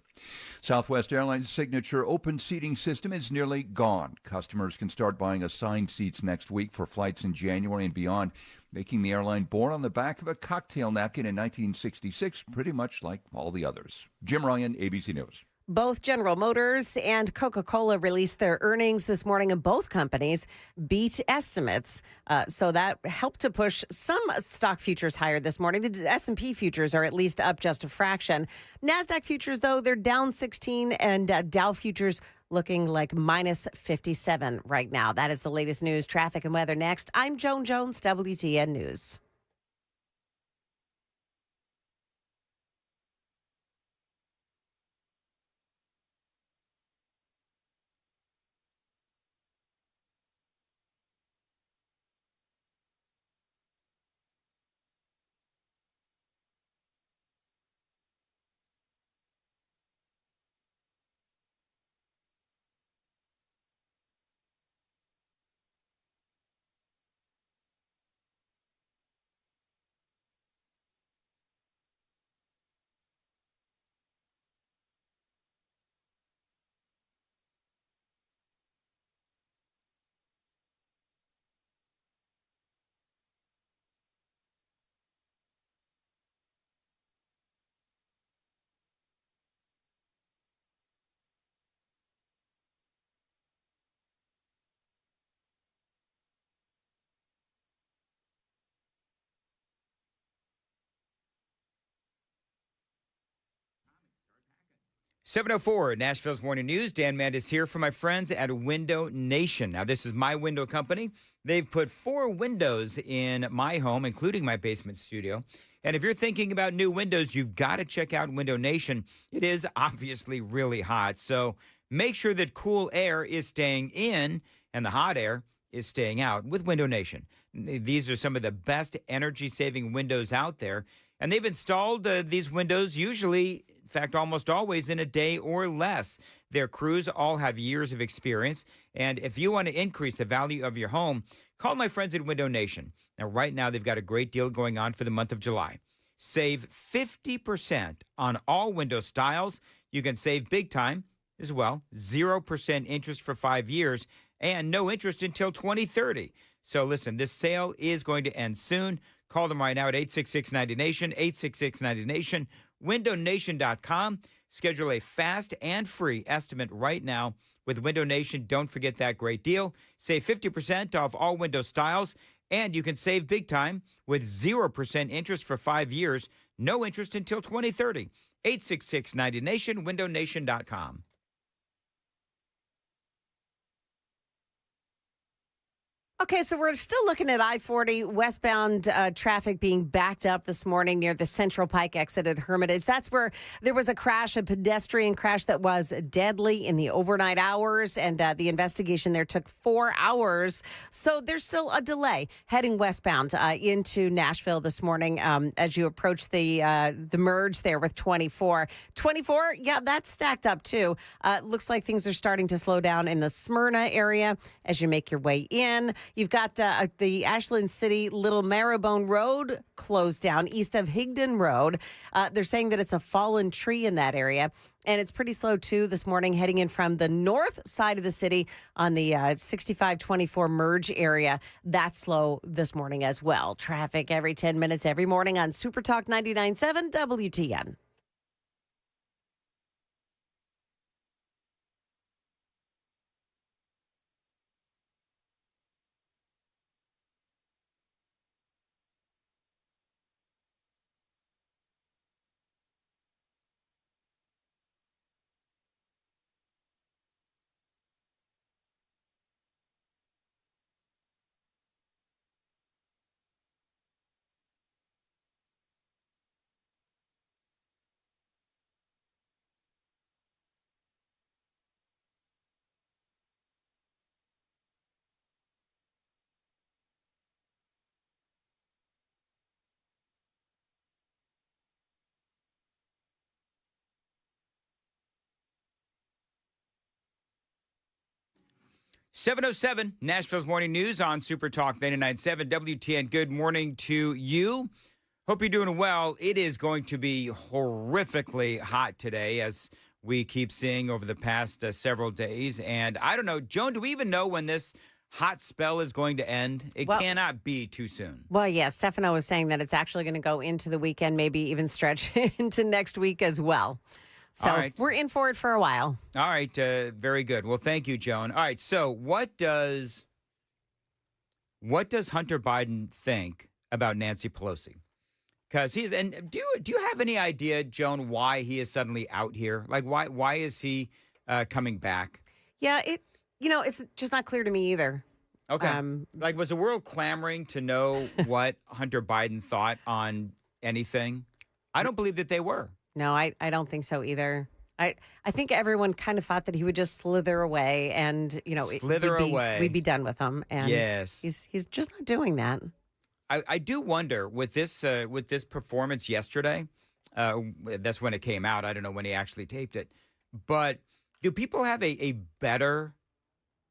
Southwest Airlines' signature open seating system is nearly gone. Customers can start buying assigned seats next week for flights in January and beyond, making the airline born on the back of a cocktail napkin in 1966, pretty much like all the others. Jim Ryan, ABC News. Both General Motors and Coca-Cola released their earnings this morning, and both companies beat estimates. So that helped to push some stock futures higher this morning. The S&P futures are at least up just a fraction. NASDAQ futures, though, they're down 16, and Dow futures looking like minus 57 right now. That is the latest news, traffic, and weather next. I'm Joan Jones, WTN News. .704 Nashville's Morning News. Dan Mandis here for my friends at Window Nation. Now, this is my window company. They've put 4 windows in my home, including my basement studio. And if you're thinking about new windows, you've got to check out Window Nation. It is obviously really hot, so make sure that cool air is staying in and the hot air is staying out with Window Nation. These are some of the best energy-saving windows out there, and they've installed these windows usually, in fact, almost always in a day or less. Their crews all have years of experience, and if you want to increase the value of your home, call my friends at Window Nation. Now, right now, they've got a great deal going on for the month of July. Save 50% on all window styles. You can save big time as well. 0% interest for 5 years and no interest until 2030. So listen, this sale is going to end soon. Call them right now at 866-90-NATION, 866-90-NATION, windownation.com. Schedule a fast and free estimate right now with Window Nation. Don't forget that great deal. Save 50% off all window styles, and you can save big time with 0% interest for 5 years, no interest until 2030. 866-90-NATION, windownation.com. Okay, so we're still looking at I-40 westbound traffic being backed up this morning near the Central Pike exit at Hermitage. That's where there was a crash, a pedestrian crash that was deadly in the overnight hours, and the investigation there took 4 hours. So there's still a delay heading westbound into Nashville this morning as you approach the merge there with 24. 24, yeah, that's stacked up too. Looks like things are starting to slow down in the Smyrna area as you make your way in. You've got the Ashland City Little Marrowbone Road closed down east of Higdon Road. They're saying that it's a fallen tree in that area. And it's pretty slow, too, this morning, heading in from the north side of the city on the 6524 merge area. That's slow this morning as well. Traffic every 10 minutes every morning on Super Talk 99.7 WTN. 7:07, Nashville's Morning News on Super Talk 99.7 WTN. Good morning to you. Hope you're doing well. It is going to be horrifically hot today, as we keep seeing over the past several days. And I don't know, Joan, do we even know when this hot spell is going to end? It cannot be too soon. Well, yeah, Stefano was saying that it's actually going to go into the weekend, maybe even stretch into next week as well. So we're in for it for a while. All right. Very good. Well, thank you, Joan. All right. So what does Hunter Biden think about Nancy Pelosi? Because and do you have any idea, Joan, why he is suddenly out here? Like, why is he coming back? Yeah, it's just not clear to me either. Okay. Like, was the world clamoring to know what Hunter Biden thought on anything? I don't believe that they were. No, I don't think so either. I think everyone kind of thought that he would just slither away and, away. We'd be done with him. And yes. He's just not doing that. I do wonder with this performance yesterday, that's when it came out. I don't know when he actually taped it. But do people have a better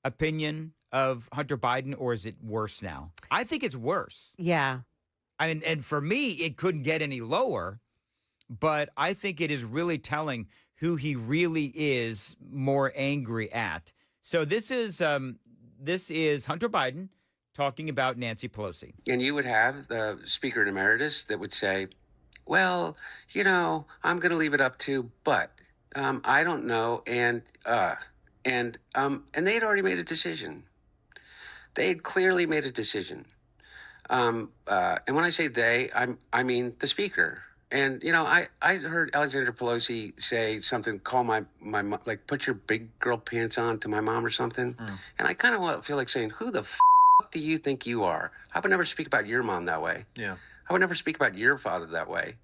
opinion of Hunter Biden, or is it worse now? I think it's worse. Yeah. I mean, and for me, it couldn't get any lower. But I think it is really telling who he really is more angry at. So this is Hunter Biden talking about Nancy Pelosi. And you would have the Speaker Emeritus that would say, well, I'm going to leave it up to, but I don't know. And they had already made a decision. They had clearly made a decision. And when I say they, I mean the Speaker. And, I heard Alexandra Pelosi say something, call my mom, like, put your big girl pants on to my mom or something. And I kind of feel like saying, who the f*** do you think you are? I would never speak about your mom that way. Yeah. I would never speak about your father that way.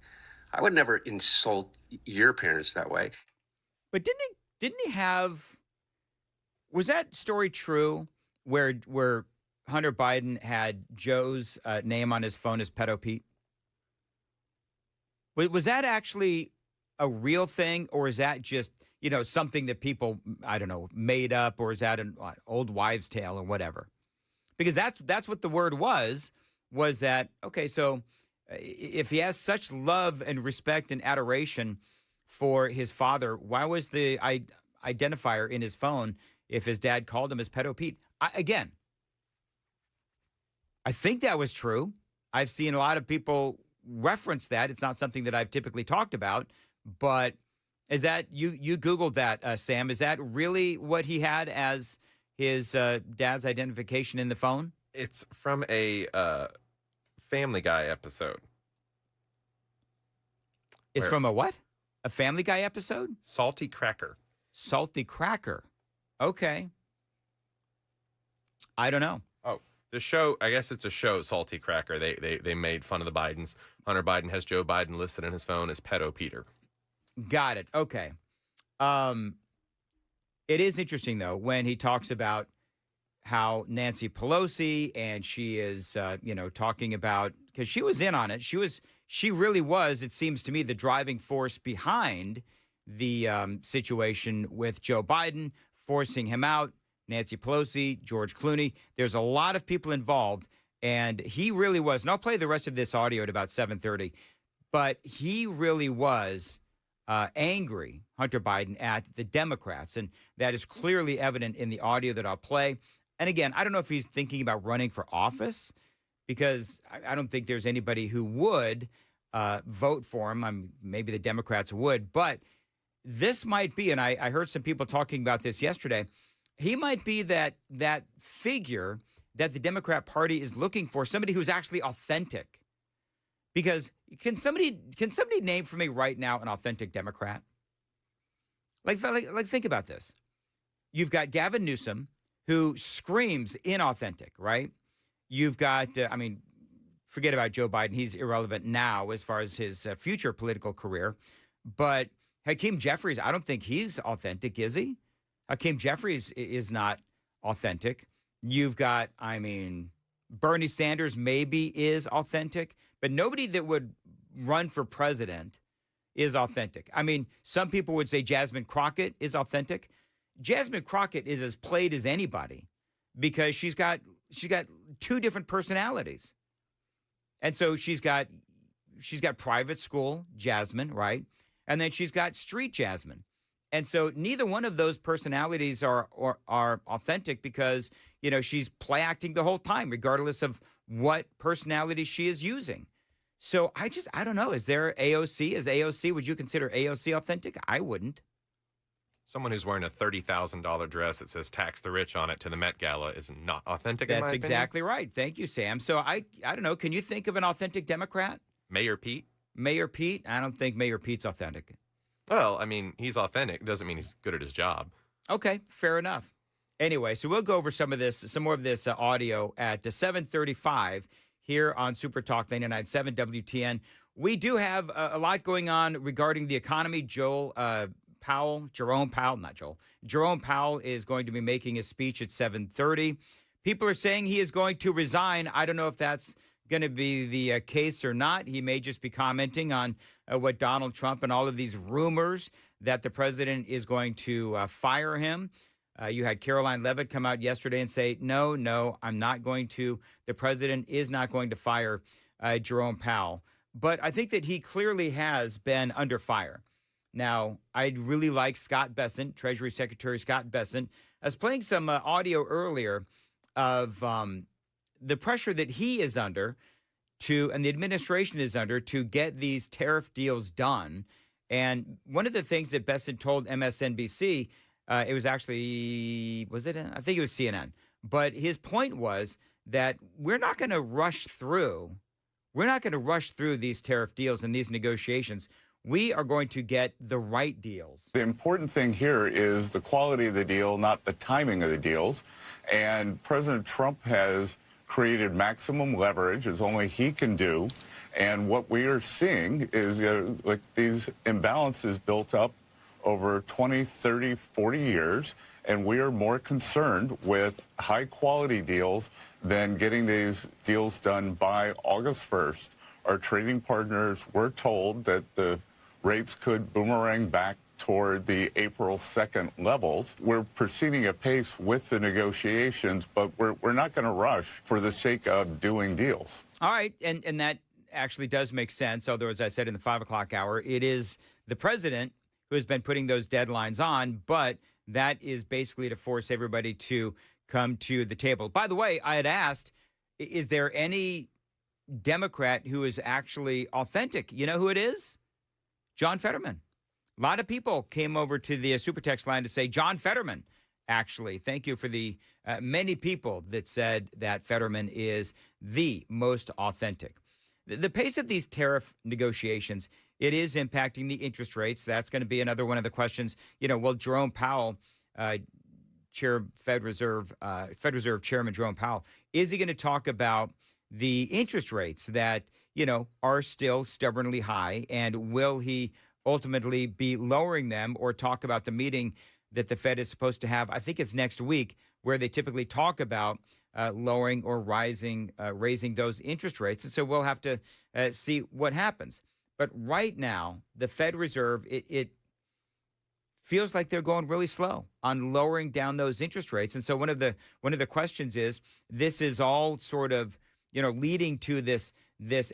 I would never insult your parents that way. But didn't he have, was that story true where Hunter Biden had Joe's name on his phone as Pedo Pete? Was that actually a real thing, or is that just, something that people, I don't know, made up, or is that an old wives' tale or whatever? Because that's what the word was that, okay, so if he has such love and respect and adoration for his father, why was the identifier in his phone if his dad called him as Pedo Pete? Again, I think that was true. I've seen a lot of people reference that. It's not something that I've typically talked about, but is that, you Googled that, Sam, is that really what he had as his dad's identification in the phone? It's from a Family Guy episode. It's from a what? A Family Guy episode? Salty Cracker. Salty Cracker. Okay. I don't know. Oh, the show, I guess it's a show, Salty Cracker. They made fun of the Bidens. Hunter Biden has Joe Biden listed in his phone as Pedo Peter. Got it. Okay. It is interesting, though, when he talks about how Nancy Pelosi, and she is, talking about, because she was in on it. She really was, it seems to me, the driving force behind the situation with Joe Biden, forcing him out. Nancy Pelosi, George Clooney. There's a lot of people involved, and he really was. And I'll play the rest of this audio at about 7:30. But he really was angry, Hunter Biden, at the Democrats, and that is clearly evident in the audio that I'll play. And again, I don't know if he's thinking about running for office, because I don't think there's anybody who would vote for him. Maybe the Democrats would, but this might be, and I heard some people talking about this yesterday, he might be that figure that the Democrat Party is looking for, somebody who's actually authentic. Because can somebody name for me right now an authentic Democrat? Like think about this. You've got Gavin Newsom, who screams inauthentic, right? You've got, forget about Joe Biden. He's irrelevant now as far as his future political career. But Hakeem Jeffries, I don't think he's authentic, is he? Hakeem Jeffries is not authentic. You've got, Bernie Sanders maybe is authentic, but nobody that would run for president is authentic. Some people would say Jasmine Crockett is authentic. Jasmine Crockett is as played as anybody. because she's got two different personalities. And so she's got private school Jasmine, right? And then she's got street Jasmine. And so neither one of those personalities are authentic because, you know, she's play acting the whole time, regardless of what personality she is using. So I don't know. Is there AOC? Would you consider AOC authentic? I wouldn't. Someone who's wearing a $30,000 dress that says "Tax the Rich" on it to the Met Gala is not authentic. That's exactly right. Thank you, Sam. So I don't know. Can you think of an authentic Democrat? Mayor Pete? Mayor Pete? I don't think Mayor Pete's authentic. Well, I mean, he's authentic. Doesn't mean he's good at his job. Okay, fair enough. Anyway, so we'll go over some more of this audio at 7:35 here on Super Talk 99.7 WTN. We do have a lot going on regarding the economy. Jerome Powell is going to be making a speech at 7:30. People are saying he is going to resign. I don't know if that's going to be the case or not. He may just be commenting on what Donald Trump and all of these rumors that the president is going to fire him. You had Caroline Leavitt come out yesterday and say, no, I'm not going to. The president is not going to fire Jerome Powell. But I think that he clearly has been under fire. Now, I'd really like Scott Bessent, Treasury Secretary Scott Bessent. I was playing some audio earlier of the pressure that he is under and the administration is under to get these tariff deals done. And one of the things that Bessent told MSNBC, it was actually, I think it was CNN. But his point was that we're not going to rush through these tariff deals and these negotiations. We are going to get the right deals. The important thing here is the quality of the deal, not the timing of the deals. And President Trump has created maximum leverage, as only he can do. And what we are seeing is like these imbalances built up over 20, 30, 40 years. And we are more concerned with high quality deals than getting these deals done by August 1st. Our trading partners were told that the rates could boomerang back toward the April 2nd levels. We're proceeding apace with the negotiations, but we're not going to rush for the sake of doing deals. All right, and that actually does make sense, although, as I said in the 5 o'clock hour, it is the president who has been putting those deadlines on, but that is basically to force everybody to come to the table. By the way, I had asked, is there any Democrat who is actually authentic? You know who it is? John Fetterman. A lot of people came over to the Super Text line to say John Fetterman. Actually, thank you for the many people that said that Fetterman is the most authentic. The pace of these tariff negotiations, it is impacting the interest rates. That's going to be another one of the questions. You know, will Jerome Powell, Fed Reserve Chairman Jerome Powell, is he going to talk about the interest rates that, you know, are still stubbornly high, and will he ultimately be lowering them, or talk about the meeting that the Fed is supposed to have? I think it's next week, where they typically talk about lowering or raising those interest rates. And so we'll have to see what happens. But right now, the Fed Reserve, it feels like they're going really slow on lowering down those interest rates. And so one of the questions is, this is all sort of, you know, leading to this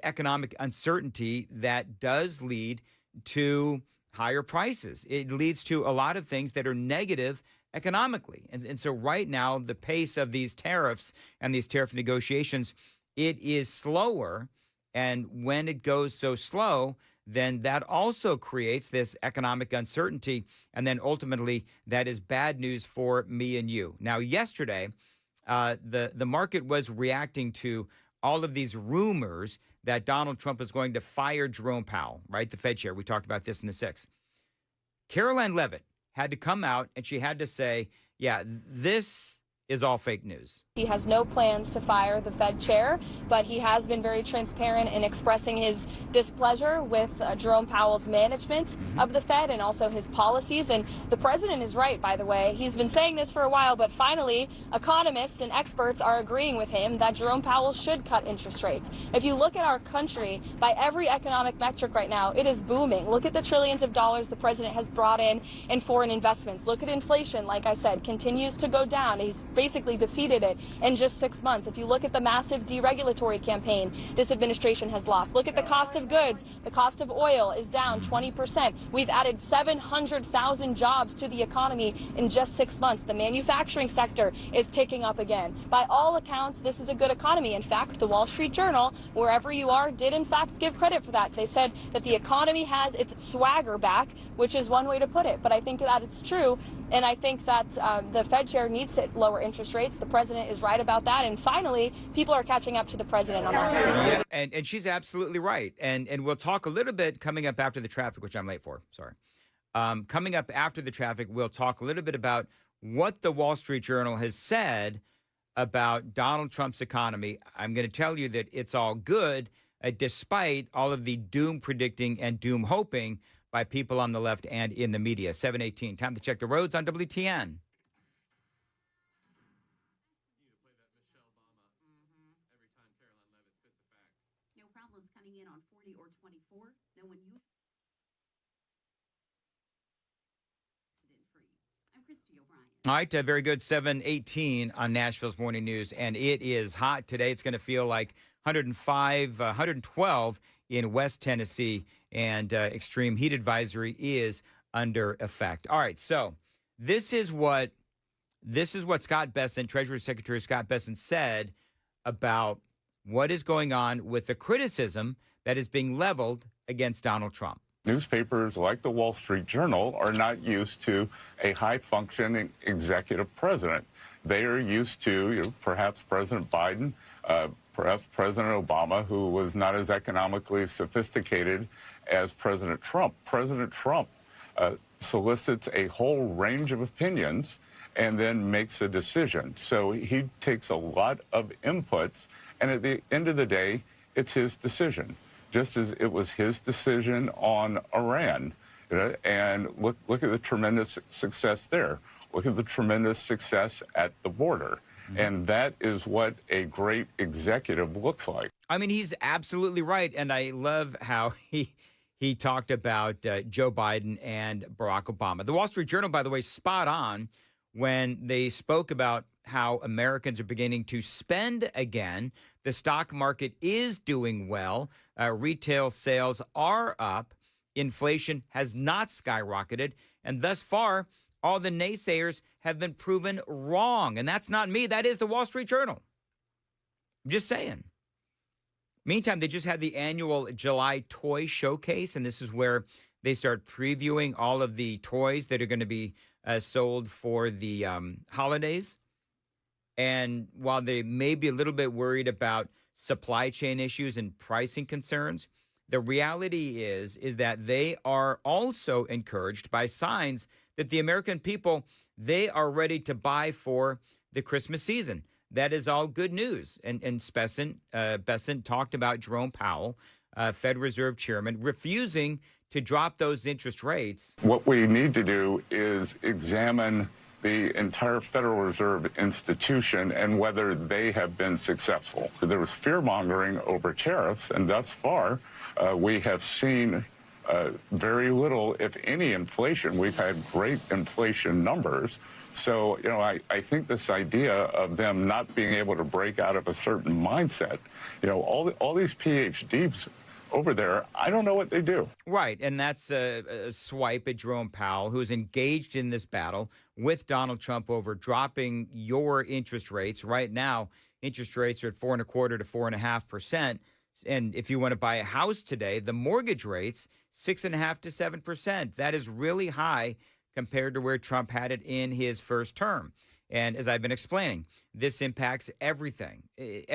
economic uncertainty that does lead to higher prices. It leads to a lot of things that are negative economically. And so right now, the pace of these tariffs and these tariff negotiations, it is slower. And when it goes so slow, then that also creates this economic uncertainty. And then ultimately, that is bad news for me and you. Now, yesterday, the market was reacting to all of these rumors that Donald Trump is going to fire Jerome Powell, right? The Fed chair. We talked about this in the 6th. Caroline Leavitt had to come out and she had to say, yeah, this is all fake news. He has no plans to fire the Fed chair, but he has been very transparent in expressing his displeasure with Jerome Powell's management of the Fed and also his policies. And the president is right, by the way. He's been saying this for a while, but finally, economists and experts are agreeing with him that Jerome Powell should cut interest rates. If you look at our country, by every economic metric right now, it is booming. Look at the trillions of dollars the president has brought in foreign investments. Look at inflation, like I said, continues to go down. He's basically defeated it in just 6 months. If you look at the massive deregulatory campaign this administration has lost, look at the cost of goods. The cost of oil is down 20%. We've added 700,000 jobs to the economy in just 6 months. The manufacturing sector is ticking up again. By all accounts, this is a good economy. In fact, the Wall Street Journal, wherever you are, did in fact give credit for that. They said that the economy has its swagger back, which is one way to put it. But I think that it's true. And I think that the Fed chair needs to lower interest rates. The president is right about that. And finally, people are catching up to the president on that. Yeah, and she's absolutely right. And we'll talk a little bit coming up after the traffic, which I'm late for. Sorry. Coming up after the traffic, we'll talk a little bit about what the Wall Street Journal has said about Donald Trump's economy. I'm going to tell you that it's all good, despite all of the doom predicting and doom hoping by people on the left and in the media. 7:18. Time to check the roads on WTN. No problems coming in on 40 or 24. No one usually. I'm Christy O'Brien. All right, very good. 7:18 on Nashville's Morning News, and it is hot today. It's going to feel like 105, 112 in West Tennessee, and extreme heat advisory is under effect. All right, so this is what Scott Bessent, Treasury Secretary Scott Bessent, said about what is going on with the criticism that is being leveled against Donald Trump. Newspapers like the Wall Street Journal are not used to a high-functioning executive president. They are used to, perhaps President Biden, perhaps President Obama, who was not as economically sophisticated as President Trump. President Trump solicits a whole range of opinions and then makes a decision. So he takes a lot of inputs, and at the end of the day, it's his decision. Just as it was his decision on Iran. And look at the tremendous success there. Look at the tremendous success at the border. Mm-hmm. And that is what a great executive looks like. I mean, he's absolutely right. And I love how he talked about Joe Biden and Barack Obama. The Wall Street Journal, by the way, spot on when they spoke about how Americans are beginning to spend again. The stock market is doing well. Retail sales are up. Inflation has not skyrocketed. And thus far, all the naysayers have been proven wrong. And that's not me. That is the Wall Street Journal. I'm just saying. Meantime, they just had the annual July Toy Showcase, and this is where they start previewing all of the toys that are going to be sold for the holidays. And while they may be a little bit worried about supply chain issues and pricing concerns, the reality is that they are also encouraged by signs that the American people, they are ready to buy for the Christmas season. That is all good news. And Bessent talked about Jerome Powell, Fed Reserve Chairman, refusing to drop those interest rates. What we need to do is examine the entire Federal Reserve institution and whether they have been successful. There was fear-mongering over tariffs, and thus far, we have seen very little, if any, inflation. We've had great inflation numbers. So, I think this idea of them not being able to break out of a certain mindset, all these PhDs over there, I don't know what they do. Right, and that's a swipe at Jerome Powell, who is engaged in this battle with Donald Trump over dropping your interest rates. Right now, interest rates are at 4.25% to 4.5%. And if you want to buy a house today, the mortgage rates, 6.5% to 7%. That is really high compared to where Trump had it in his first term. And as I've been explaining, this impacts everything. It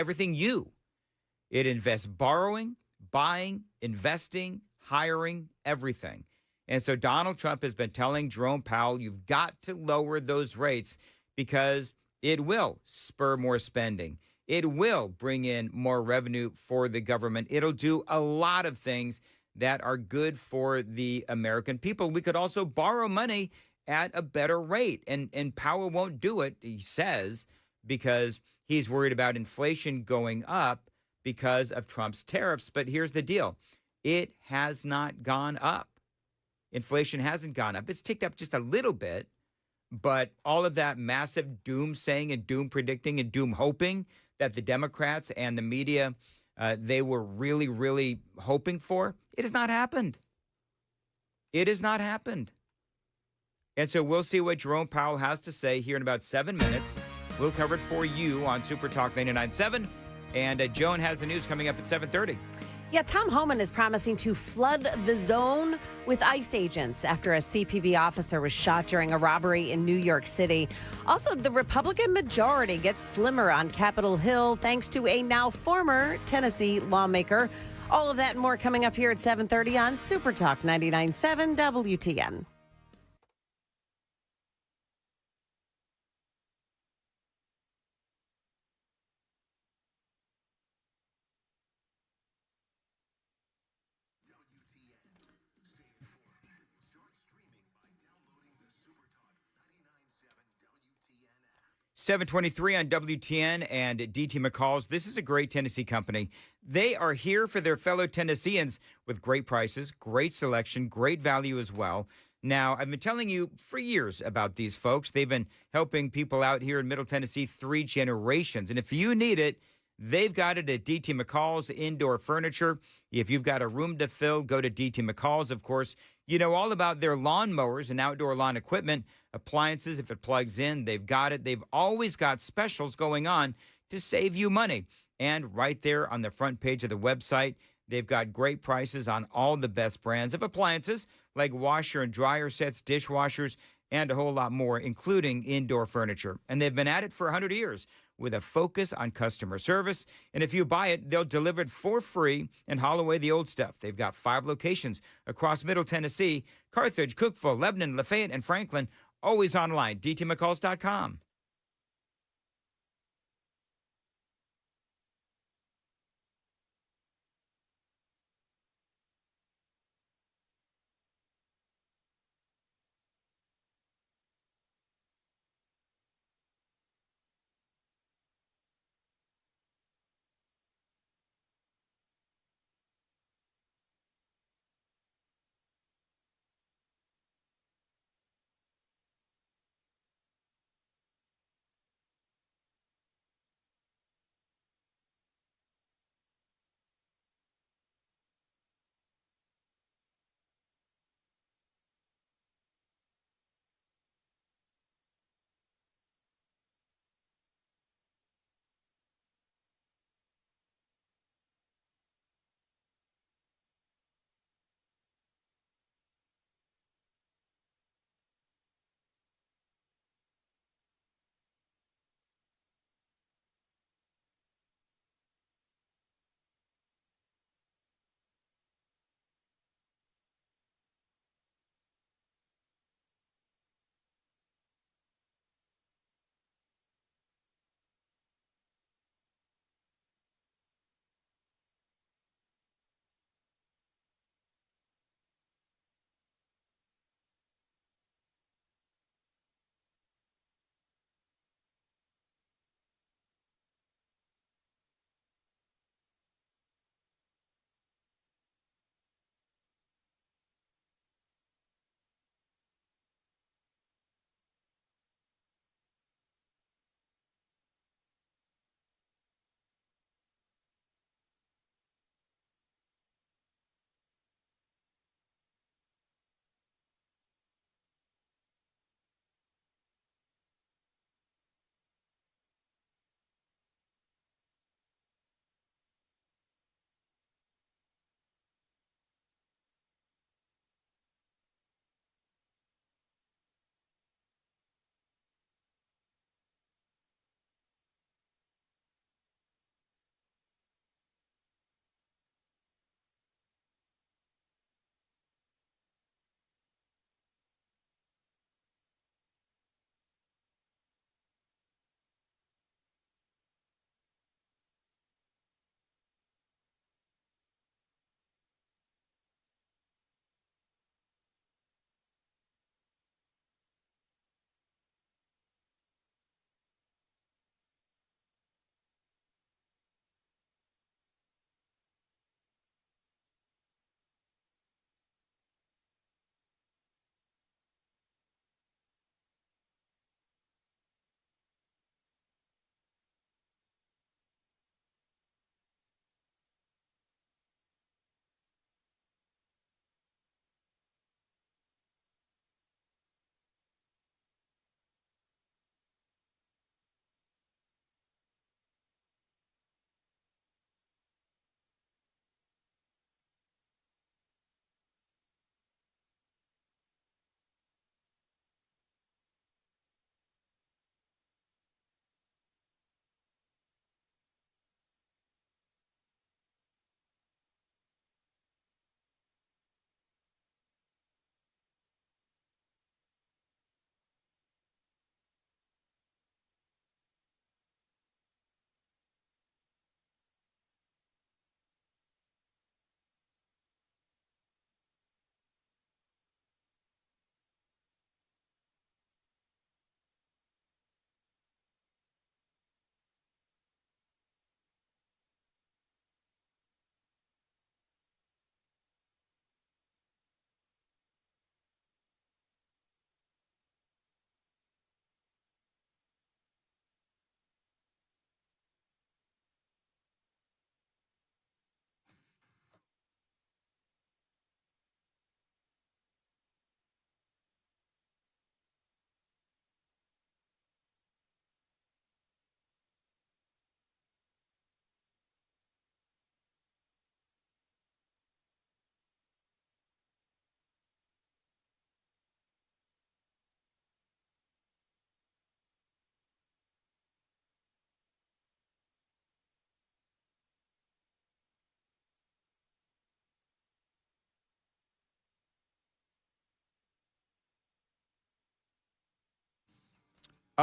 invests borrowing, buying, investing, hiring, everything. And so Donald Trump has been telling Jerome Powell, you've got to lower those rates because it will spur more spending. It will bring in more revenue for the government. It'll do a lot of things that are good for the American people. We could also borrow money at a better rate. And Powell won't do it, he says, because he's worried about inflation going up because of Trump's tariffs. But here's the deal. It has not gone up. Inflation hasn't gone up. It's ticked up just a little bit, But all of that massive doom saying and doom predicting and doom hoping that the Democrats and the media, they were really, really hoping for, it has not happened. It has not happened. And so we'll see what Jerome Powell has to say here in about 7 minutes. We'll cover it for you on Super Talk 99.7. And Joan has the news coming up at 7:30. Yeah, Tom Homan is promising to flood the zone with ICE agents after a CPB officer was shot during a robbery in New York City. Also, the Republican majority gets slimmer on Capitol Hill thanks to a now former Tennessee lawmaker. All of that and more coming up here at 7:30 on Super Talk 99.7 WTN. .723 on WTN and DT McCall's. This is a great Tennessee company. They are here for their fellow Tennesseans with great prices, great selection, great value as well. Now, I've been telling you for years about these folks. They've been helping people out here in Middle Tennessee 3 generations. And if you need it, they've got it at DT McCall's Indoor Furniture. If you've got a room to fill, go to DT McCall's. Of course, you know all about their lawn mowers and outdoor lawn equipment, appliances. If it plugs in, they've got it. They've always got specials going on to save you money. And right there on the front page of the website, they've got great prices on all the best brands of appliances like washer and dryer sets, dishwashers, and a whole lot more, including indoor furniture. And they've been at it for 100 years with a focus on customer service. And if you buy it, they'll deliver it for free and haul away the old stuff. They've got 5 locations across Middle Tennessee: Carthage, Cookeville, Lebanon, Lafayette, and Franklin. Always online, dtmccalls.com.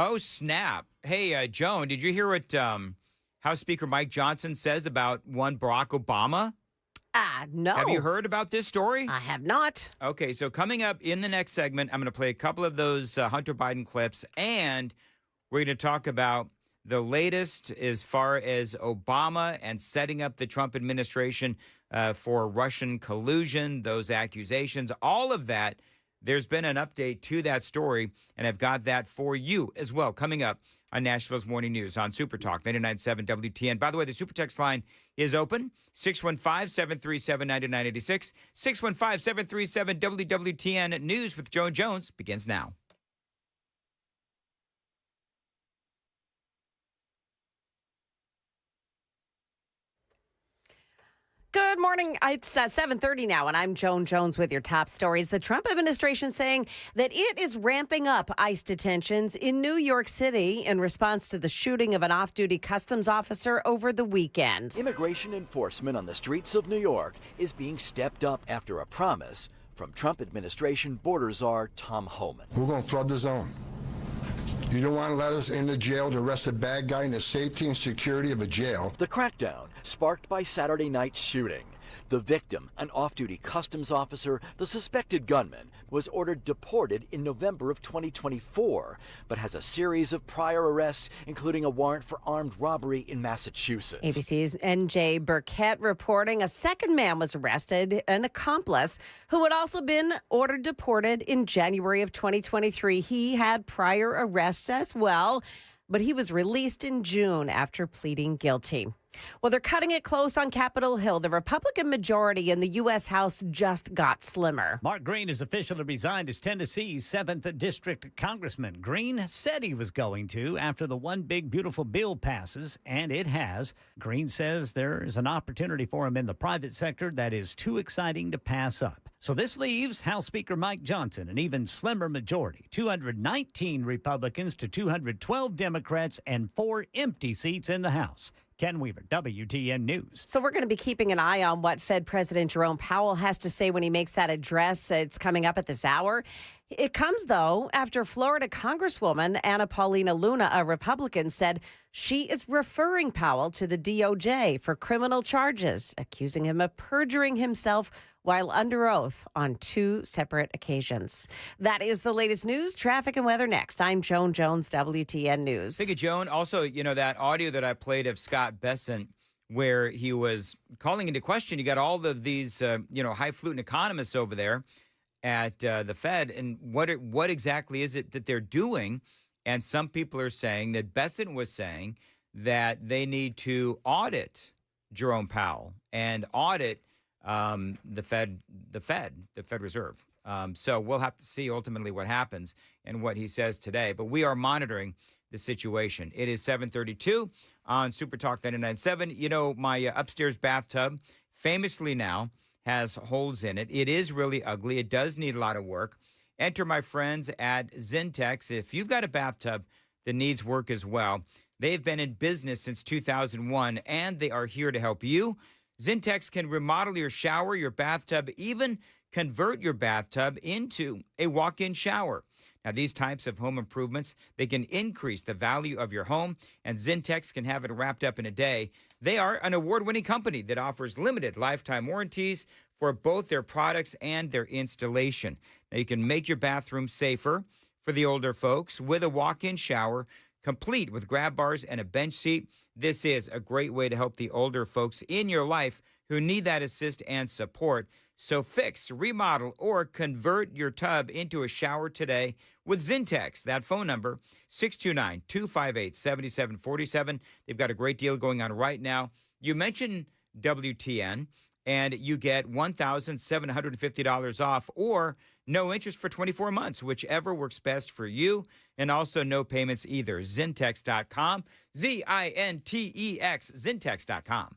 Oh, snap. Hey, Joan, did you hear what House Speaker Mike Johnson says about one Barack Obama? No. Have you heard about this story? I have not. Okay, so coming up in the next segment, I'm going to play a couple of those Hunter Biden clips, and we're going to talk about the latest as far as Obama and setting up the Trump administration for Russian collusion, those accusations, all of that. There's been an update to that story, and I've got that for you as well coming up on Nashville's Morning News on Super Talk 99.7 WTN. By the way, the Super Text line is open, 615-737-9986. 615-737-WWTN. News with Joan Jones begins now. Good morning. It's 7:30 now, and I'm Joan Jones with your top stories. The Trump administration saying that it is ramping up ICE detentions in New York City in response to the shooting of an off-duty customs officer over the weekend. Immigration enforcement on the streets of New York is being stepped up after a promise from Trump administration border czar Tom Homan. We're going to flood the zone. You don't want to let us into jail to arrest a bad guy in the safety and security of a jail. The crackdown sparked by Saturday night's shooting. The victim, an off-duty customs officer, the suspected gunman, was ordered deported in November of 2024, but has a series of prior arrests, including a warrant for armed robbery in Massachusetts. ABC's NJ Burkett reporting a second man was arrested, an accomplice, who had also been ordered deported in January of 2023. He had prior arrests as well, but he was released in June after pleading guilty. Well, they're cutting it close on Capitol Hill. The Republican majority in the U.S. House just got slimmer. Mark Green has officially resigned as Tennessee's 7th District Congressman. Green said he was going to after the One Big Beautiful Bill passes, and it has. Green says there is an opportunity for him in the private sector that is too exciting to pass up. So this leaves House Speaker Mike Johnson an even slimmer majority, 219 Republicans to 212 Democrats, and 4 empty seats in the House. Ken Weaver, WTN News. So we're going to be keeping an eye on what Fed President Jerome Powell has to say when he makes that address. It's coming up at this hour. It comes, though, after Florida Congresswoman Anna Paulina Luna, a Republican, said she is referring Powell to the DOJ for criminal charges, accusing him of perjuring himself while under oath on 2 separate occasions. That is the latest news, traffic, and weather next. I'm Joan Jones, WTN News. Thank you, Joan. Also, that audio that I played of Scott Bessent, where he was calling into question, you got all of these, highfalutin economists over there at the Fed, and what exactly is it that they're doing? And some people are saying that Bessent was saying that they need to audit Jerome Powell and audit the Fed Reserve. So we'll have to see ultimately what happens and what he says today. But we are monitoring the situation. It is 7:32 on Super Talk 99.7. My upstairs bathtub famously now has holes in it. It is really ugly. It does need a lot of work. Enter my friends at Zintex. If you've got a bathtub that needs work as well, they've been in business since 2001, and they are here to help you. Zintex can remodel your shower, your bathtub, even convert your bathtub into a walk-in shower. Now, these types of home improvements, they can increase the value of your home, and Zintex can have it wrapped up in a day. They are an award-winning company that offers limited lifetime warranties for both their products and their installation. Now, you can make your bathroom safer for the older folks with a walk-in shower, complete with grab bars and a bench seat. This is a great way to help the older folks in your life who need that assist and support. So fix, remodel, or convert your tub into a shower today with Zintex. That phone number, 629-258-7747. They've got a great deal going on right now. You mentioned WTN, and you get $1,750 off or no interest for 24 months, whichever works best for you, and also no payments either. Zintex.com, Zintex, Zintex.com.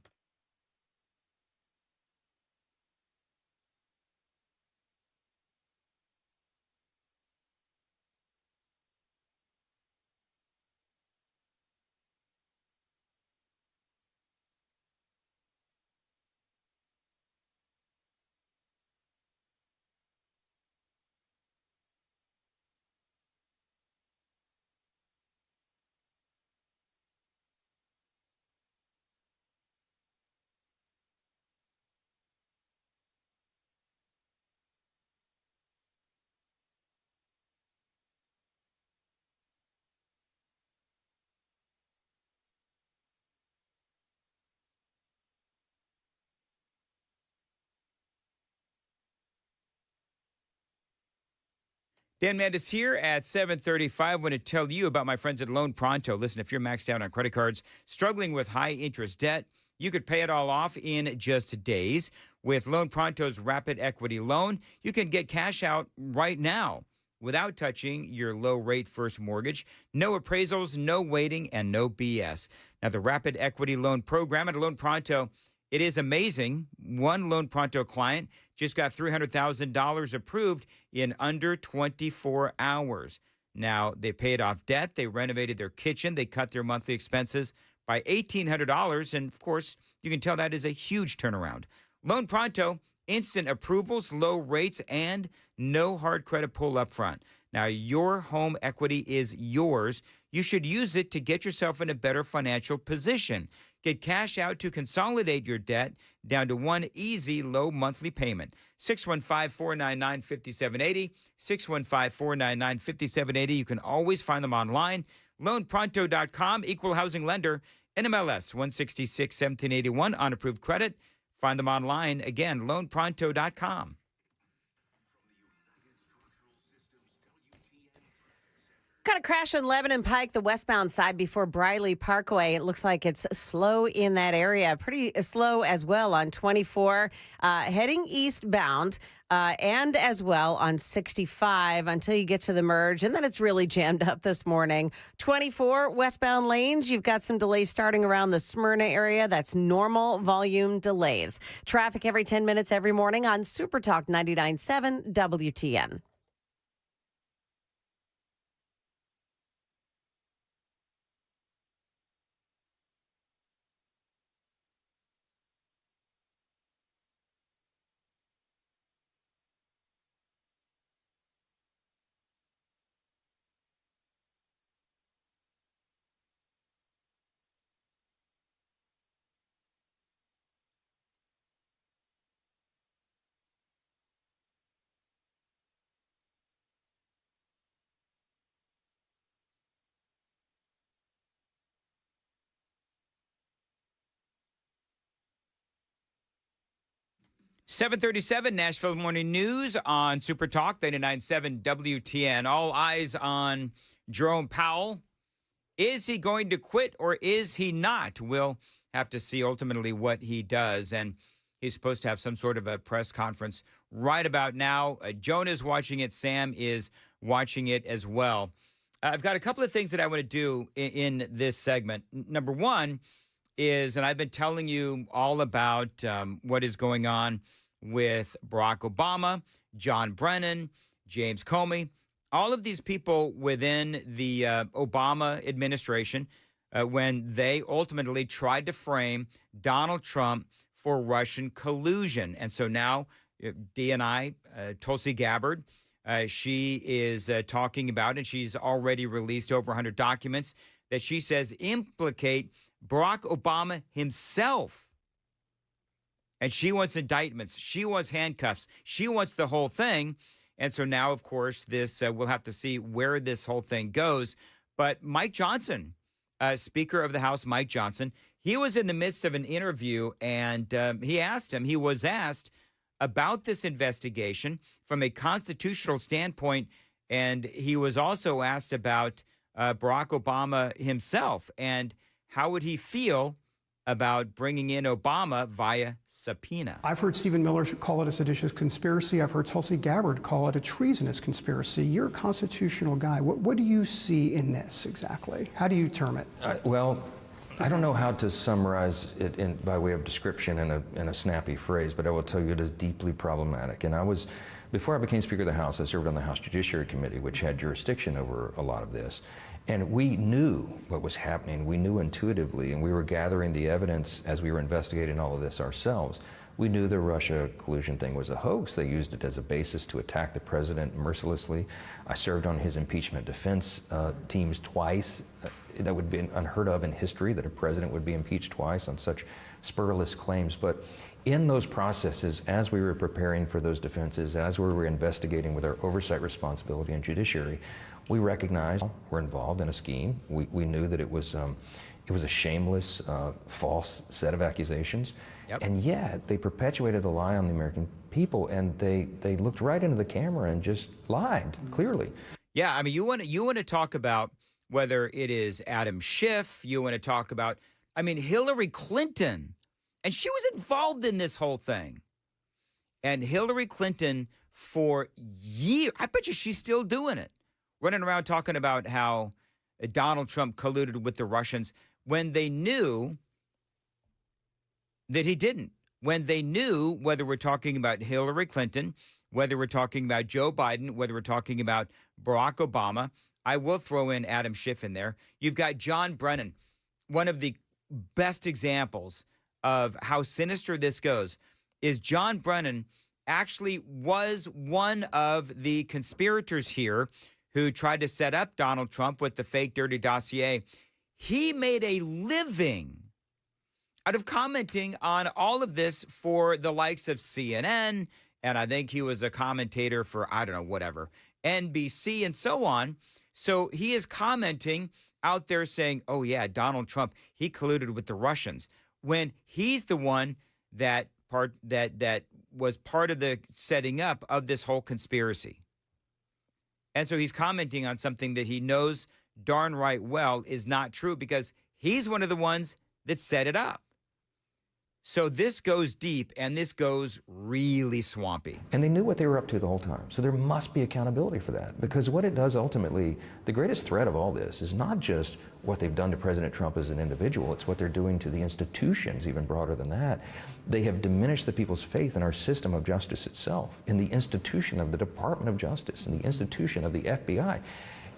Dan Mandis here at 7:35. I want to tell you about my friends at Loan Pronto. Listen, if you're maxed out on credit cards, struggling with high interest debt, you could pay it all off in just days. With Loan Pronto's Rapid Equity Loan, you can get cash out right now without touching your low-rate first mortgage. No appraisals, no waiting, and no BS. Now, the Rapid Equity Loan program at Loan Pronto, it is amazing. One Loan Pronto client just got $300,000 approved in under 24 hours. Now, they paid off debt, they renovated their kitchen, they cut their monthly expenses by $1,800, and of course, you can tell that is a huge turnaround. Loan Pronto, instant approvals, low rates, and no hard credit pull up front. Now, your home equity is yours. You should use it to get yourself in a better financial position. Get cash out to consolidate your debt down to one easy low monthly payment. 615-499-5780, 615-499-5780. You can always find them online. LoanPronto.com, equal housing lender, NMLS 166 1781 on approved credit. Find them online. Again, LoanPronto.com. Got a crash on Lebanon Pike, the westbound side before Briley Parkway. It looks like it's slow in that area. Pretty slow as well on 24, heading eastbound, and as well on 65 until you get to the merge. And then it's really jammed up this morning. 24 westbound lanes. You've got some delays starting around the Smyrna area. That's normal volume delays. Traffic every 10 minutes every morning on Super Talk 99.7 WTN. .737 Nashville Morning News on Super Talk 99.7 WTN. All eyes on Jerome Powell. Is he going to quit or is he not? We'll have to see ultimately what he does. And he's supposed to have some sort of a press conference right about now. Joan is watching it. Sam is watching it as well. I've got a couple of things that I want to do in this segment. Number one is, and I've been telling you all about what is going on with Barack Obama, John Brennan, James Comey, all of these people within the Obama administration when they ultimately tried to frame Donald Trump for Russian collusion. And so now DNI, Tulsi Gabbard, she is talking about, and she's already released over 100 documents that she says implicate Barack Obama himself. And she wants indictments. She wants handcuffs. She wants the whole thing. And so now, of course, this we'll have to see where this whole thing goes. But Mike Johnson, Speaker of the House, Mike Johnson, he was in the midst of an interview, and he was asked about this investigation from a constitutional standpoint, and he was also asked about Barack Obama himself and how would he feel about bringing in Obama via subpoena. I've heard Stephen Miller call it a seditious conspiracy. I've heard Tulsi Gabbard call it a treasonous conspiracy. You're a constitutional guy. What do you see in this exactly? How do you term it? Well, I don't know how to summarize it by way of description in a snappy phrase, but I will tell you it is deeply problematic. And before I became Speaker of the House, I served on the House Judiciary Committee, which had jurisdiction over a lot of this. And we knew what was happening. We knew intuitively, and we were gathering the evidence as we were investigating all of this ourselves. We knew the Russia collusion thing was a hoax. They used it as a basis to attack the president mercilessly. I served on his impeachment defense teams twice. That would be unheard of in history, that a president would be impeached twice on such spurless claims. But in those processes, as we were preparing for those defenses, as we were investigating with our oversight responsibility and judiciary, we recognized we're involved in a scheme. We knew that it was a shameless, false set of accusations. And yet they perpetuated the lie on the American people, and they looked right into the camera and just lied clearly. Yeah, I mean, you want to talk about whether it is Adam Schiff, you want to talk about, I mean, Hillary Clinton, and she was involved in this whole thing. And Hillary Clinton for years, I bet you she's still doing it, running around talking about how Donald Trump colluded with the Russians when they knew that he didn't. When they knew, whether we're talking about Hillary Clinton, whether we're talking about Joe Biden, whether we're talking about Barack Obama, I will throw in Adam Schiff in there. You've got John Brennan, one of the best examples of how sinister this goes, is John Brennan actually was one of the conspirators here who tried to set up Donald Trump with the fake dirty dossier. He made a living out of commenting on all of this for the likes of CNN, and I think he was a commentator for, I don't know, whatever, NBC and so on. So he is commenting out there saying, oh yeah, Donald Trump, he colluded with the Russians, when he's the one that was part of the setting up of this whole conspiracy. And so he's commenting on something that he knows darn right well is not true because he's one of the ones that set it up. So this goes deep, and this goes really swampy. And they knew what they were up to the whole time. So there must be accountability for that. Because what it does ultimately, the greatest threat of all this is not just what they've done to President Trump as an individual, it's what they're doing to the institutions, even broader than that. They have diminished the people's faith in our system of justice itself, in the institution of the Department of Justice, in the institution of the FBI.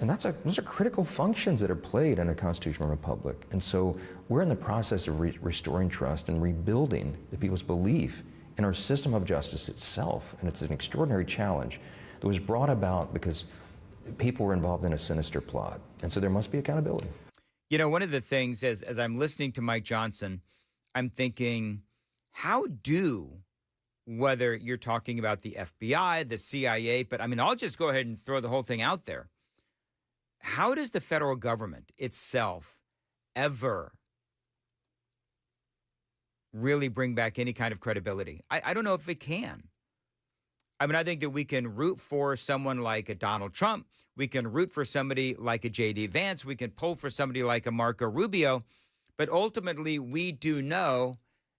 And those are critical functions that are played in a constitutional republic. And so we're in the process of restoring trust and rebuilding the people's belief in our system of justice itself. And it's an extraordinary challenge that was brought about because people were involved in a sinister plot. And so there must be accountability. You know, one of the things as I'm listening to Mike Johnson, I'm thinking, how do, whether you're talking about the FBI, the CIA, but I mean, I'll just go ahead and throw the whole thing out there. How does the federal government itself ever really bring back any kind of credibility? I don't know if it can. I mean, I think that we can root for someone like a Donald Trump. We can root for somebody like a J.D. Vance. We can pull for somebody like a Marco Rubio. But ultimately, we do know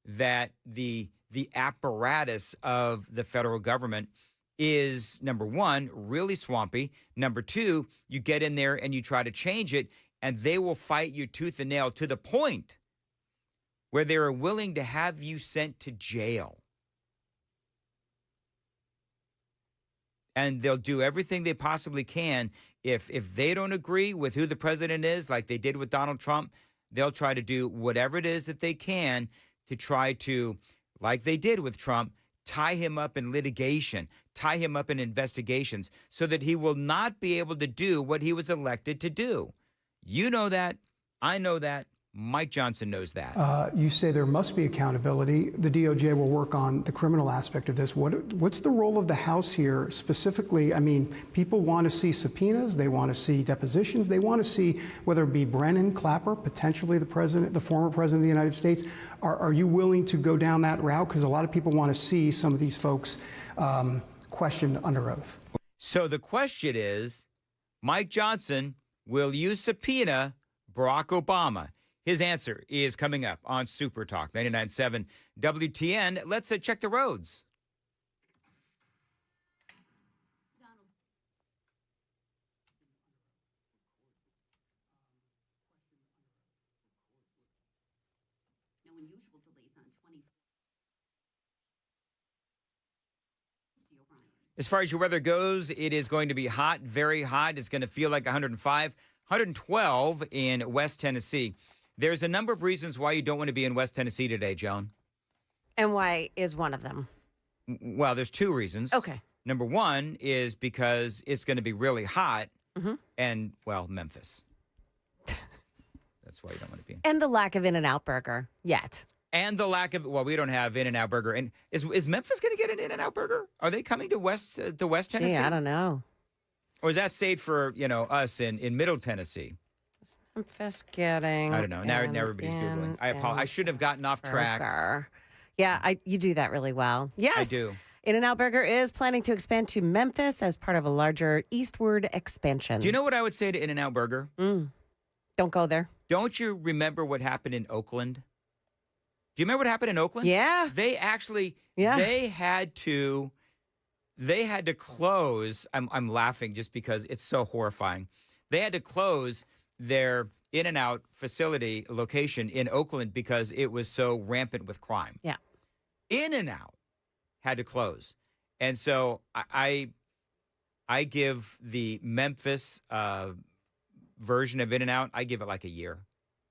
that the apparatus of the federal government is, number one, really swampy. Number two, you get in there and you try to change it, and they will fight you tooth and nail to the point where they are willing to have you sent to jail. And they'll do everything they possibly can. If they don't agree with who the president is, like they did with Donald Trump, they'll try to do whatever it is that they can to try to, like they did with Trump, tie him up in litigation, tie him up in investigations so that he will not be able to do what he was elected to do. You know that. I know that. Mike Johnson knows that. You say there must be accountability. The DOJ will work on the criminal aspect of this. What's the role of the House here specifically? I mean, people want to see subpoenas. They want to see depositions. They want to see whether it be Brennan, Clapper, potentially the president, the former president of the United States. Are you willing to go down that route? Because a lot of people want to see some of these folks questioned under oath. So the question is, Mike Johnson, will you subpoena Barack Obama? His answer is coming up on Super Talk 99.7 WTN. Let's check the roads. No unusual delays on 20. As far as your weather goes, it is going to be hot, very hot. It's going to feel like 105, 112 in West Tennessee. There's a number of reasons why you don't want to be in West Tennessee today, Joan. And why is one of them? Well, there's two reasons. Okay. Number one is because it's going to be really hot and, well, Memphis. That's why you don't want to be in. And the lack of In-N-Out Burger yet. And the lack of, well, we don't have In-N-Out Burger. And is Memphis going to get an In-N-Out Burger? Are they coming to West Tennessee? Yeah, I don't know. Or is that saved for, us in Middle Tennessee? Memphis getting. I don't know. Now everybody's Googling. I apologize. I shouldn't have gotten off track. Burger. Yeah, you do that really well. Yes. I do. In-N-Out Burger is planning to expand to Memphis as part of a larger eastward expansion. Do you know what I would say to In-N-Out Burger? Don't go there. Don't you remember what happened in Oakland? Do you remember what happened in Oakland? Yeah. They actually, Yeah. they had to close. I'm laughing just because it's so horrifying. They had to close their In-N-Out facility location in Oakland because it was so rampant with crime. Yeah. In-N-Out had to close. And so I give the Memphis version of In-N-Out, I give it like a year.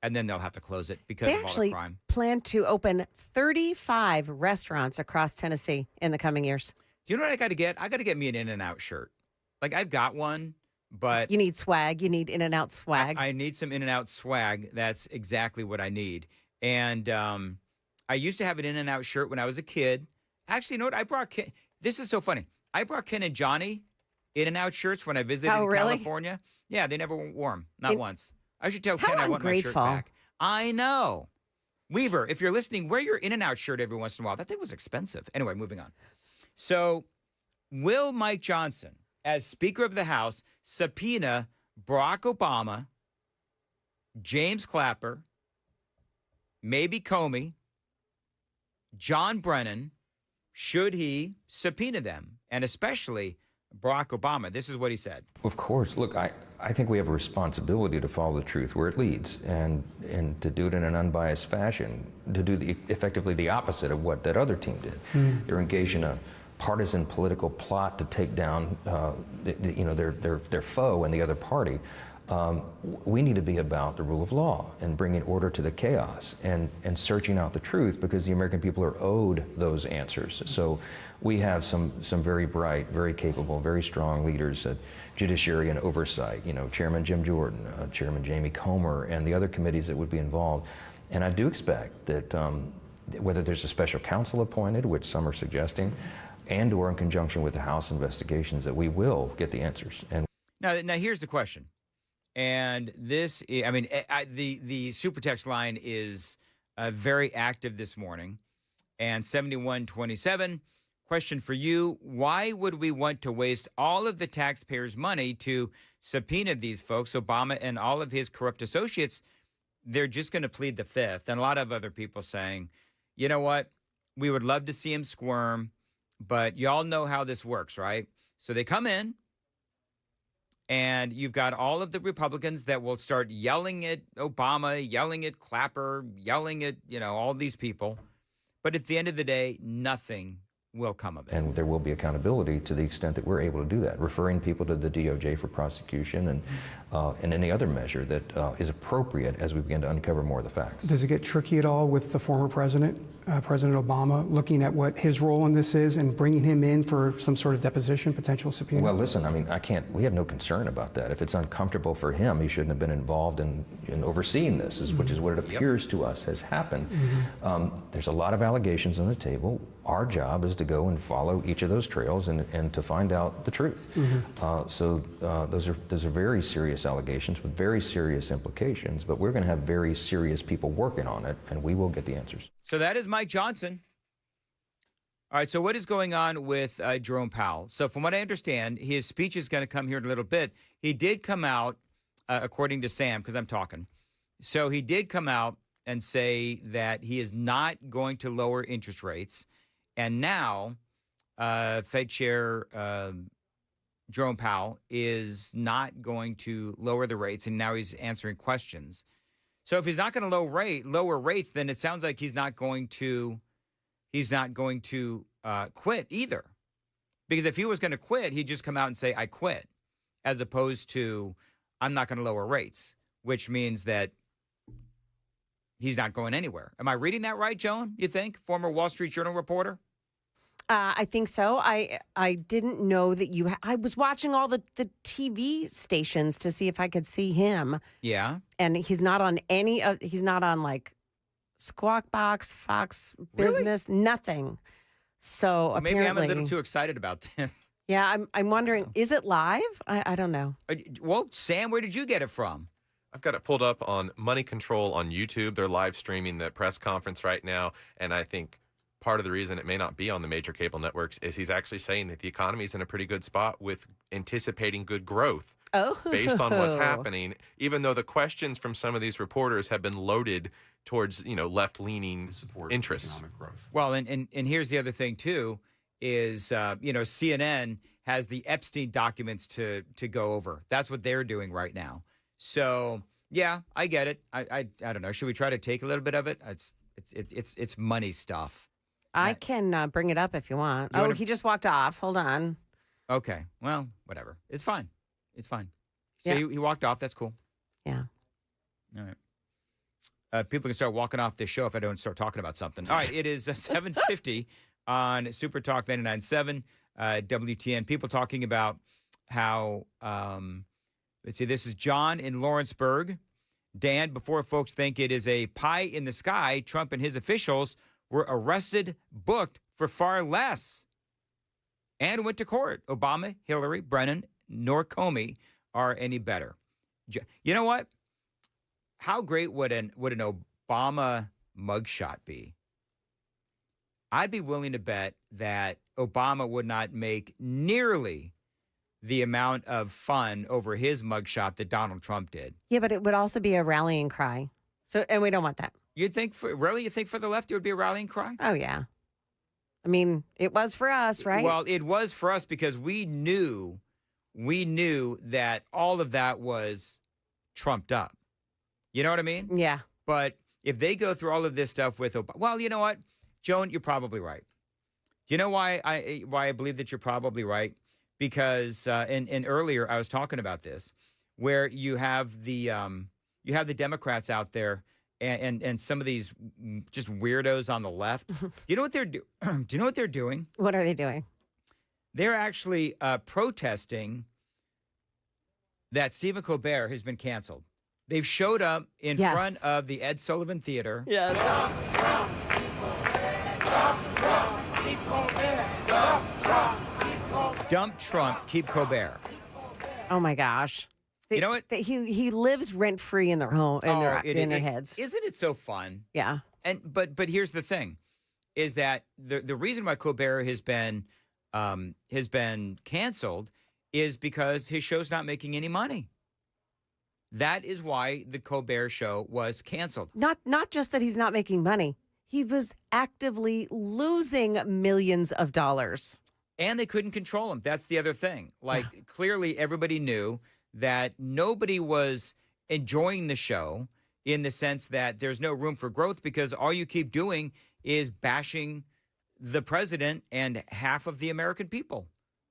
And then they'll have to close it because They of all the actually crime. plan to open 35 restaurants across Tennessee in the coming years. Do you know what I got to get? I got to get me an In-N-Out shirt. Like, I've got one, but You need swag. You need In-N-Out swag. I need some In-N-Out swag. That's exactly what I need. And I used to have an In-N-Out shirt when I was a kid. Actually, you know what? I brought Ken. This is so funny. I brought Ken and Johnny In-N-Out shirts when I visited Oh, really? California. Yeah, they never wore them. Not once. I should tell How Ken I want my shirt ungrateful. back. I know. Weaver, if you're listening, wear your In-N-Out shirt every once in a while. That thing was expensive. Anyway, moving on. So, will Mike Johnson, as Speaker of the House, subpoena Barack Obama, James Clapper, maybe Comey, John Brennan? Should he subpoena them? And especially Barack Obama. This is what he said. Of course. Look, I think we have a responsibility to follow the truth where it leads and to do it in an unbiased fashion, to do effectively the opposite of what that other team did. They're engaged in a partisan political plot to take down their foe and the other party. We need to be about the rule of law and bringing order to the chaos and searching out the truth, because the American people are owed those answers. So we have some very bright, very capable, very strong leaders at Judiciary and Oversight, Chairman Jim Jordan, Chairman Jamie Comer, and the other committees that would be involved. And I do expect that whether there's a special counsel appointed, which some are suggesting, and or in conjunction with the House investigations, that we will get the answers. And Now here's the question. And this, I mean, the super text line is very active this morning. And 7127, question for you: why would we want to waste all of the taxpayers' money to subpoena these folks, Obama and all of his corrupt associates? They're just going to plead the fifth. And a lot of other people saying, you know what? We would love to see him squirm, but y'all know how this works, right? So they come in. And you've got all of the Republicans that will start yelling at Obama, yelling at Clapper, yelling at, all these people. But at the end of the day, nothing will come of it. And there will be accountability to the extent that we're able to do that, referring people to the DOJ for prosecution and any other measure that is appropriate as we begin to uncover more of the facts. Does it get tricky at all with the former president, President Obama, looking at what his role in this is and bringing him in for some sort of deposition, potential subpoena? Well, listen, I mean, we have no concern about that. If it's uncomfortable for him, he shouldn't have been involved in overseeing this, which is what it appears to us has happened. There's a lot of allegations on the table. Our job is to go and follow each of those trails and to find out the truth. So those are very serious allegations with very serious implications, but we're going to have very serious people working on it, and we will get the answers. So that is Mike Johnson. All right, so what is going on with Jerome Powell? So from what I understand, his speech is going to come here in a little bit. He did come out, according to Sam, because I'm talking. So he did come out and say that he is not going to lower interest rates. And now Fed Chair Jerome Powell is not going to lower the rates, and now he's answering questions. So if he's not going to lower rates, then it sounds like he's not going to quit either. Because if he was going to quit, he'd just come out and say, I quit, as opposed to, I'm not going to lower rates, which means that he's not going anywhere. Am I reading that right, Joan, you think? Former Wall Street Journal reporter? I think so. I didn't know that I was watching all the TV stations to see if I could see him. Yeah. And he's not on he's not on like Squawk Box, Fox Business, nothing. So Well, maybe I'm a little too excited about this. Yeah, I'm wondering, is it live? I don't know. Well, Sam, where did you get it from? I've got it pulled up on Money Control on YouTube. They're live streaming the press conference right now, and I think part of the reason it may not be on the major cable networks is he's actually saying that the economy is in a pretty good spot with anticipating good growth based on what's happening, even though the questions from some of these reporters have been loaded towards, left-leaning interests. Well, and here's the other thing, too, is, CNN has the Epstein documents to go over. That's what they're doing right now. So, yeah, I get it. I don't know. Should we try to take a little bit of it? It's money stuff. I can bring it up if you want. He just walked off. Hold on. Okay. Well, whatever. It's fine. It's fine. So he walked off. That's cool. Yeah. All right. People can start walking off this show if I don't start talking about something. All right. It is 7:50 on Super Talk 99.7 WTN. People talking about how, let's see, this is John in Lawrenceburg. Dan, before folks think it is a pie in the sky, Trump and his officials were arrested, booked for far less, and went to court. Obama, Hillary, Brennan, nor Comey are any better. You know what? How great would an Obama mugshot be? I'd be willing to bet that Obama would not make nearly the amount of fun over his mugshot that Donald Trump did. Yeah, but it would also be a rallying cry. And we don't want that. You think for the left it would be a rallying cry? Oh, yeah. I mean, it was for us, right? Well, it was for us because we knew that all of that was trumped up. You know what I mean? Yeah. But if they go through all of this stuff with Obama, well, you know what, Joan, you're probably right. Do you know why I believe that you're probably right? Because in earlier I was talking about this, where you have the Democrats out there and some of these just weirdos on the left. Do you know what they're doing? Do you know what they're doing? What are they doing? They're actually protesting that Stephen Colbert has been canceled. They've showed up in front of the Ed Sullivan Theater. Yes. Dump Trump, keep Colbert. Oh my gosh! You know what? He lives rent free in their home in their heads. Isn't it so fun? Yeah. And but here's the thing, is that the reason why Colbert has been canceled is because his show's not making any money. That is why the Colbert Show was canceled. Not just that he's not making money. He was actively losing millions of dollars. And they couldn't control him. That's the other thing. Like, clearly everybody knew that nobody was enjoying the show in the sense that there's no room for growth because all you keep doing is bashing the president and half of the American people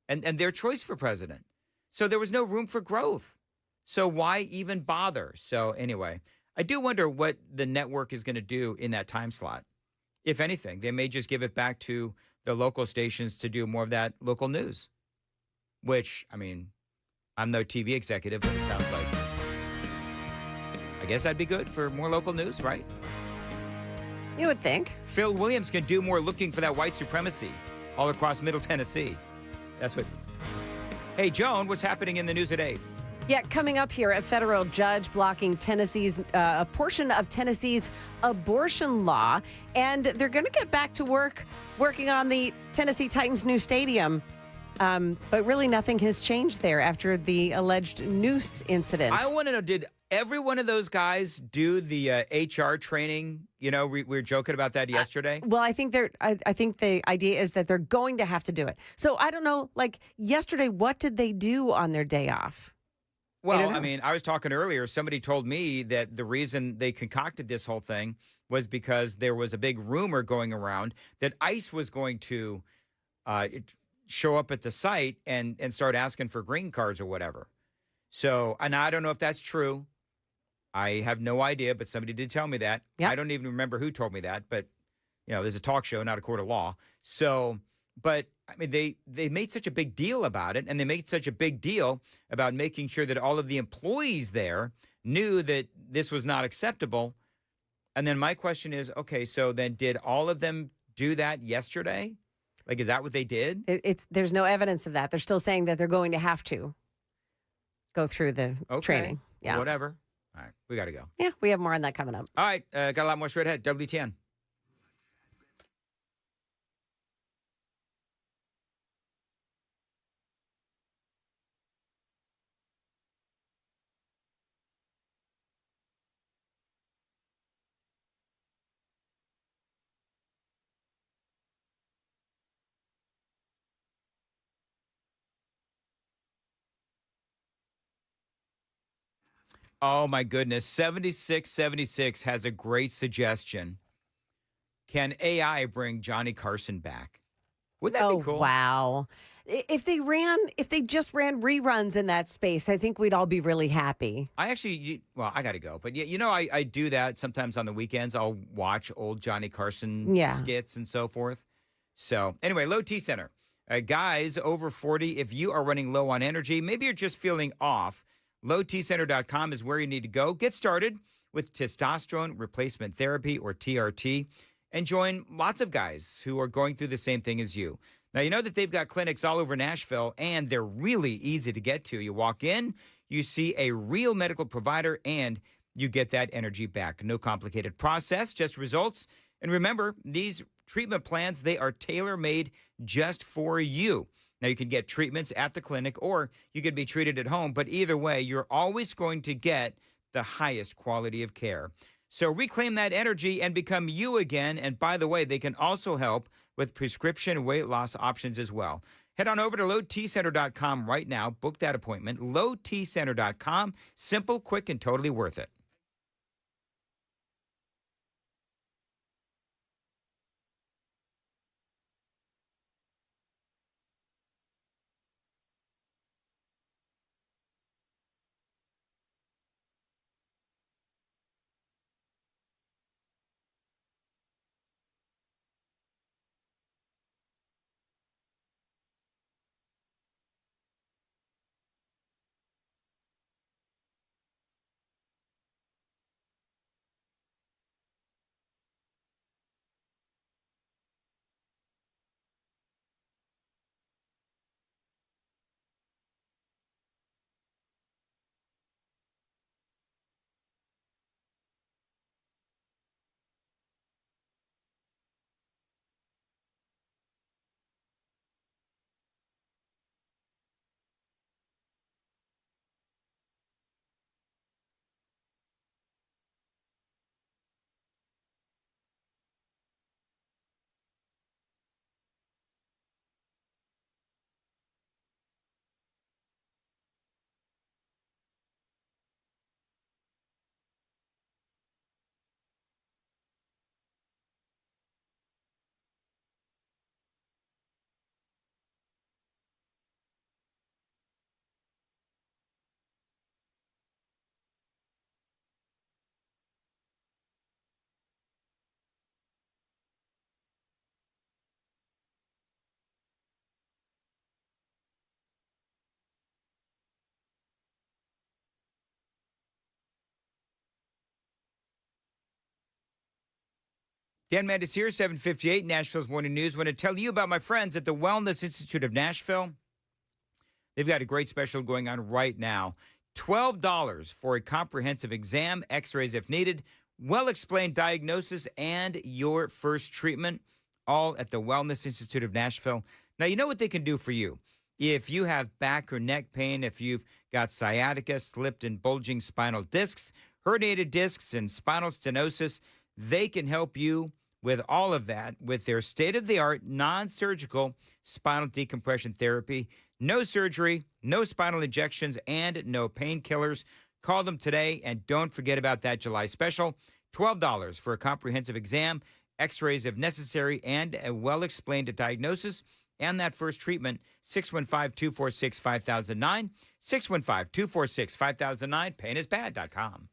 and their choice for president. So there was no room for growth. So why even bother? So anyway, I do wonder what the network is going to do in that time slot. If anything, they may just give it back to the local stations to do more of that local news, which, I mean, I'm no TV executive, but it sounds like, I guess that'd be good for more local news, right? You would think. Phil Williams can do more looking for that white supremacy all across Middle Tennessee. That's what. Hey, Joan, what's happening in the news today? Yeah, coming up here, a federal judge blocking a portion of Tennessee's abortion law, and they're going to get back to working on the Tennessee Titans' new stadium. But really, nothing has changed there after the alleged noose incident. I want to know, did every one of those guys do the HR training? You know, we were joking about that yesterday. Well, I think the idea is that they're going to have to do it. So I don't know, like yesterday, what did they do on their day off? Well, I mean, I was talking earlier. Somebody told me that the reason they concocted this whole thing was because there was a big rumor going around that ICE was going to show up at the site and start asking for green cards or whatever. So, and I don't know if that's true. I have no idea, but somebody did tell me that. Yep. I don't even remember who told me that, but, you know, there's a talk show, not a court of law. So, but I mean, they made such a big deal about it, and they made such a big deal about making sure that all of the employees there knew that this was not acceptable. And then my question is, okay, so then did all of them do that yesterday? Like, is that what they did? There's no evidence of that. They're still saying that they're going to have to go through the training. Yeah. Whatever. All right. We got to go. Yeah. We have more on that coming up. All right. Got a lot more straight ahead. WTN. Oh my goodness. 7676 has a great suggestion. Can AI bring Johnny Carson back? Wouldn't that be Oh, cool? wow. If they just ran reruns in that space, I think we'd all be really happy. I actually, well, I got to go. But I do that sometimes on the weekends. I'll watch old Johnny Carson Yeah. skits and so forth. So, anyway, Low T Center. Guys over 40, if you are running low on energy, maybe you're just feeling off, lowtcenter.com is where you need to go. Get started with testosterone replacement therapy, or TRT, and join lots of guys who are going through the same thing as you. Now, you know that they've got clinics all over Nashville, and they're really easy to get to. You walk in, you see a real medical provider, and you get that energy back. No complicated process, just results. And remember, these treatment plans, they are tailor-made just for you. Now, you can get treatments at the clinic, or you could be treated at home, but either way, you're always going to get the highest quality of care. So reclaim that energy and become you again. And by the way, they can also help with prescription weight loss options as well. Head on over to lowtcenter.com right now. Book that appointment. lowtcenter.com. Simple, quick, and totally worth it. Dan Mandis here, 758 Nashville's Morning News. Want to tell you about my friends at the Wellness Institute of Nashville. They've got a great special going on right now. $12 for a comprehensive exam, x-rays if needed, well-explained diagnosis, and your first treatment, all at the Wellness Institute of Nashville. Now, you know what they can do for you. If you have back or neck pain, if you've got sciatica, slipped and bulging spinal discs, herniated discs, and spinal stenosis, they can help you with all of that with their state-of-the-art non-surgical spinal decompression therapy. No surgery, no spinal injections, and no painkillers. Call them today, and don't forget about that July special. $12 for a comprehensive exam, x-rays if necessary, and a well-explained diagnosis, and that first treatment. 615-246-5009, 615-246-5009, painisbad.com.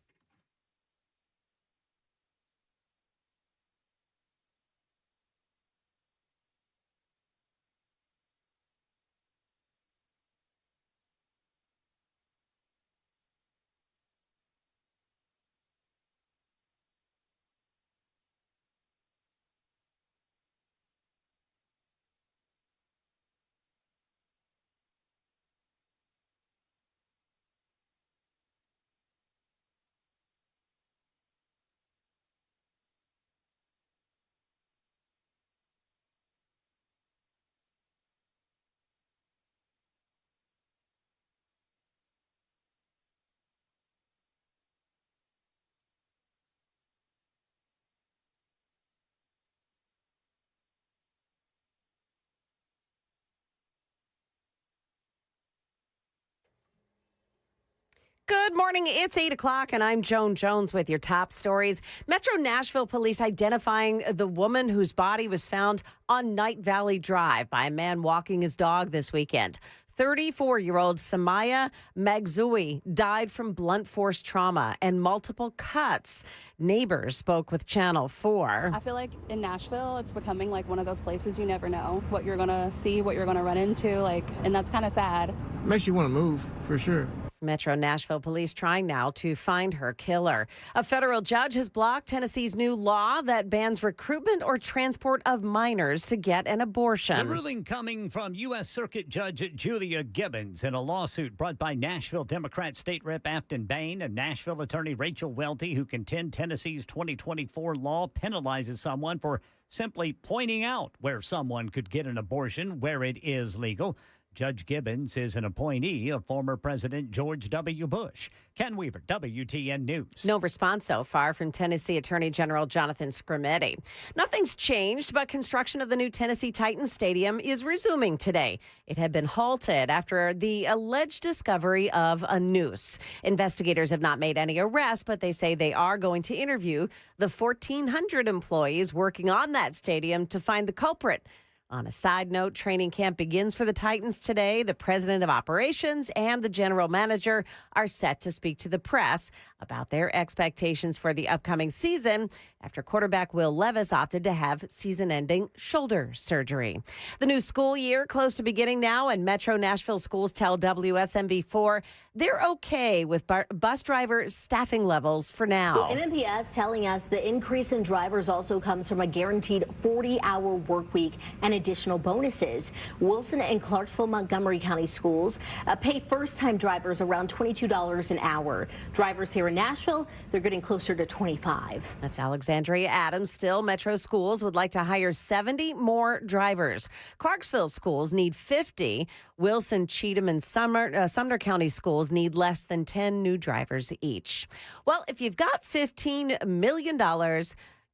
Good morning. It's 8 o'clock, and I'm Joan Jones with your top stories. Metro Nashville police identifying the woman whose body was found on Night Valley Drive by a man walking his dog this weekend. 34-year-old Samaya Magzoui died from blunt force trauma and multiple cuts. Neighbors spoke with Channel 4. I feel like in Nashville, it's becoming like one of those places you never know what you're going to see, what you're going to run into, and that's kind of sad. Makes you want to move, for sure. Metro Nashville police trying now to find her killer. A federal judge has blocked Tennessee's new law that bans recruitment or transport of minors to get an abortion. The ruling coming from U.S. Circuit Judge Julia Gibbons in a lawsuit brought by Nashville Democrat State Rep Afton Bain and Nashville attorney Rachel Welty, who contend Tennessee's 2024 law penalizes someone for simply pointing out where someone could get an abortion where it is legal. Judge Gibbons is an appointee of former President George W. Bush. Ken Weaver, WTN News. No response so far from Tennessee Attorney General Jonathan Skrmetti. Nothing's changed, but construction of the new Tennessee Titans Stadium is resuming today. It had been halted after the alleged discovery of a noose. Investigators have not made any arrests, but they say they are going to interview the 1,400 employees working on that stadium to find the culprit. On a side note, training camp begins for the Titans today. The president of operations and the general manager are set to speak to the press about their expectations for the upcoming season after quarterback Will Levis opted to have season-ending shoulder surgery. The new school year close to beginning now, and Metro Nashville schools tell WSMV4 they're okay with bus driver staffing levels for now. Well, MMPS telling us the increase in drivers also comes from a guaranteed 40-hour work week and additional bonuses. Wilson and Clarksville Montgomery County schools pay first-time drivers around $22 an hour. Drivers here in Nashville, they're getting closer to $25. That's Alexandria Adams. Still, Metro schools would like to hire 70 more drivers. Clarksville schools need 50. Wilson, Cheatham, and Sumner County schools need less than 10 new drivers each. Well, if you've got $15 million,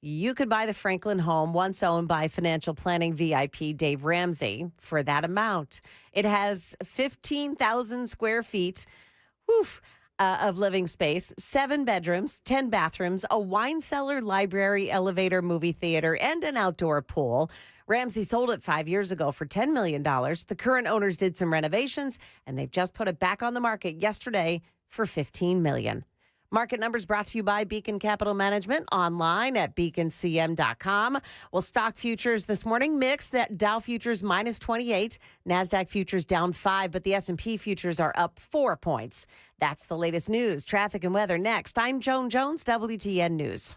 you could buy the Franklin home once owned by financial planning VIP Dave Ramsey for that amount. It has 15,000 square feet of living space, 7 bedrooms, 10 bathrooms, a wine cellar, library, elevator, movie theater, and an outdoor pool. Ramsey sold it 5 years ago for $10 million. The current owners did some renovations, and they've just put it back on the market yesterday for $15 million. Market numbers brought to you by Beacon Capital Management, online at beaconcm.com. Well, stock futures this morning mixed. That Dow futures minus 28, NASDAQ futures down 5, but the S&P futures are up 4 points. That's the latest news, traffic, and weather next. I'm Joan Jones, WTN News.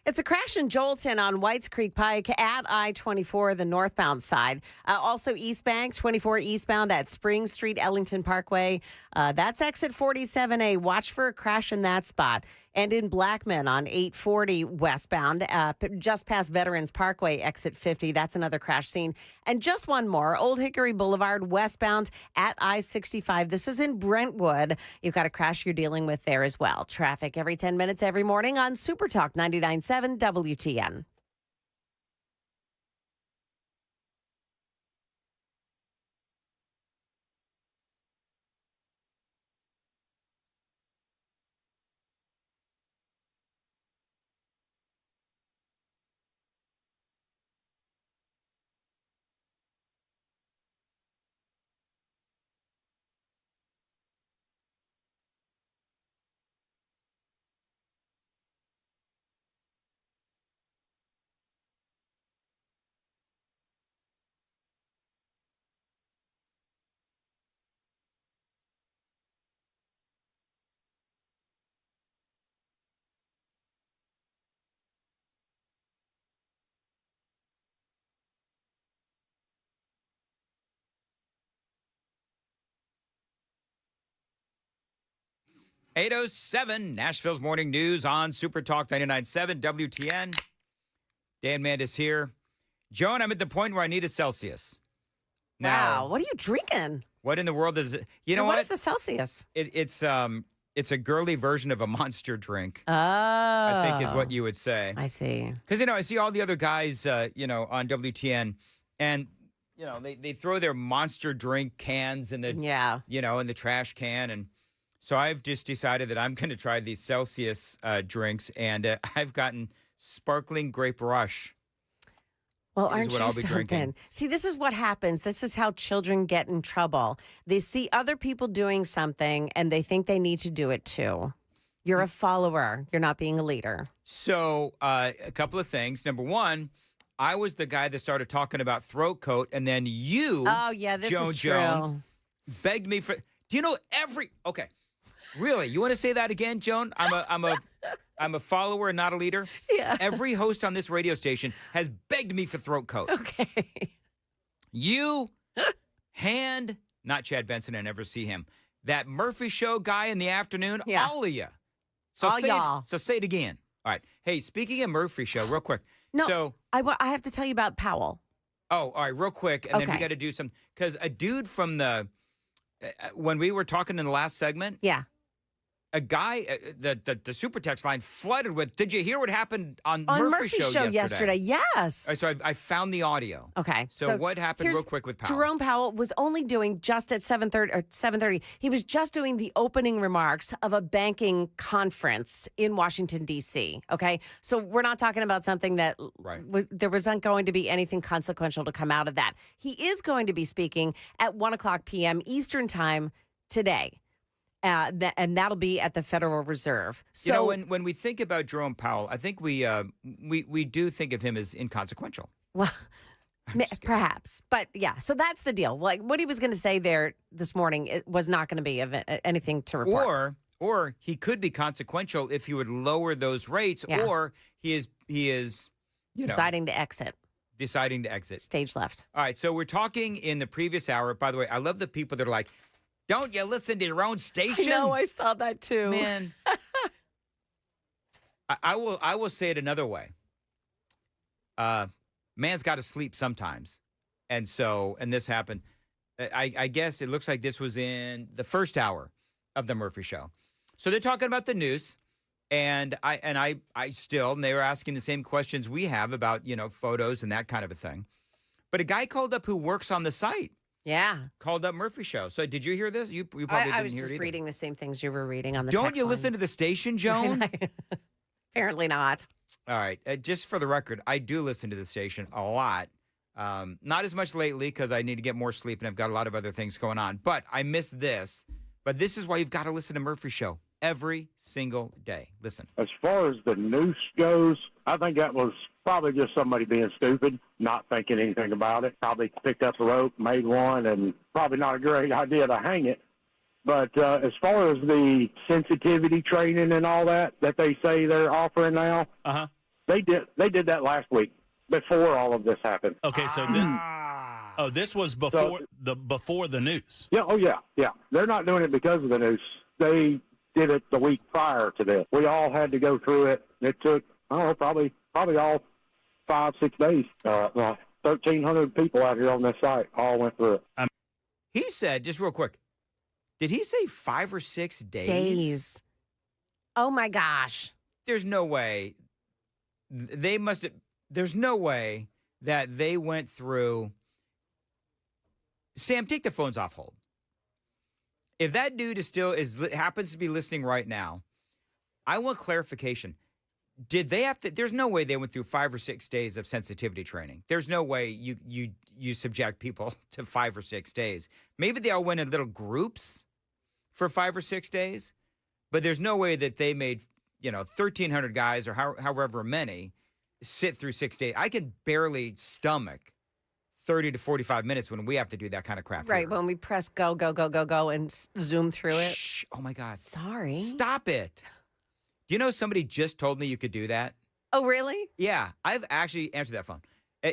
It's a crash in Joelton on Whites Creek Pike at I-24, the northbound side. Also East Bank, 24 eastbound at Spring Street, Ellington Parkway. That's exit 47A. Watch for a crash in that spot. And in Blackman on 840 westbound, just past Veterans Parkway, exit 50. That's another crash scene. And just one more, Old Hickory Boulevard westbound at I-65. This is in Brentwood. You've got a crash you're dealing with there as well. Traffic every 10 minutes every morning on Super Talk 99.7 WTN. .807 Nashville's Morning News on Super Talk 99.7 WTN. Dan Mandis here. Joan, I'm at the point where I need a Celsius. Now, Wow, what are you drinking? what in the world is it? You know What what? is a Celsius? It's a girly version of a Monster drink. Oh. I think is what you would say. I see. Because, I see all the other guys, on WTN, and, they throw their Monster drink cans in the, in the trash can. And so I've just decided that I'm going to try these Celsius drinks, and I've gotten Sparkling Grape Rush. Well, Is aren't what you I'll be something? drinking. See, this is what happens. This is how children get in trouble. They see other people doing something, and they think they need to do it too. You're a follower. You're not being a leader. So a couple of things. Number one, I was the guy that started talking about throat coat, and then you, Oh, yeah, this Joan is true. Jones, begged me for. Do you know Okay, really? You want to say that again, Joan? I'm a follower, not a leader. Yeah. Every host on this radio station has begged me for throat coat. Okay. You not Chad Benson. I never see him. That Murphy Show guy in the afternoon. Yeah. All of you. So All say y'all. It, so say it again. All right. Hey, speaking of Murphy Show, real quick. No, So. I have to tell you about Powell. Oh, all right, real quick, and then we Okay. got to do some because a dude from the when we were talking in the last segment, Yeah. a guy the super text line flooded with. Did you hear what happened on Murphy's show yesterday? Yes. All right, so I found the audio. Okay. So what happened here's real quick with Powell? Jerome Powell was only doing just at 7:30 or 7:30. He was just doing the opening remarks of a banking conference in Washington D.C. Okay. So we're not talking about something that there wasn't going to be anything consequential to come out of that. He is going to be speaking at 1:00 p.m. Eastern time today. And that'll be at the Federal Reserve. So when we think about Jerome Powell, I think we do think of him as inconsequential. Well, perhaps. But yeah, so that's the deal. Like what he was going to say there this morning, it was not going to be of anything to report. Or he could be consequential if he would lower those rates, Yeah. or he is Deciding to exit. deciding to exit. Stage left. All right, so we're talking in the previous hour. By the way, I love the people that are like, don't you listen to your own station? No, I saw that too. Man. I will say it another way. Man's got to sleep sometimes. And this happened. I guess it looks like this was in the first hour of the Murphy Show. So they're talking about the news. And they were asking the same questions we have about, photos and that kind of a thing. But a guy called up who works on the site. Yeah. Called up Murphy Show. So did you hear this? You probably didn't I was hear just it either. reading the same things you were reading on the Don't text you line. listen to the station, Joan? Apparently not. All right. Just for the record, I do listen to the station a lot. Not as much lately because I need to get more sleep and I've got a lot of other things going on. But I miss this. But this is why you've got to listen to Murphy Show every single day. Listen. As far as the noose goes, I think that was probably just somebody being stupid, not thinking anything about it. Probably picked up a rope, made one, and probably not a great idea to hang it. But as far as the sensitivity training and all that they say they're offering now, They did that last week before all of this happened. Okay, so this was before the news. Yeah. Oh yeah. They're not doing it because of the news. They did it the week prior to this. We all had to go through it. It took, I don't know, probably all 5-6 days. 1,300 people out here on this site all went through it. He said, just real quick, did he say 5 or 6 days? Days. Oh my gosh. There's no way. They must have. There's no way that they went through. Sam, take the phones off hold. If that dude happens to be listening right now, I want clarification. Did they have to? There's no way they went through 5 or 6 days of sensitivity training. There's no way you subject people to 5 or 6 days. Maybe they all went in little groups for 5 or 6 days, but there's no way that they made 1,300 guys or however many sit through 6 days. I can barely stomach 30 to 45 minutes when we have to do that kind of crap. Right, here. when we press go and zoom through it. Shh. Oh, my God. Sorry. Stop it. Do you know somebody just told me you could do that? Oh, really? Yeah. I've actually answered that phone.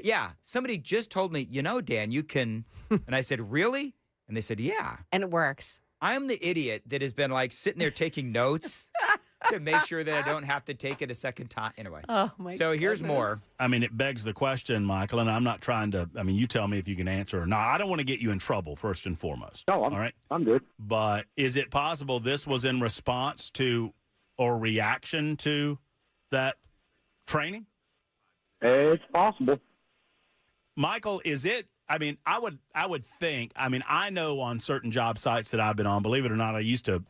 Yeah. Somebody just told me, Dan, you can. And I said, really? And they said, yeah. And it works. I'm the idiot that has been sitting there taking notes to make sure that I don't have to take it a second time. Anyway. Oh, my So here's goodness. more. I mean, it begs the question, Michael, and I'm not trying to, you tell me if you can answer or not. I don't want to get you in trouble, first and foremost. No, all right? I'm good. But is it possible this was in response to or reaction to that training? It's possible. Michael, is it? I would think, I know on certain job sites that I've been on, believe it or not, I used to,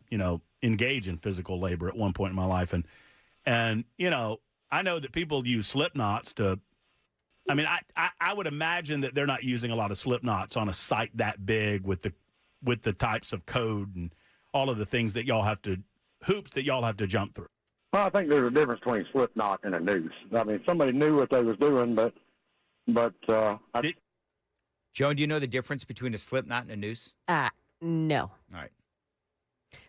engage in physical labor at one point in my life. And I know that people use slip knots to, I would imagine that they're not using a lot of slip knots on a site that big with the types of code and all of the things that hoops that y'all have to jump through. Well, I think there's a difference between slip knot and a noose. Somebody knew what they was doing, but Joan, do you know the difference between a slip knot and a noose? No. All right.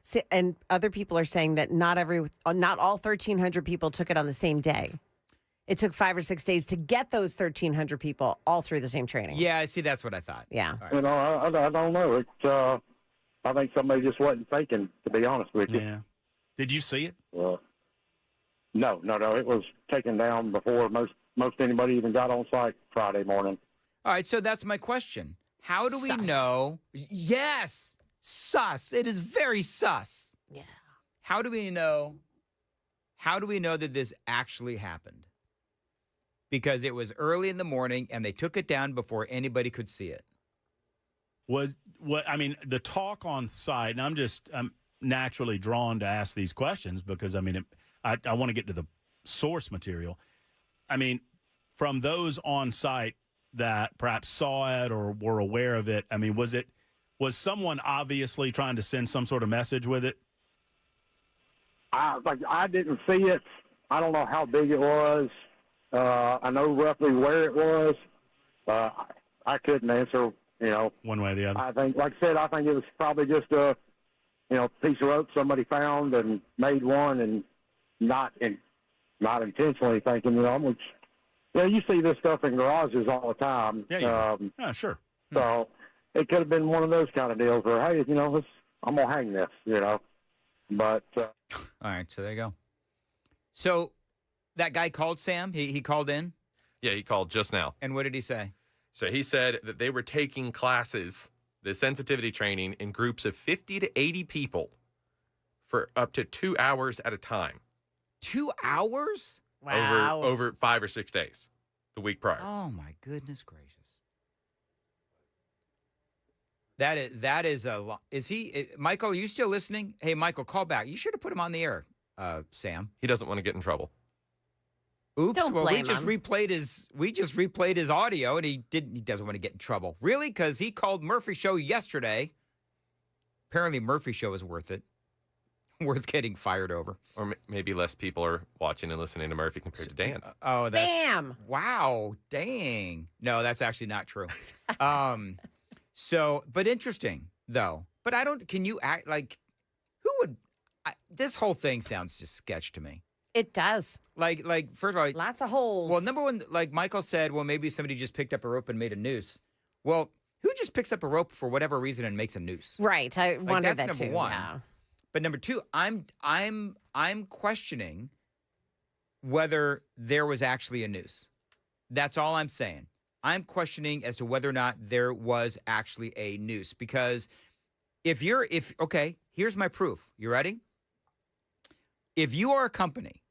See, and other people are saying that not all 1,300 people took it on the same day. It took 5 or 6 days to get those 1,300 people all through the same training. Yeah, see, that's what I thought. Yeah. Right. I don't know. I think somebody just wasn't thinking, to be honest with you. Yeah. Did you see it? No. It was taken down before most anybody even got on site Friday morning. All right, so that's my question. How do we know? Yes, sus. It is very sus. Yeah. How do we know that this actually happened? Because it was early in the morning and they took it down before anybody could see it. The talk on site, and I'm naturally drawn to ask these questions because, I want to get to the source material. From those on site that perhaps saw it or were aware of it, was someone obviously trying to send some sort of message with it? I didn't see it. I don't know how big it was. I know roughly where it was. I couldn't answer, one way or the other. I think, like I said, I think it was probably just a, piece of rope somebody found and made one and not intentionally thinking, you see this stuff in garages all the time. Yeah, sure. So it could have been one of those kind of deals where, hey, I'm going to hang this, But. All right, so there you go. So that guy called Sam? He called in? Yeah, he called just now. And what did he say? So he said that they were taking classes, the sensitivity training, in groups of 50 to 80 people for up to 2 hours at a time. 2 hours? Wow. Over 5 or 6 days, the week prior. Oh, my goodness gracious. That is a lot. Michael, are you still listening? Hey, Michael, call back. You should have put him on the air, Sam. He doesn't want to get in trouble. Oops. Don't well, blame we just him. replayed his audio, and he doesn't want to get in trouble. Really? Because he called Murphy Show yesterday. Apparently, Murphy Show is worth it. Worth getting fired over. Or maybe less people are watching and listening to Murphy compared to Dan. Oh, that's... Bam! Wow. Dang. No, that's actually not true. But interesting, though. But can you act like, who would, this whole thing sounds just sketch to me. It does. Like first of all, lots of holes. Well, number one, like Michael said, well, maybe somebody just picked up a rope and made a noose. Well, who just picks up a rope for whatever reason and makes a noose? Right. I wonder that's that number too. one. Yeah. But number two, I'm questioning whether there was actually a noose. That's all I'm saying. I'm questioning as to whether or not there was actually a noose. Because okay, here's my proof. You ready? If you are a company,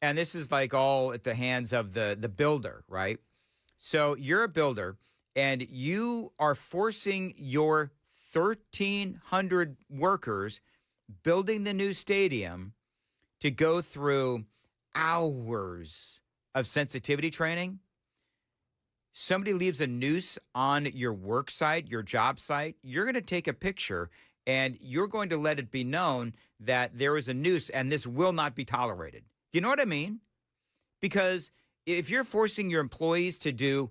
and this is like all at the hands of the builder, right? So you're a builder and you are forcing your 1,300 workers building the new stadium to go through hours of sensitivity training. Somebody leaves a noose on your work site, your job site, you're going to take a picture and you're going to let it be known that there is a noose and this will not be tolerated. Do you know what I mean? Because if you're forcing your employees to do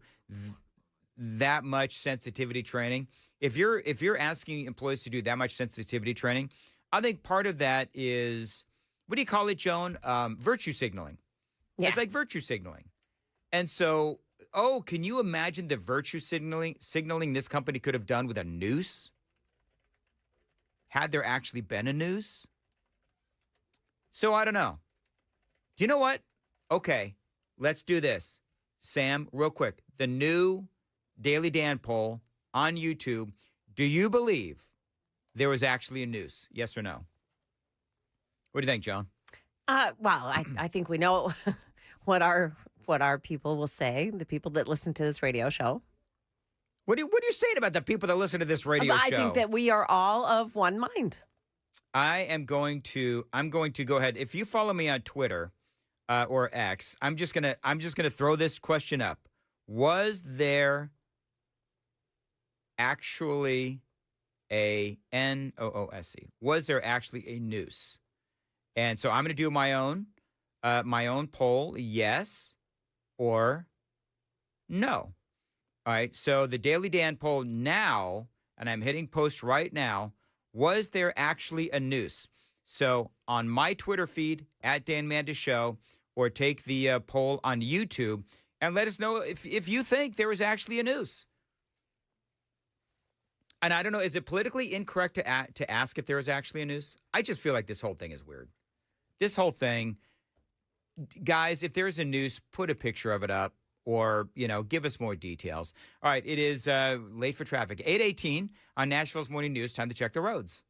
that much sensitivity training, if you're asking employees to do that much sensitivity training, I think part of that is, what do you call it, Joan? Virtue signaling. Yeah. It's like virtue signaling. And so, can you imagine the virtue signaling this company could have done with a noose? Had there actually been a noose? So I don't know. Do you know what? Okay, let's do this. Sam, real quick. The new Daily Dan poll on YouTube. Do you believe there was actually a noose? Yes or no? What do you think, Joan? Well, I think we know what our people will say, the people that listen to this radio show. What are you saying about the people that listen to this radio show? I think that we are all of one mind. I'm going to go ahead. If you follow me on Twitter or X, I'm just gonna throw this question up. Was there actually a NOOSE? Was there actually a noose? And so I'm going to do my own poll, yes or no. All right. So the Daily Dan poll now, and I'm hitting post right now. Was there actually a noose? So on my Twitter feed at Dan Manda Show, or take the poll on YouTube and let us know if you think there was actually a noose. And I don't know, is it politically incorrect to ask if there was actually a noose? I just feel like this whole thing is weird. This whole thing, guys, if there's a noose, put a picture of it up or, give us more details. All right, it is late for traffic. 8:18 on Nashville's Morning News. Time to check the roads.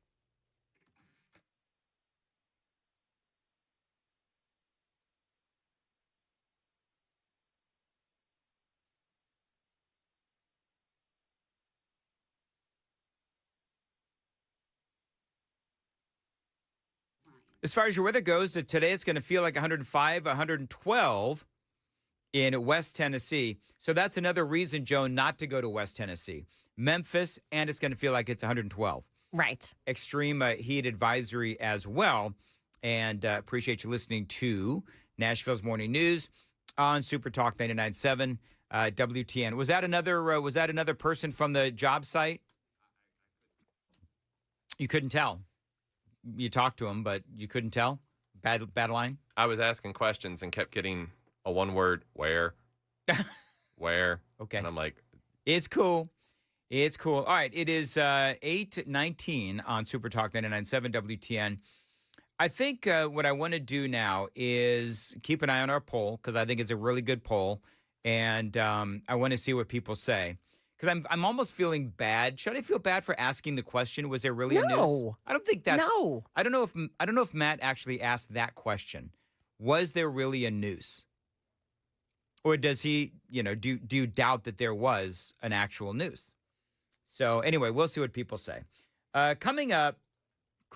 As far as your weather goes, today it's going to feel like 105, 112 in West Tennessee. So that's another reason, Joan, not to go to West Tennessee. Memphis, and it's going to feel like it's 112. Right. Extreme heat advisory as well. And appreciate you listening to Nashville's Morning News on Super Talk 99.7 WTN. Was that another person from the job site? You couldn't tell. You talked to him, but you couldn't tell? Bad line? I was asking questions and kept getting a one-word, where? Where? Okay. And I'm like... It's cool. It's cool. All right. It is 8:19 on Super Talk 99.7 WTN. I think what I want to do now is keep an eye on our poll, because I think it's a really good poll, and I want to see what people say. Because I'm almost feeling bad. Should I feel bad for asking the question? Was there really a noose? I don't think that's. No. I don't know if Matt actually asked that question. Was there really a noose? Or does he, do you doubt that there was an actual noose? So anyway, we'll see what people say. Coming up,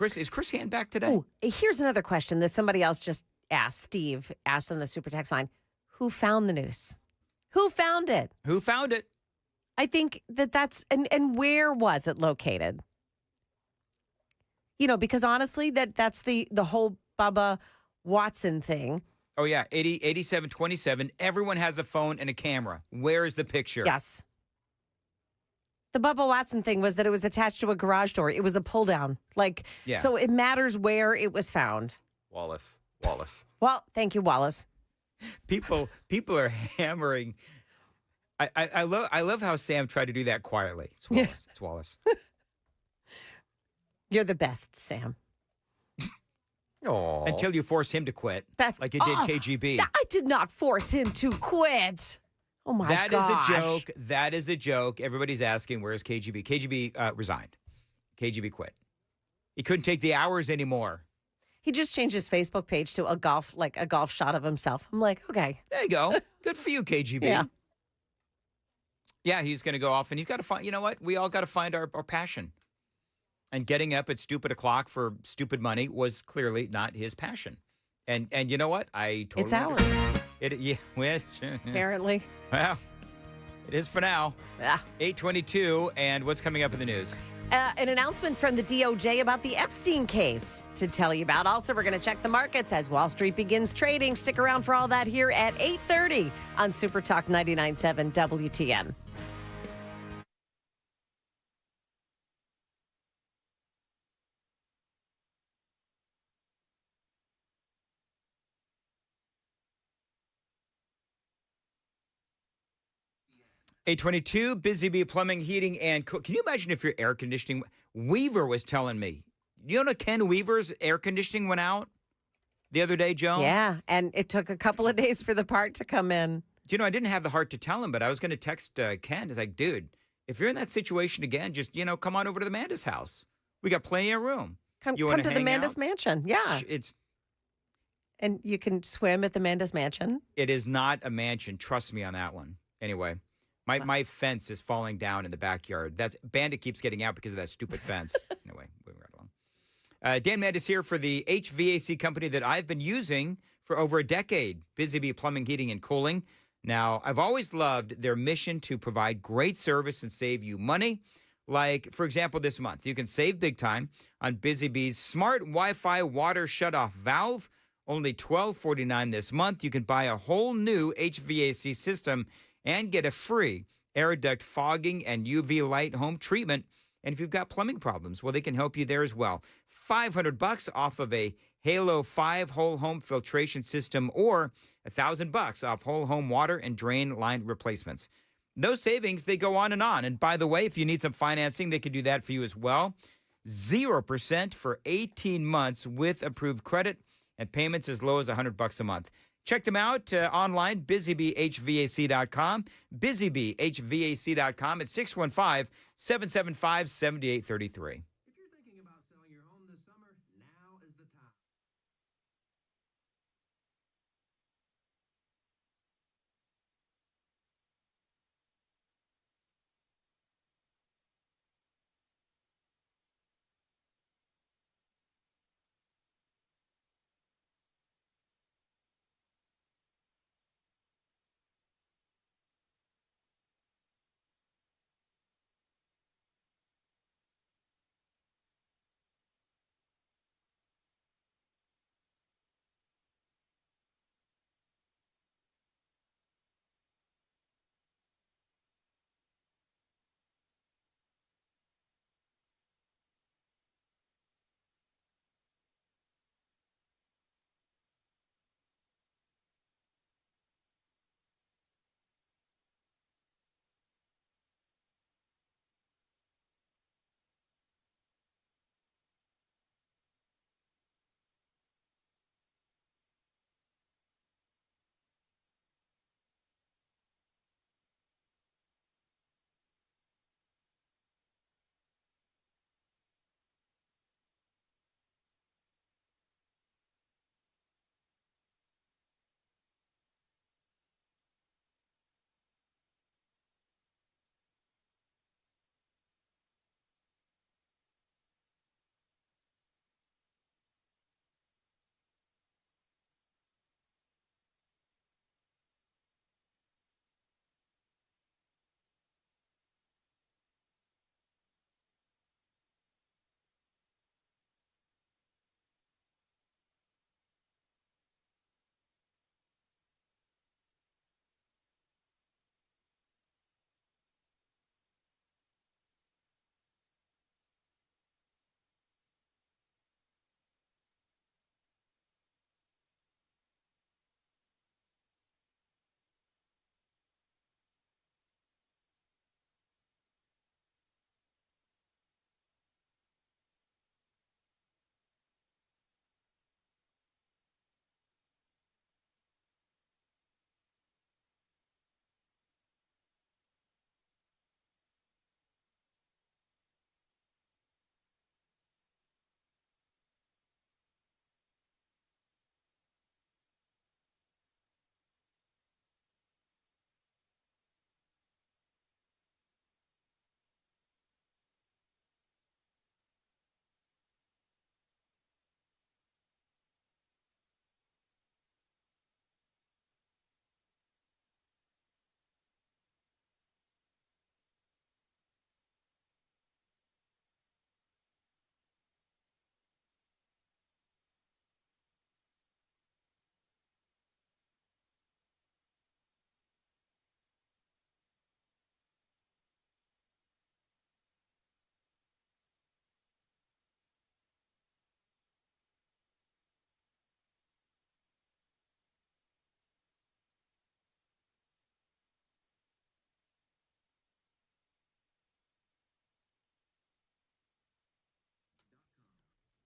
is Chris Hand back today? Oh, here's another question that somebody else just asked. Steve asked on the Super Text line: who found the noose? Who found it? Who found it? I think that's and where was it located? Because honestly, that's the whole Bubba Watson thing. Oh yeah, 8727. Everyone has a phone and a camera. Where is the picture? Yes. The Bubba Watson thing was that it was attached to a garage door. It was a pull down. So it matters where it was found. Wallace. Wallace. Well, thank you, Wallace. People are hammering. I love how Sam tried to do that quietly. It's Wallace. It's Wallace. You're the best, Sam. Aww. Until you force him to quit, like you did KGB. I did not force him to quit. Oh, my gosh. That is a joke. That is a joke. Everybody's asking, where's KGB? KGB resigned. KGB quit. He couldn't take the hours anymore. He just changed his Facebook page to a golf shot of himself. I'm like, okay. There you go. Good for you, KGB. Yeah. Yeah, he's going to go off, and he's got to find, you know what? We all got to find our passion. And getting up at stupid o'clock for stupid money was clearly not his passion. And you know what? I totally It's ours. understand. Apparently. Well, it is for now. Yeah. 8:22, and what's coming up in the news? An announcement from the DOJ about the Epstein case to tell you about. Also, we're going to check the markets as Wall Street begins trading. Stick around for all that here at 8:30 on Super Talk 99.7 WTN. A22, Busy Bee Plumbing, Heating, and Can you imagine if your air conditioning... Weaver was telling me. You know Ken Weaver's air conditioning went out the other day, Joan? Yeah, and it took a couple of days for the part to come in. Do you know, I didn't have the heart to tell him, but I was going to text Ken. It's like, dude, if you're in that situation again, just, come on over to the Manda's house. We got plenty of room. Come to the Manda's mansion. Yeah. And you can swim at the Manda's mansion. It is not a mansion. Trust me on that one. Anyway. My fence is falling down in the backyard. Bandit keeps getting out because of that stupid fence. Anyway, moving right along. Dan Mandis here for the HVAC company that I've been using for over a decade, Busy Bee Plumbing, Heating, and Cooling. Now, I've always loved their mission to provide great service and save you money. Like, for example, this month, you can save big time on Busy Bee's smart Wi-Fi water shutoff valve. Only $12.49 this month. You can buy a whole new HVAC system and get a free air duct fogging and UV light home treatment. And if you've got plumbing problems, well, they can help you there as well. $500 off of a Halo 5 whole home filtration system, or $1,000 off whole home water and drain line replacements. Those savings, they go on. And by the way, if you need some financing, they can do that for you as well. 0% for 18 months with approved credit and payments as low as $100 a month. Check them out online, busybeehvac.com, busybeehvac.com at 615-775-7833.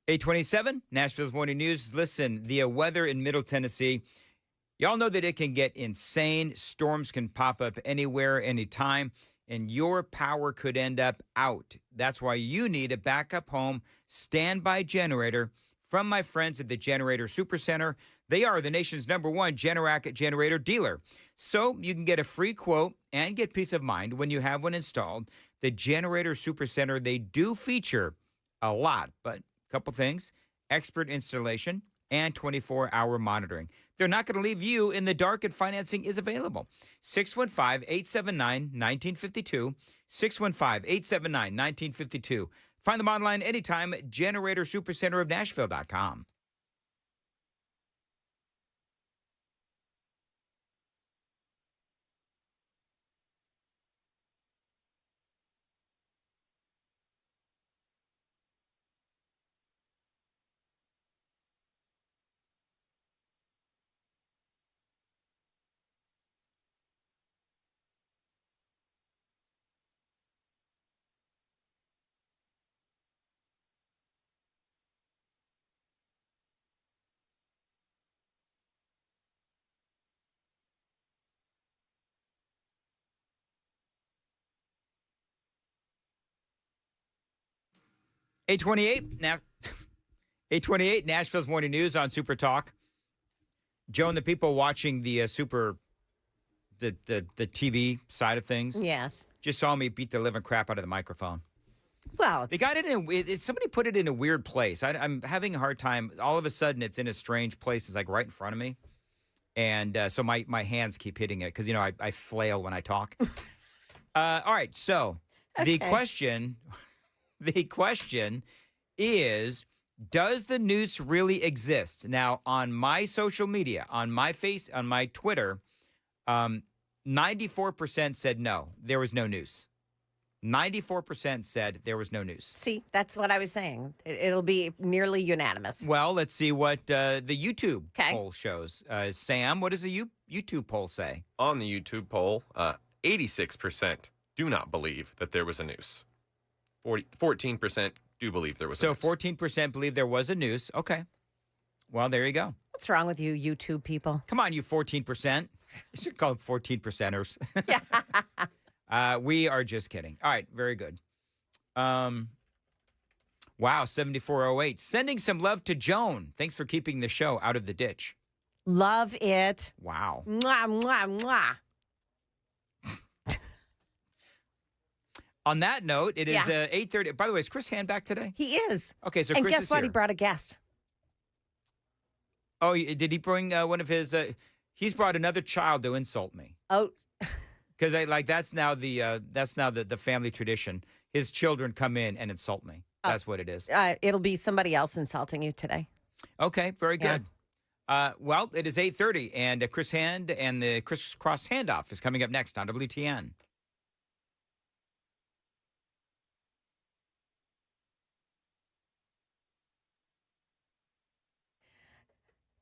827, Nashville's Morning News. Listen, the weather in Middle Tennessee, y'all know that it can get insane. Storms can pop up anywhere, anytime, and your power could end up out. That's why you need a backup home standby generator from my friends at the Generator Supercenter. They are the nation's #1 Generac generator dealer. So you can get a free quote and get peace of mind when you have one installed. The Generator Supercenter, they do feature a lot, but a couple things: expert installation and 24-hour monitoring. They're not going to leave you in the dark, and financing is available. 615-879-1952, 615-879-1952. Find them online anytime, GeneratorSupercenterofNashville.com. Now, 828, Nashville's Morning News on Super Talk. Joan, the people watching the the TV side of things, Yes. just saw me beat the living crap out of the microphone. Well, they got it in. Somebody put it in a weird place. I'm having a hard time. All of a sudden, it's in a strange place. It's like right in front of me, and so my hands keep hitting it because I flail when I talk. All right, so the question is, does the noose really exist? Now, on my social media, on my Twitter, 94% said no, there was no noose. 94% said there was no noose. See, that's what I was saying. It'll be nearly unanimous. Well, let's see what the YouTube poll shows. Sam, what does the YouTube poll say? On the YouTube poll, 86% do not believe that there was a noose. 14% do believe there was a noose. So 14% believe there was a noose. Okay. Well, there you go. What's wrong with you YouTube people? Come on, you 14%. You should call them 14%ers. We are just kidding. All right, very good. Wow, 7408. Sending some love to Joan. Thanks for keeping the show out of the ditch. Love it. Wow. Mwah, mwah, mwah. On that note, it is 8:30. By the way, is Chris Hand back today? He is. Okay, so and Chris guess is what? here. He brought a guest. Oh, did he bring one of his? He's brought another child to insult me. Oh, because that's now the family tradition. His children come in and insult me. That's what it is. It'll be somebody else insulting you today. Okay, very good. Well, it is 8:30, and Chris Hand and the crisscross handoff is coming up next on WTN.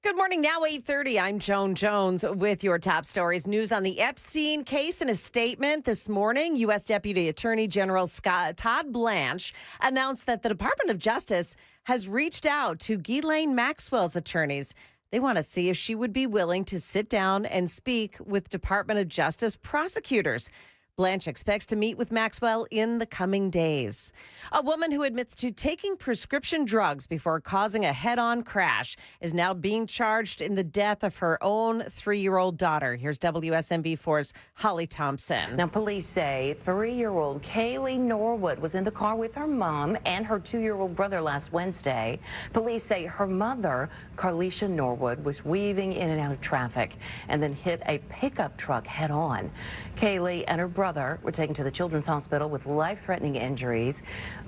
Good morning. Now 8:30. I'm Joan Jones with your top stories. News on the Epstein case. In a statement this morning, U.S. Deputy Attorney General Todd Blanche announced that the Department of Justice has reached out to Ghislaine Maxwell's attorneys. They want to see if she would be willing to sit down and speak with Department of Justice prosecutors. Blanche expects to meet with Maxwell in the coming days. A woman who admits to taking prescription drugs before causing a head-on crash is now being charged in the death of her own 3-year-old daughter. Here's WSMV4's Holly Thompson. Now, police say 3-year-old Kaylee Norwood was in the car with her mom and her 2-year-old brother last Wednesday. Police say her mother, Carlisha Norwood, was weaving in and out of traffic and then hit a pickup truck head-on. Kaylee and her brother were taken to the Children's Hospital with life-threatening injuries.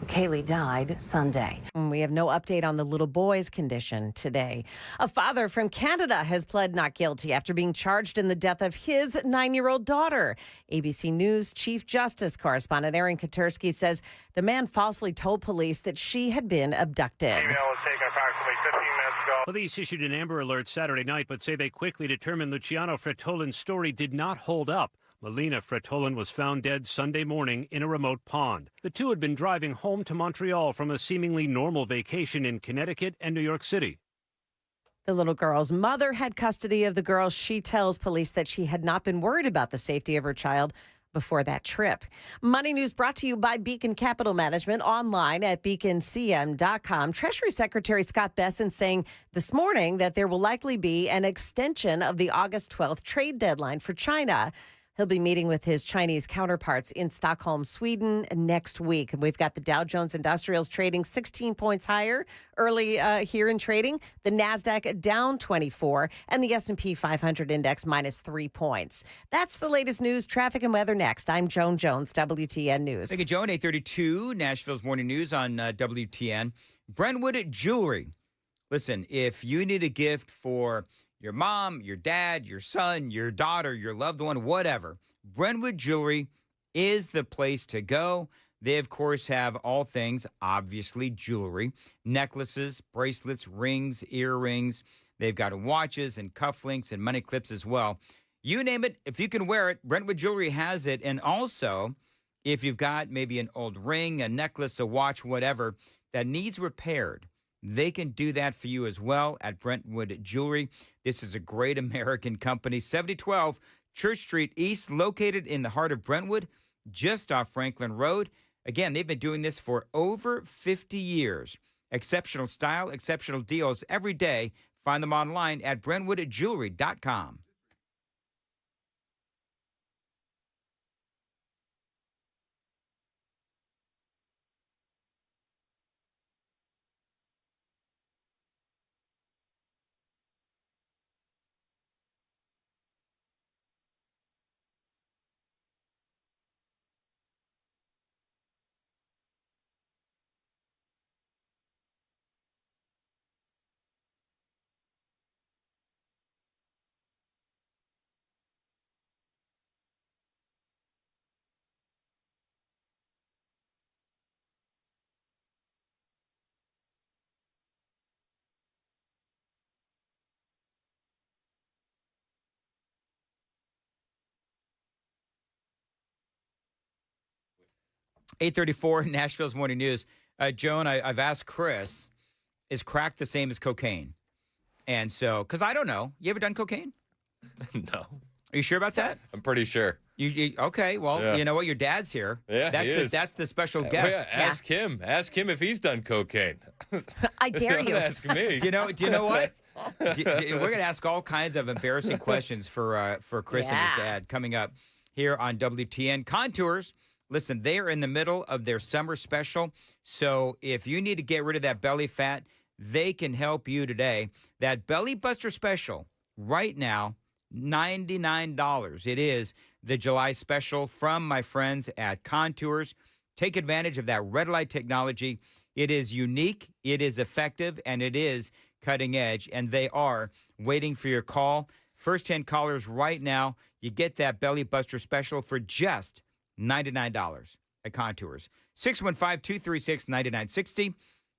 Kaylee died Sunday. We have no update on the little boy's condition today. A father from Canada has pled not guilty after being charged in the death of his 9-year-old daughter. ABC News Chief Justice correspondent Aaron Katursky says the man falsely told police that she had been abducted. Email was taken approximately 15 minutes ago. Police issued an Amber Alert Saturday night, but say they quickly determined Luciano Fretolin's story did not hold up. Melina Fretolen was found dead Sunday morning in a remote pond. The two had been driving home to Montreal from a seemingly normal vacation in Connecticut and New York City. The little girl's mother had custody of the girl. She tells police that she had not been worried about the safety of her child before that trip. Money News brought to you by Beacon Capital Management, online at beaconcm.com. Treasury Secretary Scott Bessent saying this morning that there will likely be an extension of the August 12th trade deadline for China. He'll be meeting with his Chinese counterparts in Stockholm, Sweden next week. We've got the Dow Jones Industrials trading 16 points higher early here in trading. The NASDAQ down 24 and the S&P 500 index minus 3 points. That's the latest news, traffic, and weather next. I'm Joan Jones, WTN News. Thank you, Joan. 8:32, Nashville's Morning News on WTN. Brentwood Jewelry. Listen, if you need a gift for your mom, your dad, your son, your daughter, your loved one, whatever, Brentwood Jewelry is the place to go. They, of course, have all things, obviously, jewelry, necklaces, bracelets, rings, earrings. They've got watches and cufflinks and money clips as well. You name it, if you can wear it, Brentwood Jewelry has it. And also, if you've got maybe an old ring, a necklace, a watch, whatever, that needs repaired, they can do that for you as well at Brentwood Jewelry. This is a great American company. 7012 Church Street East, located in the heart of Brentwood, just off Franklin Road. Again, they've been doing this for over 50 years. Exceptional style, exceptional deals every day. Find them online at BrentwoodJewelry.com. .34 Nashville's Morning News. Joan, I've asked Chris, is crack the same as cocaine? And so, because I don't know. You ever done cocaine? No. Are you sure about that? I'm pretty sure. Okay, well, Yeah. You know what? Your dad's here. Yeah, that's he is. That's the special guest. Yeah, ask him. Ask him if he's done cocaine. I dare you. Don't ask me. Do you know what? We're going to ask all kinds of embarrassing questions for Chris and his dad coming up here on WTN. Contours. Listen, they are in the middle of their summer special. So if you need to get rid of that belly fat, they can help you today. That Belly Buster special right now, $99. It is the July special from my friends at Contours. Take advantage of that red light technology. It is unique, it is effective, and it is cutting edge. And they are waiting for your call. First 10 callers right now, you get that Belly Buster special for just $99 at Contours. 615-236-9960.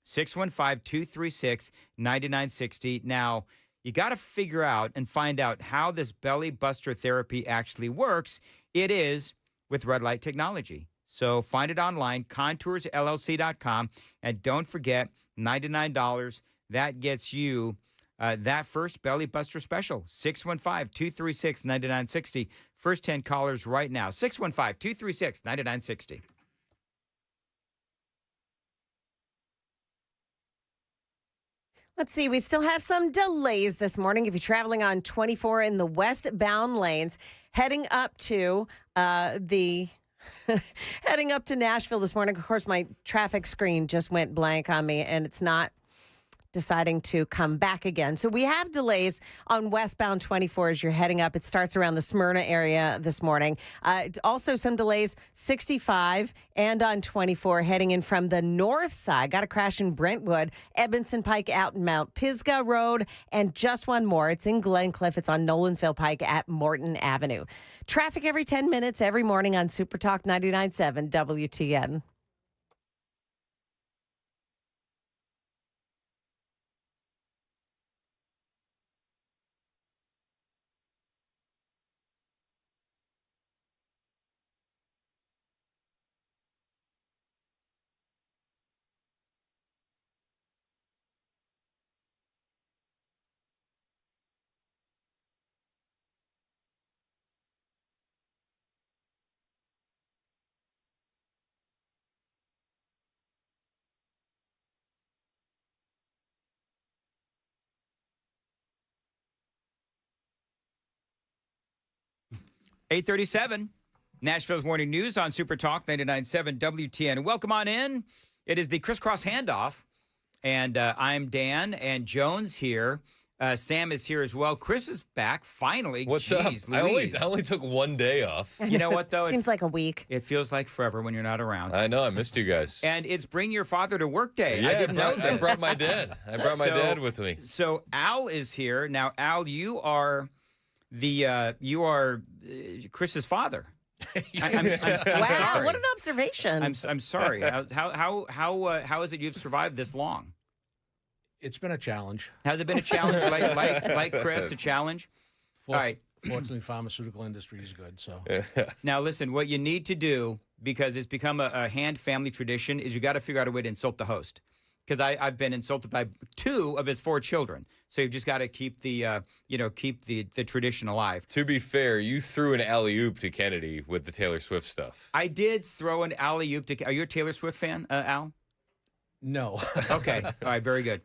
615-236-9960. Now, you got to figure out and find out how this belly buster therapy actually works. It is with red light technology. So find it online, contoursllc.com. And don't forget, $99. That gets you that first belly buster special. 615-236-9960. First 10 callers right now. 615-236-9960. Let's see. We still have some delays this morning. If you're traveling on 24 in the westbound lanes, heading up to heading up to Nashville this morning. Of course, my traffic screen just went blank on me, and it's not deciding to come back again. So we have delays on westbound 24 as you're heading up. It starts around the Smyrna area this morning. Also some delays 65 and on 24 heading in from the north side. Got a crash in Brentwood, Edmondson Pike out in Mount Pisgah Road, and just one more. It's in Glencliff. It's on Nolansville Pike at Morton Avenue. Traffic every 10 minutes every morning on Super Talk 99.7 WTN. 8:37, Nashville's Morning News on Super Talk 99.7 WTN. Welcome on in. It is the crisscross handoff, and I'm Dan, and Joan's here. Sam is here as well. Chris is back, finally. What's Jeez, up? Louise. I only took one day off. You know what, though? Seems like a week. It feels like forever when you're not around. I know. I missed you guys. And it's Bring Your Father to Work Day. Yeah, I didn't know I this. brought my dad. I brought my dad with me. So Al is here. Now, Al, you are Chris's father. I'm Wow, sorry. what an observation. I'm sorry. How is it you've survived this long? It's been a challenge. Has it been a challenge like Chris, a challenge? All right. Fortunately, pharmaceutical industry is good. So Now, listen, what you need to do, because it's become a Hand family tradition, is you got to figure out a way to insult the host. Because I've been insulted by 2 of his 4 children, so you've just got to keep the tradition alive. To be fair, you threw an alley-oop to Kennedy with the Taylor Swift stuff. I did throw an alley-oop to. Are you a Taylor Swift fan, Al? no. Okay, all right, very good.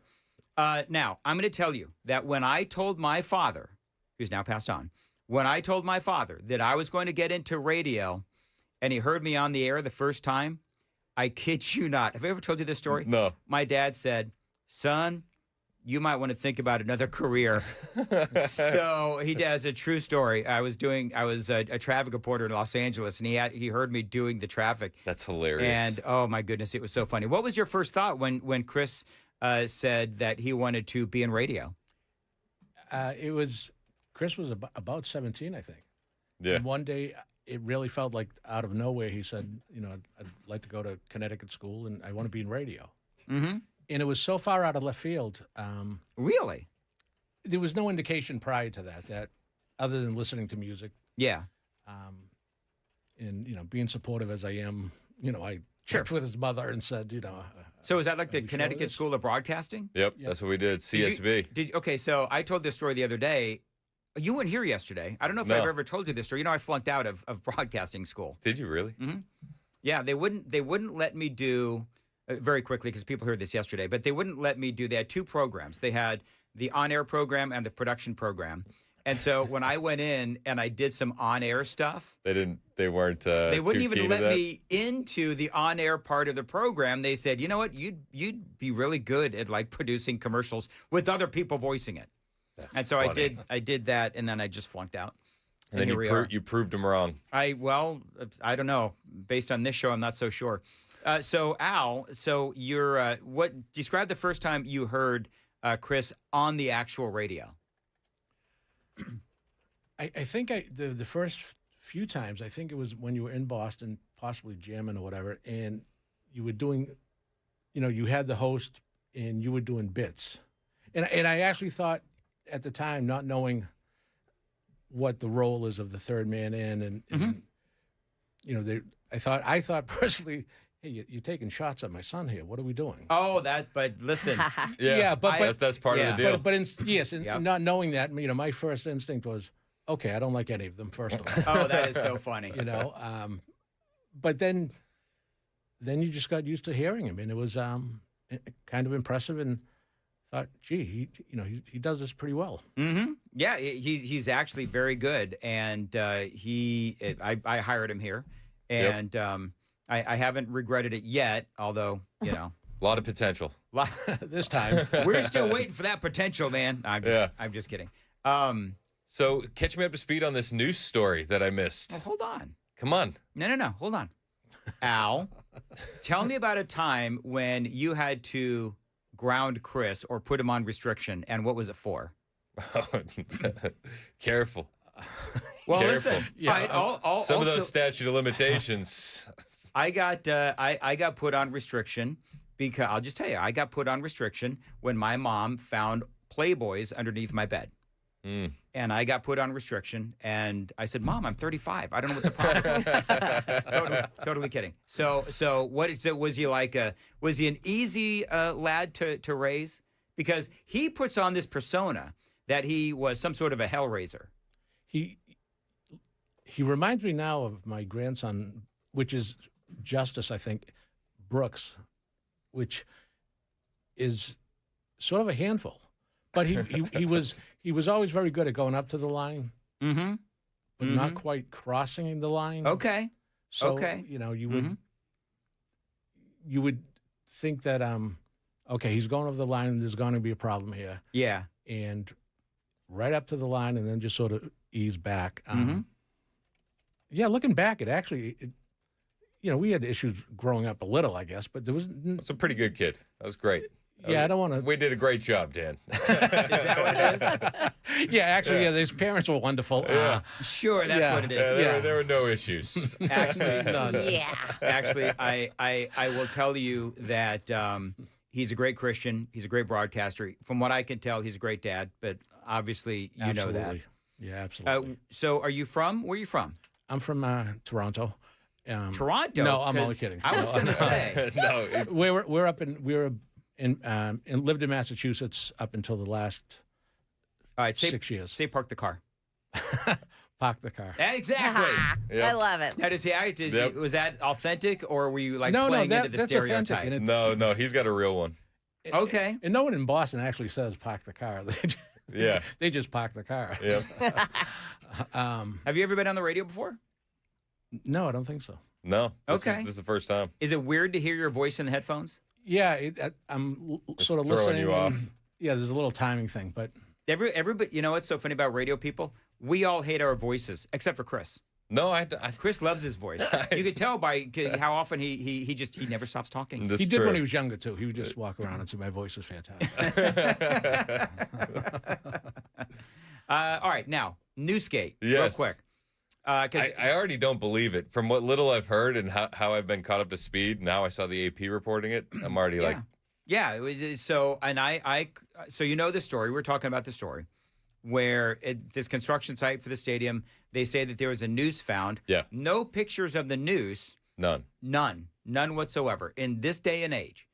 Now I'm going to tell you that when I told my father, who's now passed on, when I told my father that I was going to get into radio, and he heard me on the air the first time. I kid you not. Have I ever told you this story? No. My dad said, son, you might want to think about another career. So he does a true story. I was a traffic reporter in Los Angeles, and he heard me doing the traffic. That's hilarious. And oh my goodness, it was so funny. What was your first thought when Chris said that he wanted to be in radio? Chris was about 17, I think. Yeah. And one day, it really felt like out of nowhere, he said, I'd like to go to Connecticut school, and I want to be in radio. Mm-hmm. And it was so far out of left field. Really? There was no indication prior to that other than listening to music. Yeah. And, being supportive as I am, I checked with his mother and said, So is that like the Connecticut School of Broadcasting? Yep, that's what we did. CSB. Okay, so I told this story the other day. You weren't here yesterday. I don't know if I've ever told you this story. I flunked out of broadcasting school. Did you really? Mm-hmm. Yeah, they wouldn't let me do very quickly because people heard this yesterday. But they wouldn't let me do. They had 2 programs. They had the on-air program and the production program. And so when I went in and I did some on-air stuff, They weren't. they wouldn't too even keen let to that? me into the on-air part of the program. They said, you know what, you'd be really good at like producing commercials with other people voicing it. And so funny. I did that, and then I just flunked out. And then here we are. you proved him wrong. I don't know. Based on this show, I'm not so sure. So Al, you're describe the first time you heard Chris on the actual radio. I think the first few times, I think it was when you were in Boston, possibly jamming or whatever, and you were doing, you had the host and you were doing bits. And I actually thought at the time, not knowing what the role is of the third man in, and I thought personally, hey, you're taking shots at my son here. What are we doing? Oh, but listen. but that's part of the deal. But not knowing that, my first instinct was, okay, I don't like any of them, first of all. Oh, that is so funny. But then you just got used to hearing him, and it was kind of impressive, and thought, gee, he does this pretty well. Mm-hmm. Yeah, he's actually very good, and I hired him here, and I haven't regretted it yet, although a lot of potential. This time we're still waiting for that potential, man. I'm just kidding. So catch me up to speed on this news story that I missed. Well, hold on. Come on. No. Hold on. Al, tell me about a time when you had to ground Chris or put him on restriction, and what was it for? Careful. Well, Careful. listen. Some of those statute of limitations. I got put on restriction because I'll just tell you, I got put on restriction when my mom found Playboys underneath my bed. And I got put on restriction, and I said, "Mom, I'm 35. I don't know what the problem is." Totally kidding. So what is it? Was he an easy lad to raise? Because he puts on this persona that he was some sort of a hellraiser. He reminds me now of my grandson, which is Justice, I think, Brooks, which is sort of a handful. But he was always very good at going up to the line. Mm-hmm. but not quite crossing the line. Okay. So, Okay. you know, you would think that okay, he's going over the line and there's going to be a problem here. Yeah. And right up to the line and then just sort of ease back. Yeah, looking back, it actually, you know, we had issues growing up a little, I guess, but there was. That's a pretty good kid. That was great. Yeah, I don't want to. We did a great job, Dan. Is that what it is? Yeah, actually, yeah, his parents were wonderful. Sure, that's what it is. Yeah, there were no issues. Actually, Yeah. Actually, I will tell you that he's a great Christian. He's a great broadcaster. From what I can tell, he's a great dad. But obviously, you know that. Yeah, absolutely. So, are you from? Where are you from? I'm from Toronto. Toronto? No, I'm 'Cause only kidding. I was going to say. No, we're up in and lived in Massachusetts up until the last All right, 6 years. Say park the car. Park the car. Exactly. I love it. Now, was that authentic, or were you like No, playing that- into the that's authentic, stereotype? and no, he's got a real one. Okay. And no one in Boston actually says park the car. Yeah. They just park the car. Yeah. Have you ever been on the radio before? No, I don't think so. No. Okay. This is the first time. Is it weird to hear your voice in the headphones? Yeah, I'm sort of throwing listening. you off. Yeah, there's a little timing thing, but Everybody, you know what's so funny about radio people? We all hate our voices, except for Chris. No, Chris loves his voice. You could tell by how often he never stops talking. he did when he was younger too. He would just walk around and say my voice is fantastic. All right, now Newsgate, real Yes. quick. I already don't believe it. From what little I've heard and how I've been caught up to speed, now I saw the AP reporting it. I'm already like, Yeah, it was so, and so you know the story. We're talking about the story where this construction site for the stadium, they say that there was a noose found. Yeah. No pictures of the noose. None None whatsoever in this day and age.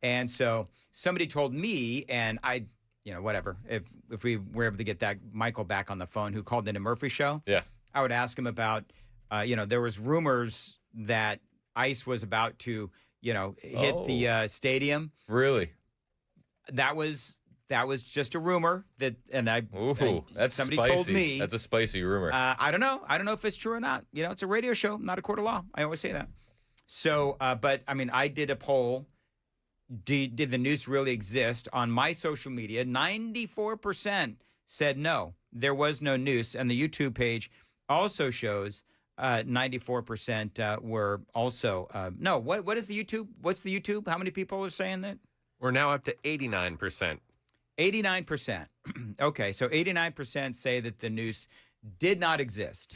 And so somebody told me, and I, whatever, if we were able to get that Michael back on the phone who called into Murphy's show. Yeah. I would ask him about, there was rumors that ICE was about to, hit the stadium. Really? That was just a rumor that's somebody spicy. told me. That's a spicy rumor. I don't know. I don't know if it's true or not. It's a radio show, not a court of law. I always say that. So, but I mean, I did a poll. Did the noose really exist? On my social media, 94% said no, there was no noose. And the YouTube page also shows 94% were also no. What is the YouTube? What's the YouTube? How many people are saying that? We're now up to 89%. 89%. Okay, so 89% say that the noose did not exist.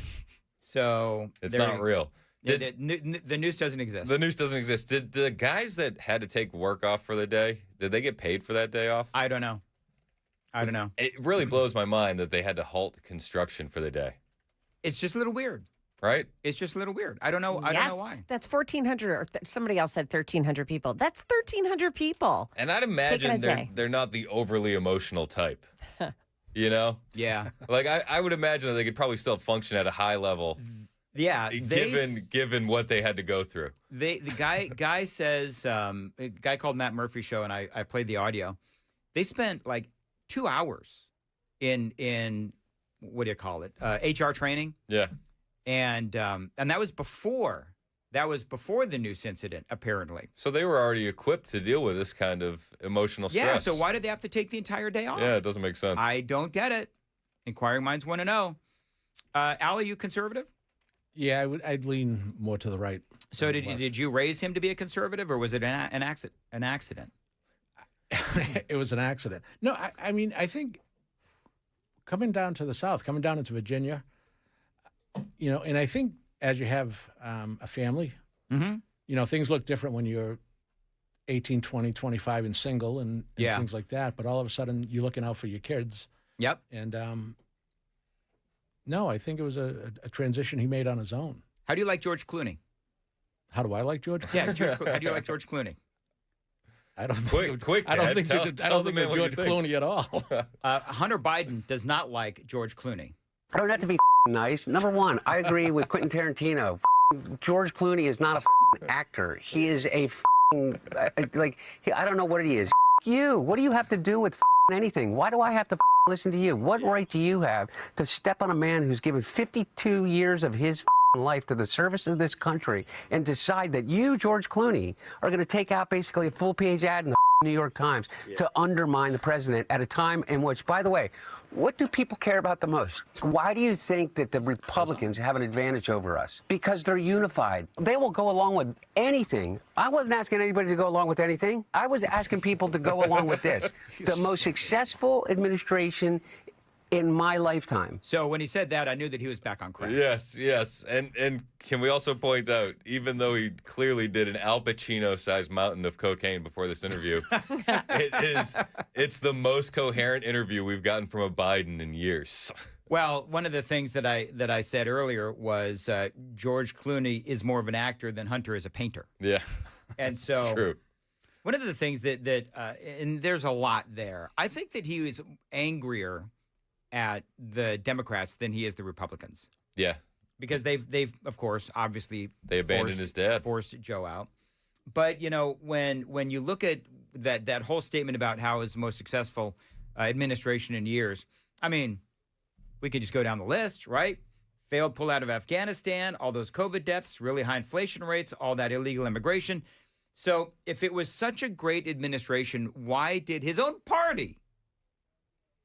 So it's not real. The noose doesn't exist. The noose doesn't exist. Did the guys that had to take work off for the day, did they get paid for that day off? I don't know. It really blows my mind that they had to halt construction for the day. It's just a little weird. Right? It's just a little weird. I don't know. I don't know why. That's 1,400, or somebody else said 1,300 people. That's 1,300 people. And I'd imagine they're not the overly emotional type. You know? Yeah. Like I would imagine that they could probably still function at a high level. Yeah. Given what they had to go through. The guy says, a guy called Matt Murphy show, and I played the audio. They spent like 2 hours in what do you call it? HR training. Yeah. And that was before the noose incident, apparently. So they were already equipped to deal with this kind of emotional stress. Yeah, so why did they have to take the entire day off? Yeah, it doesn't make sense. I don't get it. Inquiring minds want to know. Al, are you conservative? Yeah, I'd lean more to the right. So did you raise him to be a conservative, or was it an accident? It was an accident. No, I mean, I think coming down to the South, coming down into Virginia, and I think as you have a family, things look different when you're 18, 20, 25 and single and things like that. But all of a sudden, you're looking out for your kids. Yep. And no, I think it was a transition he made on his own. How do you like George Clooney? How do I like George? Yeah, how do you like George Clooney? I don't quick. I don't think Tell of George Clooney at all. Hunter Biden does not like George Clooney. I don't have to be nice. Number one, I agree with Quentin Tarantino. George Clooney is not a actor. He is a I don't know what he is. You. What do you have to do with anything? Why do I have to listen to you? What right do you have to step on a man who's given 52 years of his life to the service of this country and decide that you, George Clooney, are going to take out basically a full-page ad in the New York Times to undermine the president at a time in which, by the way, what do people care about the most? Why do you think that the Republicans have an advantage over us? Because they're unified. They will go along with anything. I wasn't asking anybody to go along with anything. I was asking people to go along with this. The most successful administration in my lifetime. So when he said that, I knew that he was back on crack. Yes, yes. And can we also point out, even though he clearly did an Al Pacino-sized mountain of cocaine before this interview, it's the most coherent interview we've gotten from a Biden in years. Well, one of the things that I said earlier was George Clooney is more of an actor than Hunter is a painter. Yeah. And so True. One of the things that and there's a lot there. I think that he is angrier at the Democrats than he is the Republicans. Yeah. Because they've of course, obviously they abandoned his dad. Forced Joe out. But, you know, when you look at that whole statement about how it was the most successful administration in years, I mean, we could just go down the list, right? Failed pull out of Afghanistan, all those COVID deaths, really high inflation rates, all that illegal immigration. So if it was such a great administration, why did his own party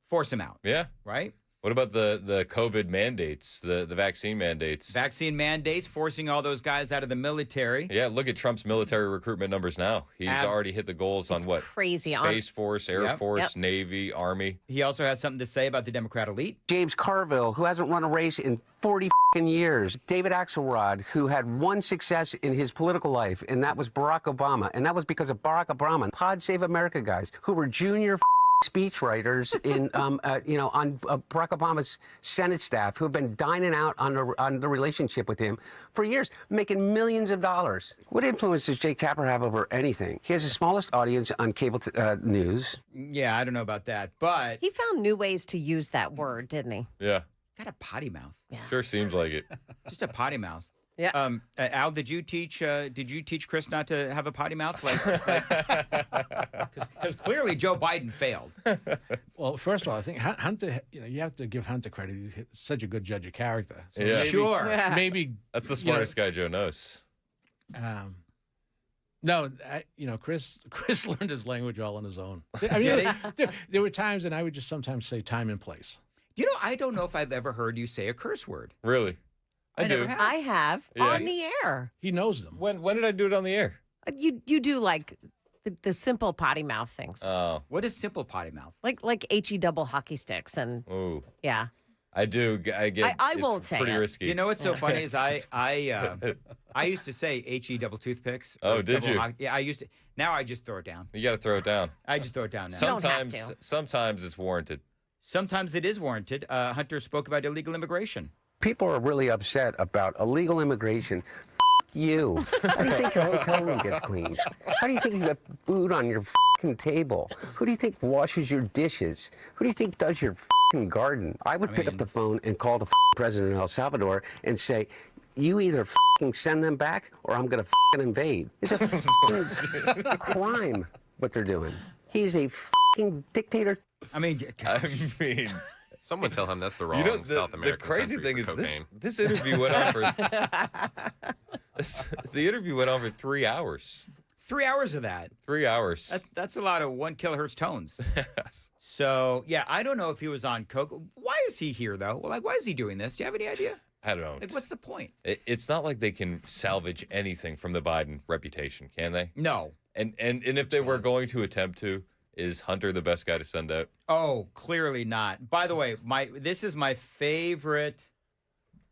force him out? Yeah. Right? What about the COVID mandates, the vaccine mandates? Vaccine mandates, forcing all those guys out of the military. Yeah, look at Trump's military recruitment numbers now. He's already hit the goals on what? Crazy. Space Force, Air Force, Navy, Army. He also has something to say about the Democrat elite. James Carville, who hasn't run a race in 40 years. David Axelrod, who had one success in his political life, and that was Barack Obama. And that was because of Barack Obama. Pod Save America guys, who were junior speechwriters in, on Barack Obama's Senate staff, who have been dining out on the relationship with him for years, making millions of dollars. What influence does Jake Tapper have over anything? He has the smallest audience on cable news. Yeah, I don't know about that, but he found new ways to use that word, didn't he? Yeah. Got a potty mouth. Yeah. Sure seems like it. Just a potty mouth. Yeah. Al, did you teach Chris not to have a potty mouth? Because clearly Joe Biden failed. Well, first of all, I think Hunter, you have to give Hunter credit. He's such a good judge of character. So Yeah. Maybe that's the smartest guy Joe knows. No, Chris learned his language all on his own. I mean, Did he? There were times, and I would just sometimes say time and place. Do you know, I don't know if I've ever heard you say a curse word. Really? I do. I have on the air. He knows them. When did I do it on the air? You do like the simple potty mouth things. Oh. What is simple potty mouth? Like HE double hockey sticks and yeah. I do. I won't say pretty it. risky. Do you know what's so funny is I used to say HE double toothpicks. Oh, did you? Yeah, I used to. Now I just throw it down. You got to throw it down. I just throw it down now. Sometimes it's warranted. Sometimes it is warranted. Hunter spoke about illegal immigration. People are really upset about illegal immigration. You. How do you think your hotel room gets cleaned? How do you think you have food on your table? Who do you think washes your dishes? Who do you think does your garden? I would pick up the phone and call the president of El Salvador and say, you either send them back or I'm going to invade. It's a crime what they're doing. He's a dictator. I mean, someone tell him that's the wrong South American The crazy country thing for is cocaine. this interview went on for the interview went on for 3 hours. 3 hours of that. 3 hours. That's a lot of 1 kilohertz tones. So yeah, I don't know if he was on coke. Why is he here though? Well, like, why is he doing this? Do you have any idea? I don't know. Like, what's the point? It's not like they can salvage anything from the Biden reputation, can they? No. And if they were going to attempt to, is Hunter the best guy to send out? Oh, clearly not. By the way, this is my favorite.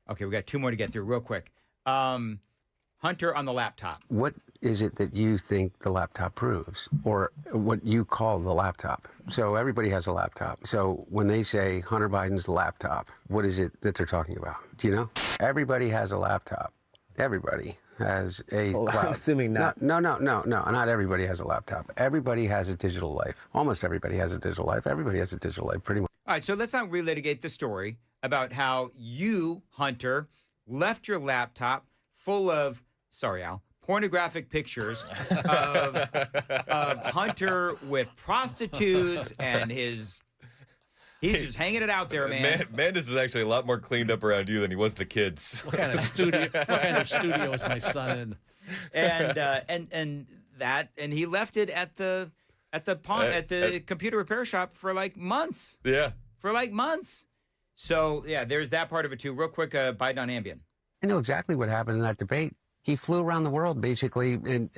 Okay, we got 2 more to get through real quick. Hunter on the laptop. What is it that you think the laptop proves, or what you call the laptop? So everybody has a laptop. So when they say Hunter Biden's laptop, what is it that they're talking about? Do you know? Everybody has a laptop. Everybody has a cloud. I'm assuming not. No, not everybody has a laptop. Everybody has a digital life. Almost everybody has a digital life. Everybody has a digital life, pretty much. All right, so let's not relitigate the story about how you, Hunter, left your laptop full of, sorry, Al, pornographic pictures of Hunter with prostitutes and his He's just hanging it out there, man. Mandis is actually a lot more cleaned up around you than he was the kids. What kind of studio is my son in? And he left it at the computer repair shop for like months. Yeah. For like months. So yeah, there's that part of it too. Real quick, Biden on Ambien. I know exactly what happened in that debate. He flew around the world, basically, and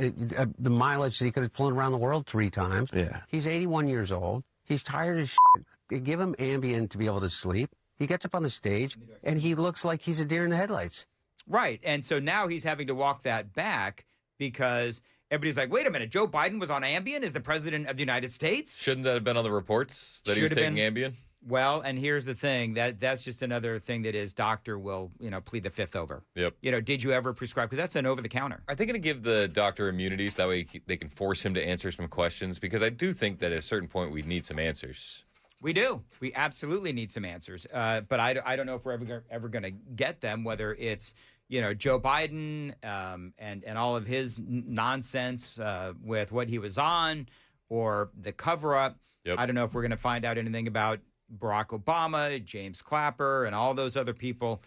the mileage that he could have flown around the world 3 times. Yeah. He's 81 years old. He's tired as shit. They give him Ambien to be able to sleep. He gets up on the stage, and he looks like he's a deer in the headlights. Right. And so now he's having to walk that back because everybody's like, wait a minute, Joe Biden was on Ambien as the president of the United States? Shouldn't that have been on the reports that he was taking Ambien? Well, and here's the thing. That's just another thing that his doctor will, plead the fifth over. Yep. Did you ever prescribe? Because that's an over-the-counter. Are they going to give the doctor immunities? That way they can force him to answer some questions? Because I do think that at a certain point we need some answers. We do. We absolutely need some answers. But I don't know if we're ever going to get them, whether it's, Joe Biden and all of his nonsense with what he was on or the cover-up. Yep. I don't know if we're going to find out anything about Barack Obama, James Clapper, and all those other people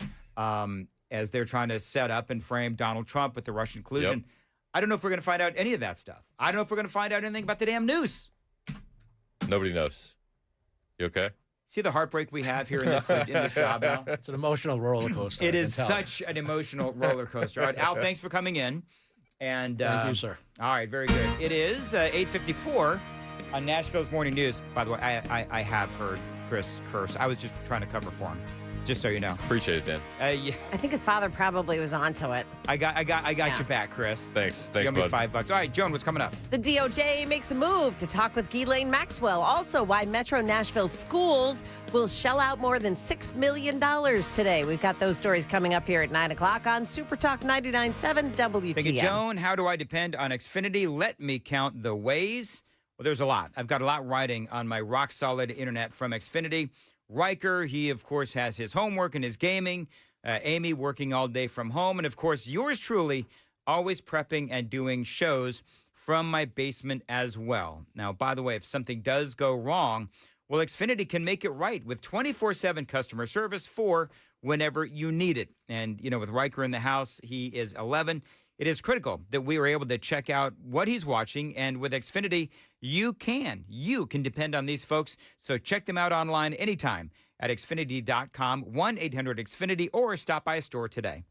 as they're trying to set up and frame Donald Trump with the Russian collusion. Yep. I don't know if we're going to find out any of that stuff. I don't know if we're going to find out anything about the damn news. Nobody knows. You okay? See the heartbreak we have here in this job, Al? It's an emotional roller coaster. It is such an emotional roller coaster. All right, Al, thanks for coming in. And Thank you, sir. All right, very good. It is 8:54 on Nashville's Morning News. By the way, I have heard Chris curse. I was just trying to cover for him, just so you know. Appreciate it, Dan. Yeah. I think his father probably was onto it. I got your back, Chris. Thanks, Give me bud. $5. All right, Joan, what's coming up? The DOJ makes a move to talk with Ghislaine Maxwell. Also, why Metro Nashville schools will shell out more than $6 million today. We've got those stories coming up here at 9 o'clock on Super Talk 99.7 WTM. Thank you, Joan. How do I depend on Xfinity? Let me count the ways. Well, there's a lot. I've got a lot riding on my rock-solid internet from Xfinity. Riker, he, of course, has his homework and his gaming. Amy working all day from home. And, of course, yours truly always prepping and doing shows from my basement as well. Now, by the way, if something does go wrong, well, Xfinity can make it right with 24/7 customer service for whenever you need it. And, with Riker in the house, he is 11. It is critical that we are able to check out what he's watching. And with Xfinity, you can depend on these folks. So check them out online anytime at Xfinity.com, 1-800-XFINITY, or stop by a store today.